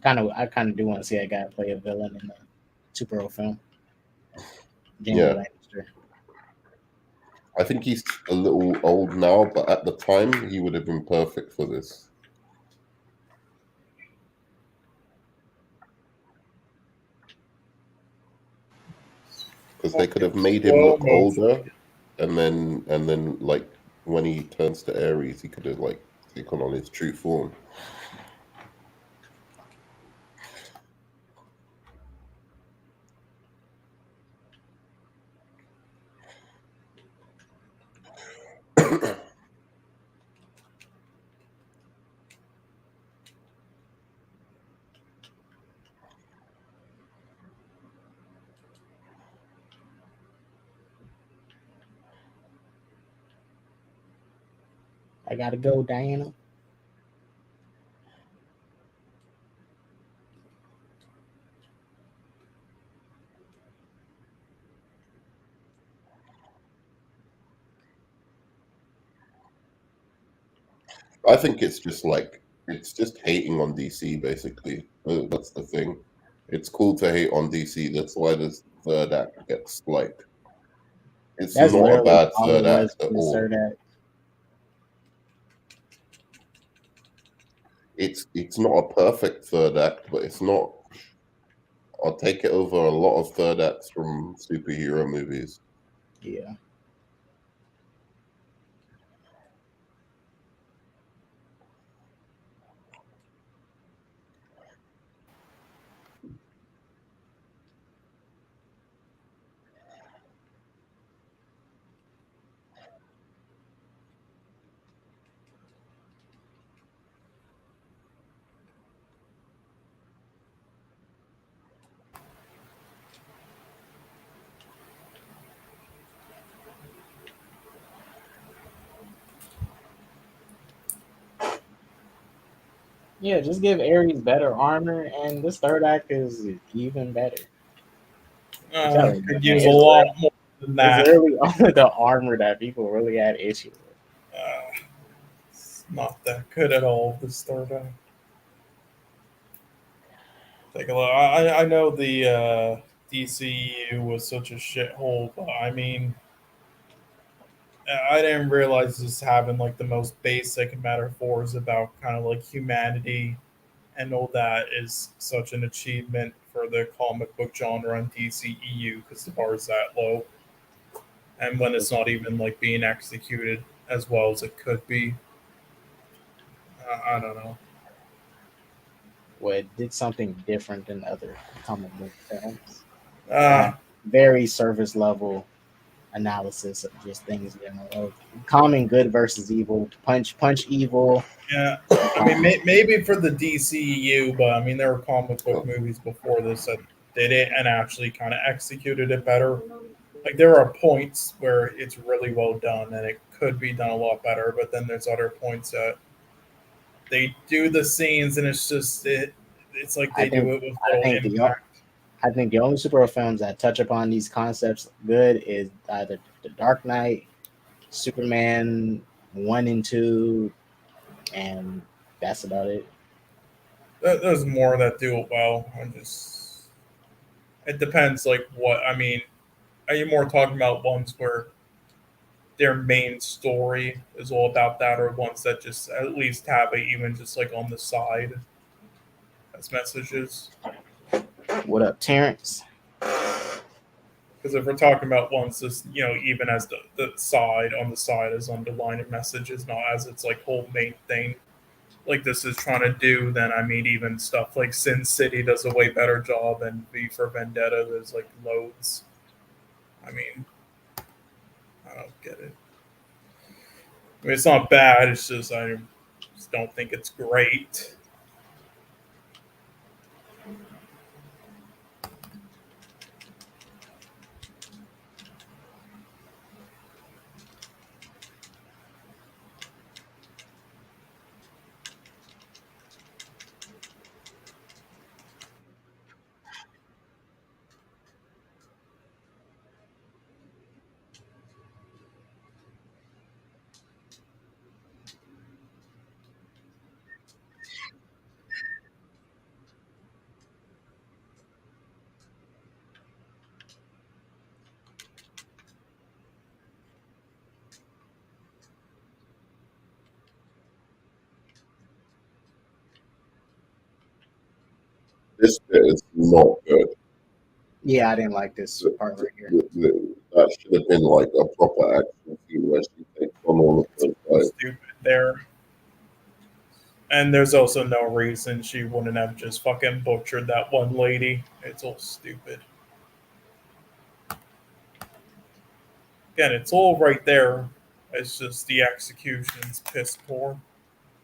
I kind of do want to see that guy play a villain in the superhero film. Jamie Lannister. I think he's a little old now, but at the time he would have been perfect for this. Because they could have made him look older, and then like when he turns to Ares, he could have like taken on his true form. I gotta go, Diana. I think it's just hating on DC basically. That's the thing. It's cool to hate on DC. That's why this third act gets like it's That's not a literally bad all it third was act at for this all. third act. It's not a perfect third act, but it's not. I'll take it over a lot of third acts from superhero movies. Yeah. Yeah, just give Ares better armor, and this third act is even better. I'm telling you, Could man, use a lot more than it's that. really only the armor that people really had issue with. It's not that good at all. This third act. Take a look. I know the DCU was such a shithole, but I mean, I didn't realize this having like the most basic metaphors about kind of like humanity and all that is such an achievement for the comic book genre and DCEU because the bar is that low, and when it's not even like being executed as well as it could be, I don't know. Well, it did something different than other comic book films. Uh, Very surface level analysis of just things, of common good versus evil, punch evil. yeah, I mean, maybe for the DCEU, but I mean, there were comic book So, movies before this that did it and actually kind of executed it better. Like, there are points where it's really well done and it could be done a lot better, but then there's other points that they do the scenes and it's just it's like I they do think it with I little think impact. I think the only superhero films that touch upon these concepts good is either The Dark Knight, Superman 1 and 2, and that's about it. There's more that do it well. I just it depends. Like, what I mean, are you more talking about ones where their main story is all about that, or ones that just at least have it even just like on the side as messages? What up, Terrence? Because if we're talking about ones just even as the side on the side as underlining messages, not as its like whole main thing, like this is trying to do, then I mean even stuff like Sin City does a way better job, and V for Vendetta there's like loads. I mean, I don't get it. I mean, it's not bad. It's just I just don't think it's great. this bit is not good. Yeah, I didn't like this part right here. That should have been like a proper action scene where she takes on all of those guys. Stupid there. And there's also no reason she wouldn't have just fucking butchered that one lady. It's all stupid. Again, it's all right there. It's just the execution's piss poor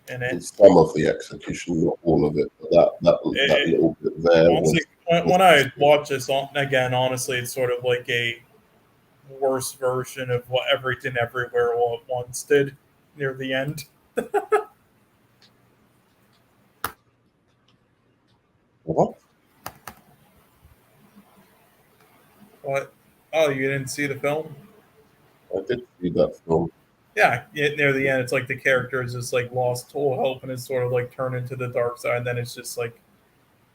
in it. And some of the execution, not all of it, but that It little bit there honestly, was when I watch this again, honestly, it's sort of like a worse version of what Everything Everywhere all at once did. near the end. What? What? Oh, you didn't see the film? I did see that film. Yeah, near the end, it's like the character is just like lost all hope and is sort of like turned into the dark side. And then it's just like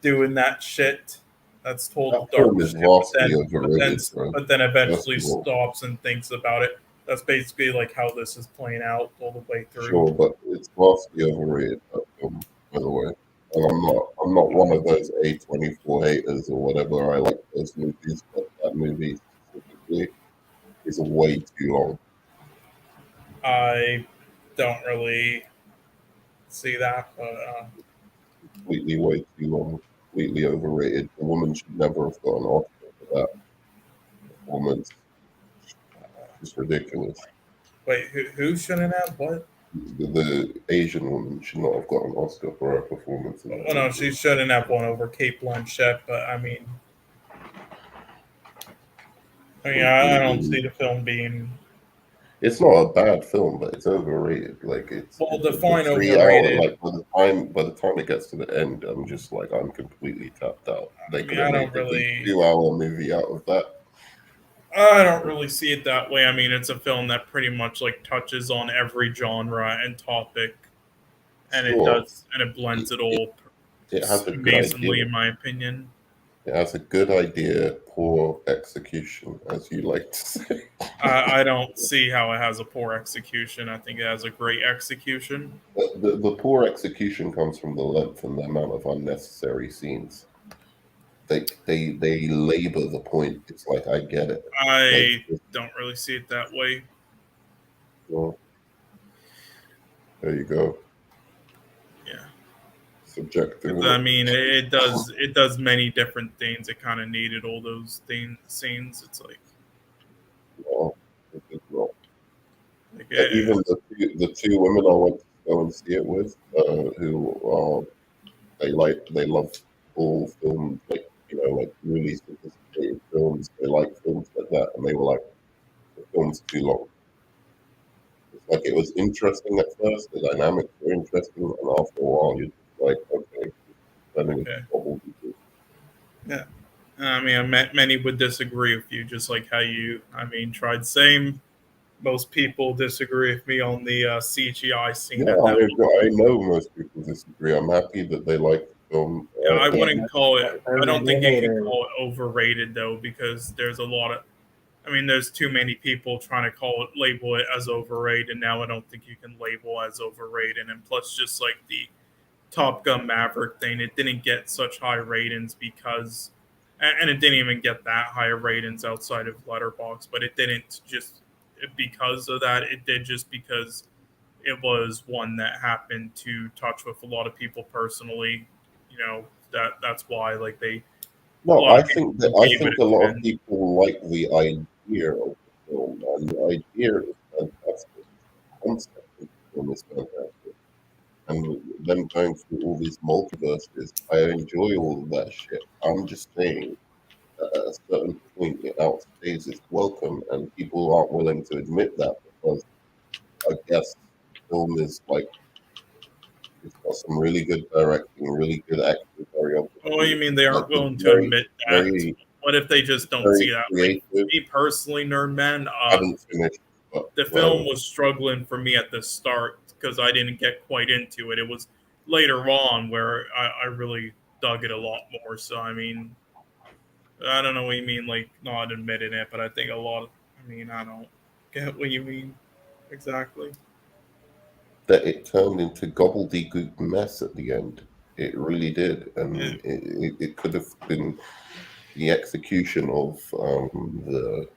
doing that shit that's told That the dark film is shit, vastly overrated, bro. but then First eventually of all, stops and thinks about it. That's basically like how this is playing out all the way through. sure, but it's vastly overrated, that film, by the way. And I'm not one of those A24 haters or whatever. I like those movies, but that movie specifically is way too long. I don't really see that, but Completely way too long. Completely overrated. The woman should never have got an Oscar for that performance. It's ridiculous. wait, who shouldn't have what? The Asian woman should not have got an Oscar for her performance in that Well, no, movie. she shouldn't have won over Kate Blanchett, but I mean, I don't see the film being. It's not a bad film, but it's overrated. Like Well, the define 3 hour. overrated. Like by the time it gets to the end, I'm just like I'm completely tapped out. They could have I made don't a really. 2 hour movie out of that. I don't really see it that way. I mean, it's a film that pretty much like touches on every genre and topic, and it Sure, does, and it blends it all it has a good amazingly, idea. in my opinion. It has a good idea, poor execution, as you like to say. I don't see how it has a poor execution. I think it has a great execution. The poor execution comes from the length and the amount of unnecessary scenes. They labor the point. It's like I get it. I Like, don't really see it that way. well, there you go. Yeah. Subjective. I mean, it does many different things. It kind of needed all those scenes. It's like, No, it did not. like Even the two women I went to go and see it with, who they love all films, like like really sophisticated films. They like films like that, and they were like, the film's too long. It's like it was interesting at first, the dynamics were interesting, and after a while you're just like, okay, okay. Yeah. I mean, many would disagree with you, just like how you, tried saying. Most people disagree with me on the CGI scene. Yeah, I know most people disagree. I'm happy that they like the film. Yeah, I wouldn't call it. I don't think you can call it overrated though, because there's a lot of. There's too many people trying to label it as overrated. And now I don't think you can label as overrated. And plus, just like the Top Gun Maverick thing, it didn't get such high ratings because, and it didn't even get that high ratings outside of Letterboxd. But it didn't just because of that. It did just because it was one that happened to touch with a lot of people personally. That's why like they. No, I think a lot of people like the idea of the film, and the idea is fantastic. The concept of the film is fantastic, and them going through all these multiverses, I enjoy all of that shit. I'm just saying that at a certain point it outstays its welcome, and people aren't willing to admit that because I guess film is like it's got some really good directing, really good acting, very Oh, you mean they aren't willing to admit that? What if they just don't see that? Like, me personally, Nerdman, haven't finished. The film was struggling for me at the start because I didn't get quite into it. It was later on where I really dug it a lot more. So, I don't know what you mean, like, not admitting it, but I think a lot of, I don't get what you mean exactly. That it turned into gobbledygook mess at the end. It really did. And it could have been the execution of all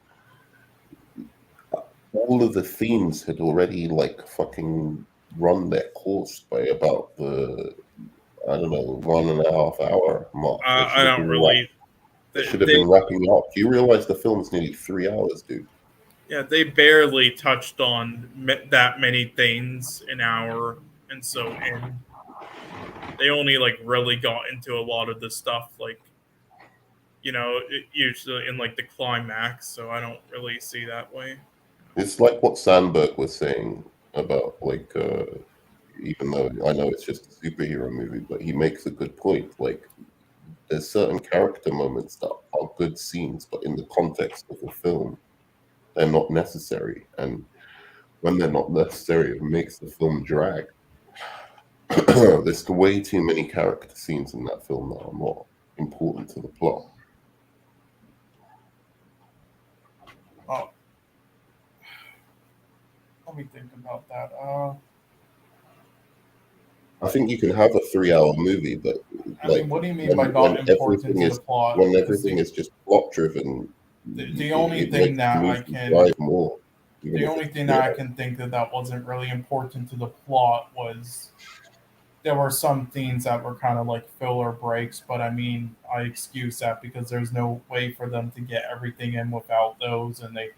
of the themes had already like fucking run their course by about the 1.5 hour mark. I don't really. They should have been wrapping up. Do you realize the film's nearly 3 hours, dude? Yeah, they barely touched on that many things an hour, and so they only like really got into a lot of the stuff, like usually in like the climax. So I don't really see that way. It's like what Sandberg was saying. about like even though I know it's just a superhero movie, but he makes a good point. Like there's certain character moments that are good scenes, but in the context of the film, they're not necessary. And when they're not necessary, it makes the film drag. There's way too many character scenes in that film that are not important to the plot. Oh, let me think about that. I think you can have a 3-hour movie, but like, what do you mean by not important to the plot? When everything is just plot driven, the only thing that I can drive more. The only thing that I can think that wasn't really important to the plot was there were some scenes that were kind of like filler breaks, but I mean, I excuse that because there's no way for them to get everything in without those, and they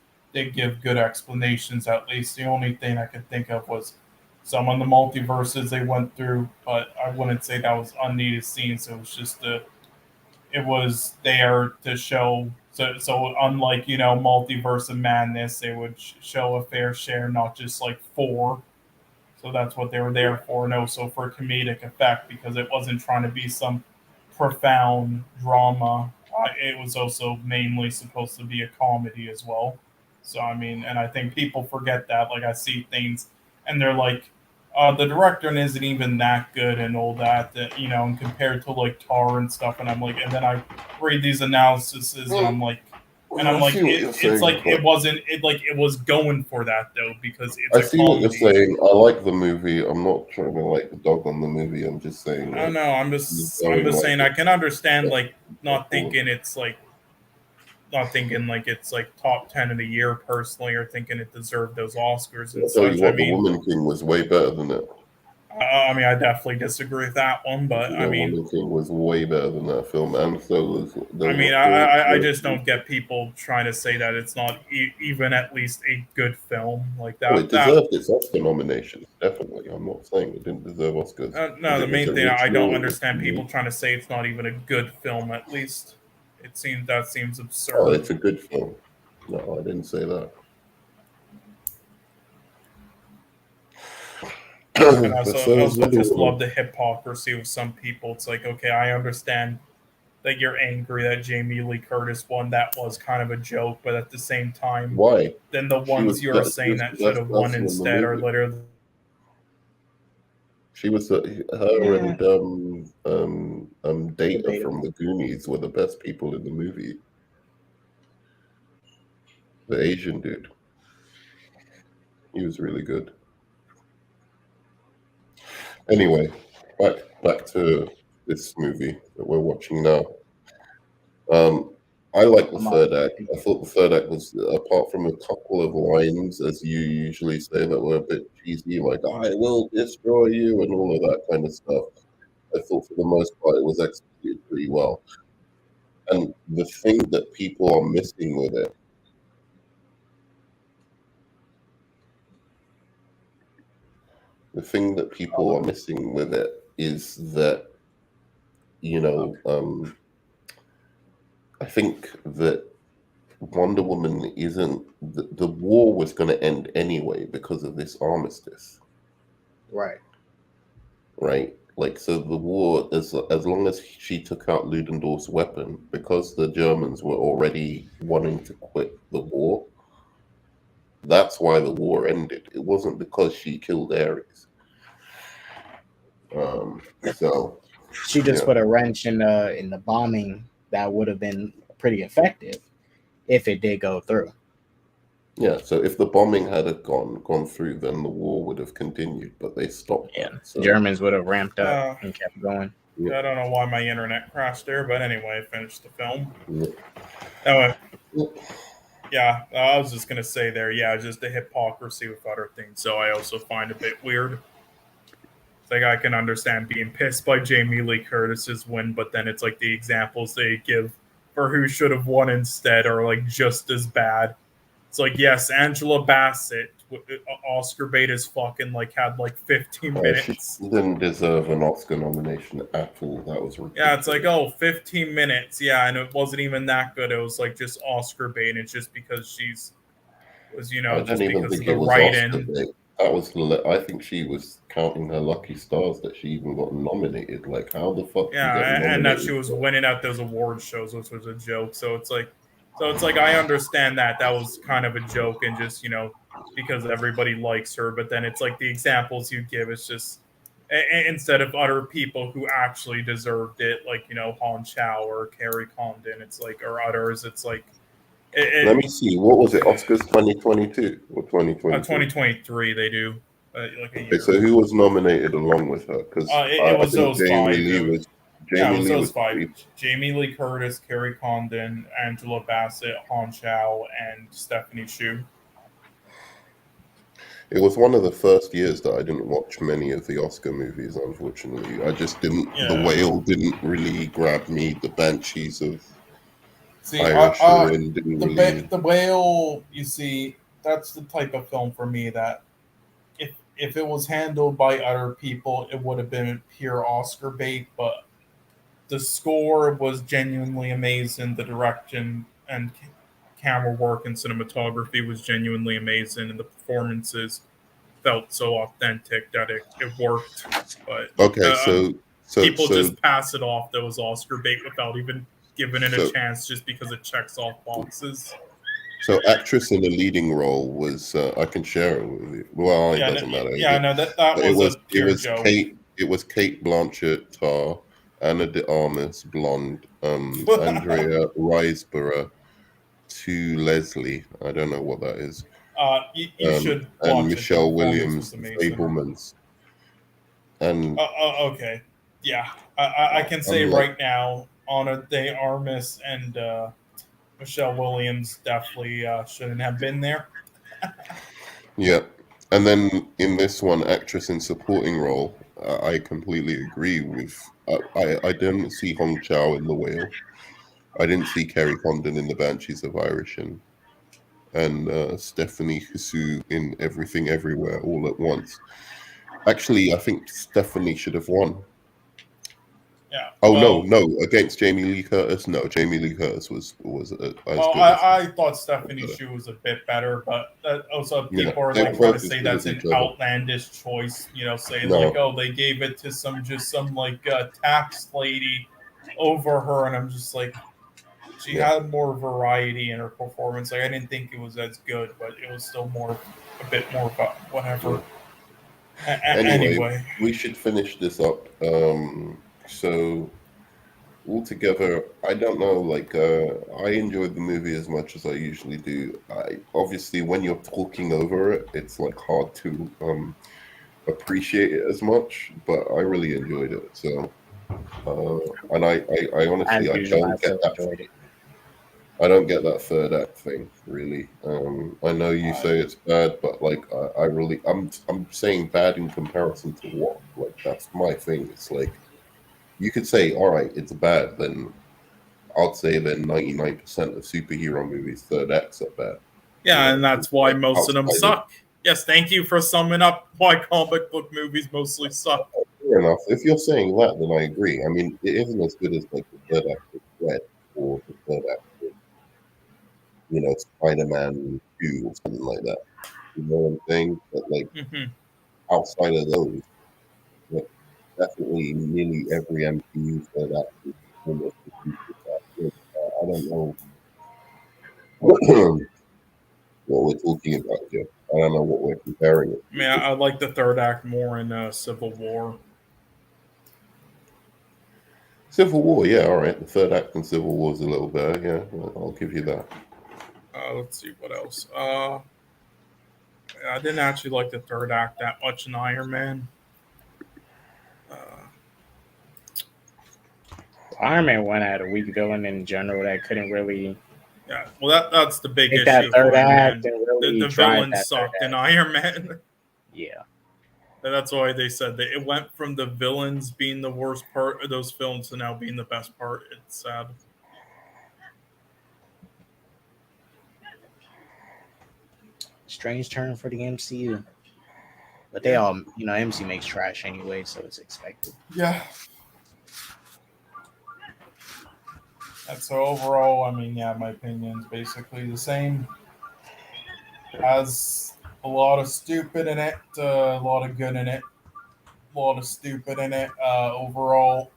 give good explanations. At least the only thing I could think of was some of the multiverses they went through, but I wouldn't say that was unneeded scenes. It was just it was there to show. So unlike Multiverse of Madness, they would show a fair share, not just like four. So that's what they were there for, and also for comedic effect because it wasn't trying to be some profound drama. It was also mainly supposed to be a comedy as well. So I mean, and I think people forget that. Like I see things, and they're like, the director isn't even that good and all that. And compared to like Tar and stuff, and I'm like, and then I read these analyses, and I'm like. And I'm like, it's like it wasn't. It was going for that though because it's. I see what you're saying. I like the movie. I'm not trying to like dog on the movie. I'm just saying. I know. I'm just saying. I can understand like not thinking it's like top 10 of the year personally, or thinking it deserved those Oscars and such. The Woman King was way better than it. I mean, I definitely disagree with that one, but I mean, Woman King was way better than that film, and so was. I just don't get people trying to say that it's not even at least a good film like that. It deserved its Oscar nomination, definitely. I'm not saying it didn't deserve Oscars. No, the main thing I don't understand people trying to say it's not even a good film. At least that seems absurd. Oh, it's a good film. No, I didn't say that. And I also just love the hypocrisy of some people. It's like, okay, I understand that you're angry that Jamie Lee Curtis won. That was kind of a joke, but at the same time, why? Then the ones you're saying that should have won instead are literally. She was her and Data from the Goonies were the best people in the movie. The Asian dude, he was really good. Anyway, back to this movie that we're watching now. I like the third act. I thought the third act was, apart from a couple of lines, as you usually say, that were a bit cheesy, like "I will destroy you" and all of that kind of stuff. I thought for the most part it was executed pretty well. And the thing that people are missing with it is that, I think that Wonder Woman isn't. The war was going to end anyway because of this armistice. Right. Right? Like, so the war, as long as she took out Ludendorff's weapon, because the Germans were already wanting to quit the war, that's why the war ended. It wasn't because she killed Ares. So she just put a wrench in the bombing that would have been pretty effective if it did go through. Yeah, so if the bombing had gone through, then the war would have continued, but they stopped. Yeah, so Germans would have ramped up and kept going. Yeah. I don't know why my internet crashed there, but anyway, I finished the film. Yeah. Anyway, yeah, I was just gonna say there, just the hypocrisy with other things. So I also find a bit weird. It's like I can understand being pissed by Jamie Lee Curtis's win, but then it's like the examples they give for who should have won instead are like just as bad. It's like, yes, Angela Bassett, Oscar bait as fucking had 15 minutes. She didn't deserve an Oscar nomination at all. That was ridiculous. Yeah, it's like, 15 minutes. Yeah, and it wasn't even that good. It was like just Oscar bait. It's just because just because of the write-in. I think she was counting her lucky stars that she even got nominated. Like, how the fuck do you get Yeah, nominated? and that she was winning at those award shows, which was a joke. So it's like I understand that was kind of a joke, and just because everybody likes her. But then it's like the examples you give, it's just instead of other people who actually deserved it, like Han Chow or Carrie Condon, it's like, or others, it's like. Let me see. What was it? Oscars 2022 or 2023? 2023 they do. Like a Okay, year. so who was nominated along with her? Because it was think those Jamie five. Lee was. Yeah, it Jamie was Lee those was five: three. Jamie Lee Curtis, Carrie Condon, Angela Bassett, Han Chow, and Stephanie Hsu. It was one of the first years that I didn't watch many of the Oscar movies. Unfortunately, I just didn't. Yeah. The Whale didn't really grab me. The Banshees of See, Inisherin didn't really. The Whale. You see, that's the type of film for me that if it was handled by other people, it would have been pure Oscar bait. But the score was genuinely amazing. The direction and camera work and cinematography was genuinely amazing, and the performances felt so authentic that it worked. But Okay, so people just pass it off that was Oscar bait without even giving it a So- chance, just because it checks off boxes. So, actress in the leading role was I can share it with you. Well, it doesn't matter. Yeah, no, that But was a pure joke. It was Kate Blanchett, Tar, Anna de Armas, blonde, Andrea Riseborough, to Leslie. I don't know what that is. You should and watch it. Michelle The performance was Williams, amazing. Fablemans. And Okay, yeah, I can say I'm like- right now, Ana de Armas and Michelle Williams definitely shouldn't have been there. yeah. And then in this one, actress in supporting role, I completely agree with. I didn't see Hong Chow in The Whale. I didn't see Kerry Condon in The Banshees of Inisherin, and Stephanie Hsu in Everything Everywhere All at Once. Actually, I think Stephanie should have won. Yeah. Oh well, no, against Jamie Lee Curtis. No, Jamie Lee Curtis was as good. I thought Stephanie Hsu was a bit better, but also people are like trying to say that's an outlandish choice. Saying like, oh, they gave it to some like tax lady over her, and I'm just like, she had more variety in her performance. Like, I didn't think it was as good, but it was still a bit more whatever. Anyway, we should finish this up. So altogether, I don't know. Like, I enjoyed the movie as much as I usually do. Obviously, when you're talking over it, it's like hard to appreciate it as much. But I really enjoyed it. So, and I honestly, I don't get that. I don't get that third act thing, really. I know you say it's bad, but like I'm saying bad in comparison to what? Like, that's my thing. It's like, you could say, all right, it's bad, then I'd say then 99% of superhero movies third acts are bad. Yeah, and that's why most of them suck. Yes, thank you for summing up why comic book movies mostly suck. Fair enough. If you're saying that, then I agree. I mean, it isn't as good as like the third act of Red or the third act of, Spider-Man 2 or something like that. You know what I'm saying? But like, outside of those, like, definitely nearly every MCU third act is almost I don't know what we're talking about here. I don't know what we're comparing it to. I mean, I like the third act more in Civil War. Civil War, yeah, all right. The third act in Civil War is a little better, yeah. I'll give you that. Let's see what else. I didn't actually like the third act that much in Iron Man. Iron Man 1 had a weak villain in general that couldn't really. Yeah, well, that's the big issue. That third act really the villain sucked in Iron Man. Yeah. And that's why they said that it went from the villains being the worst part of those films to now being the best part. It's sad. Strange turn for the MCU. But they all, MC makes trash anyway, so it's expected. Yeah. And so overall, I mean, yeah, my opinion's basically the same as A lot of stupid in it, a lot of good in it, a lot of stupid in it. Overall,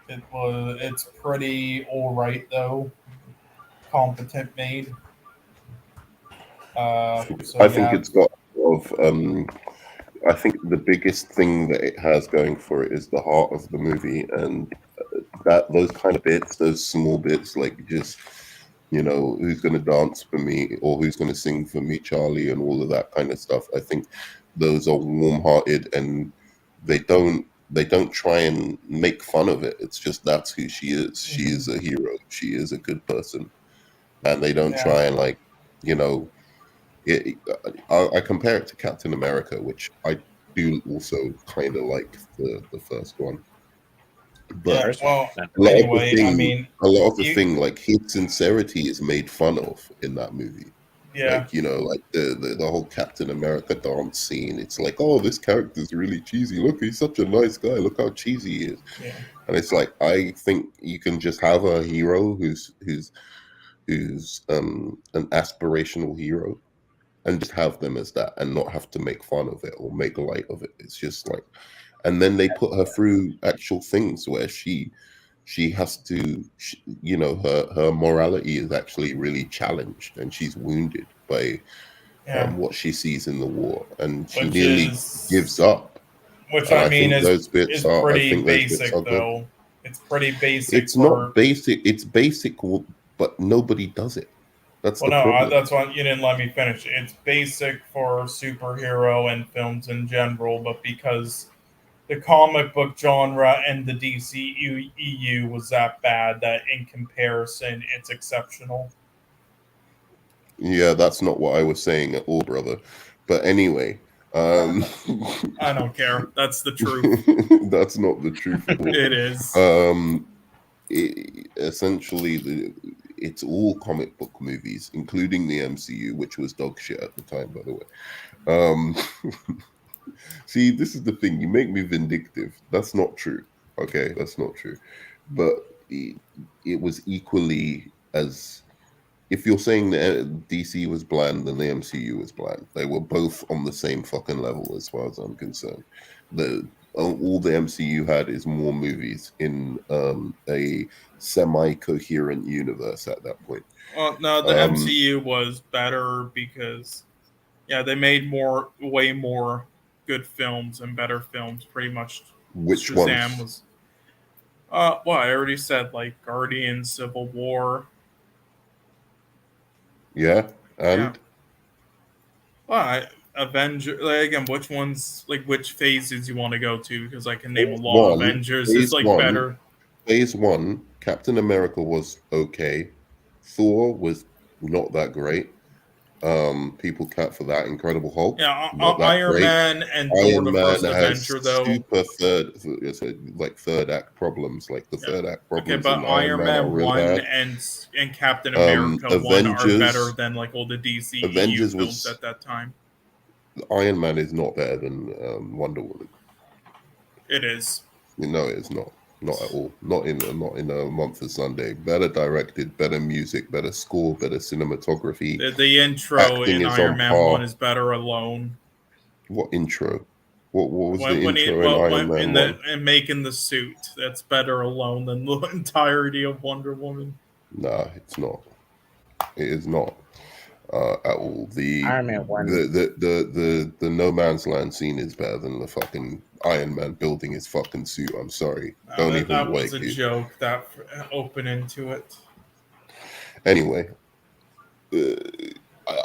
it's pretty all right though. Competent made. So I think yeah, it's got a lot of. I think the biggest thing that it has going for it is the heart of the movie, and that those kind of bits, those small bits, like just who's going to dance for me or who's going to sing for me, Charlie, and all of that kind of stuff. I think those are warm-hearted, and they don't try and make fun of it. It's just that's who she is. She is a hero. She is a good person, and they don't try and you know. I compare it to Captain America, which I do also kind of like the first one, but yeah. Well, a lot anyway, of the I thing, mean, like his sincerity is made fun of in that movie. yeah, Like like the whole Captain America dance scene. It's like, oh, this character's really cheesy. Look, he's such a nice guy. Look how cheesy he is. yeah, And it's like, I think you can just have a hero who's an aspirational hero, and just have them as that, and not have to make fun of it or make light of it. It's just like, and then they put her through actual things where she has to, her morality is actually really challenged, and she's wounded by yeah. what she sees in the war, and she Which nearly is, gives up. which And I I mean think those bits is are, I pretty think those bits are basic good. though. It's pretty basic It's for. not basic. It's basic, but nobody does it. That's Well, the no, problem. that's why you didn't let me finish. It's basic for superhero and films in general, but because the comic book genre and the DCEU was that bad that in comparison, it's exceptional. Yeah, that's not what I was saying at all, brother. But anyway, I don't care. That's the truth. that's not the truth at all. It is. Essentially, it's all comic book movies, including the MCU, which was dog shit at the time, by the way. See, this is the thing. You make me vindictive. That's not true. Okay, that's not true. But it was equally as. If you're saying that DC was bland, then the MCU was bland. They were both on the same fucking level, as far as I'm concerned. All the MCU had is more movies in a semi-coherent universe at that point. Well, no, the MCU was better because, yeah, they made way more good films and better films. Pretty much, Which Shazam ones? was. Well, I already said like Guardians, Civil War. Yeah, and Yeah. Well, Avenger. Like, again, which ones? Like, which phases you want to go to? Because I can name a lot. Avengers is like better. Phase 1, Captain America was okay. Thor was not that great. People cat for that. Incredible Hulk, Yeah, not that Iron great. Man and Thor, Iron the Man first has Avenger, though. super third act problems. Like the third act problems. Okay, but in Iron Man are real 1 bad. and Captain America 1 are better than like all the DC Avengers films at that time. Iron Man is not better than Wonder Woman. It is. No, it's not. Not at all. Not in a month of Sunday. Better directed, better music, better score, better cinematography. The intro in Iron Man 1 is better alone. What intro? What was the intro in Iron Man 1? And making the suit. That's better alone than the entirety of Wonder Woman. Nah, it's not. It is not at all. The Iron Man 1. The No Man's Land scene is better than the fucking Iron Man building his fucking suit. I'm sorry. That was a joke. That open into it. Anyway,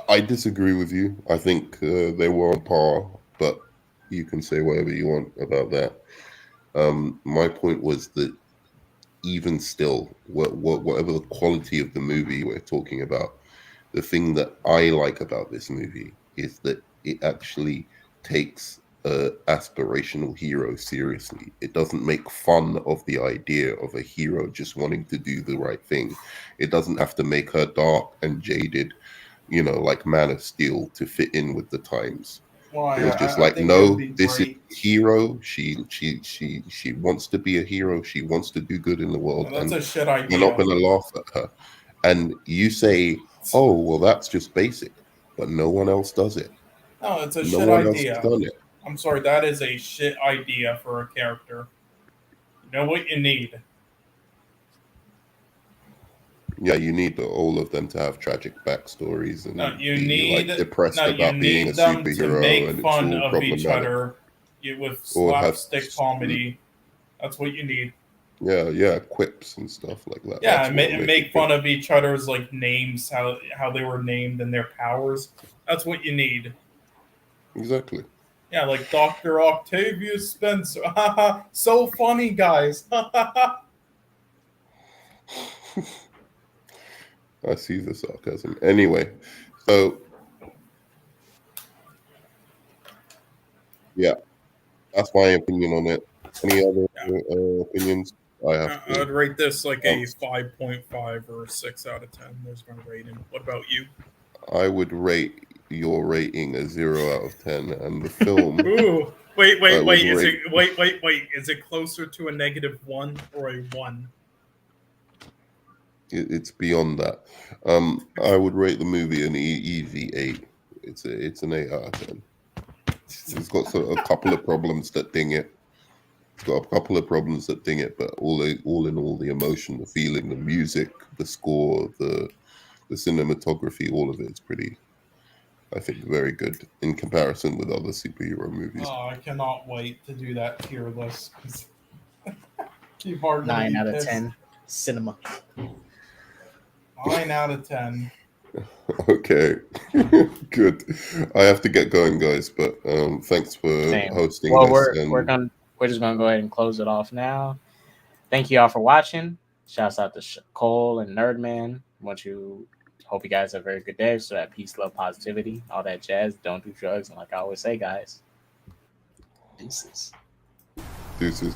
I disagree with you. I think they were on par, but you can say whatever you want about that. My point was that even still, whatever the quality of the movie we're talking about, the thing that I like about this movie is that it actually takes an aspirational hero seriously. It doesn't make fun of the idea of a hero just wanting to do the right thing. It doesn't have to make her dark and jaded, like Man of Steel, to fit in with the times. Well, it was just this is hero. She wants to be a hero. She wants to do good in the world. Well, that's a shit idea. We're not going to laugh at her. And you say, oh, well, that's just basic. but no one else does it. No, it's a No shit one else idea. has done it. I'm sorry, that is a shit idea for a character. You know what you need? Yeah, you need all of them to have tragic backstories and No, you be need like depressed no, you about being a need them to superhero, make and it's fun all of each problematic. other with Or have slapstick comedy. That's what you need. yeah, quips and stuff like that. Yeah, That's and, what and will make it fun good. of each other's like names, how they were named and their powers. That's what you need. Exactly. Yeah, like Dr. Octavius Spencer. So funny, guys. I see the sarcasm. Anyway, so yeah, that's my opinion on it. Any other opinions? I have I would rate this like a Um, 5.5 or 6 out of 10. There's my rating. What about you? I would rate your rating a 0 out of 10, and the film. Ooh, wait. would Is rate- it wait? Is it closer to a -1 or a 1? It's beyond that. I would rate the movie an easy 8. It's an 8 out of 10. It's got sort of a couple of problems that ding it. It's got a couple of problems that ding it, but all in all, the emotion, the feeling, the music, the score, the cinematography, all of it is pretty, I think, very good in comparison with other superhero movies. Oh, I cannot wait to do that tier list. Keep hard 9 out of 10. Cinema. 9 out of 10. Okay, good. I have to get going, guys, but thanks for hosting Well, this. we're just gonna go ahead and close it off now. Thank you all for watching. Shouts out to Cole and Nerdman. Hope you guys have a very good day. So that peace, love, positivity, all that jazz. Don't do drugs, and like I always say, guys, deuces. Deuces.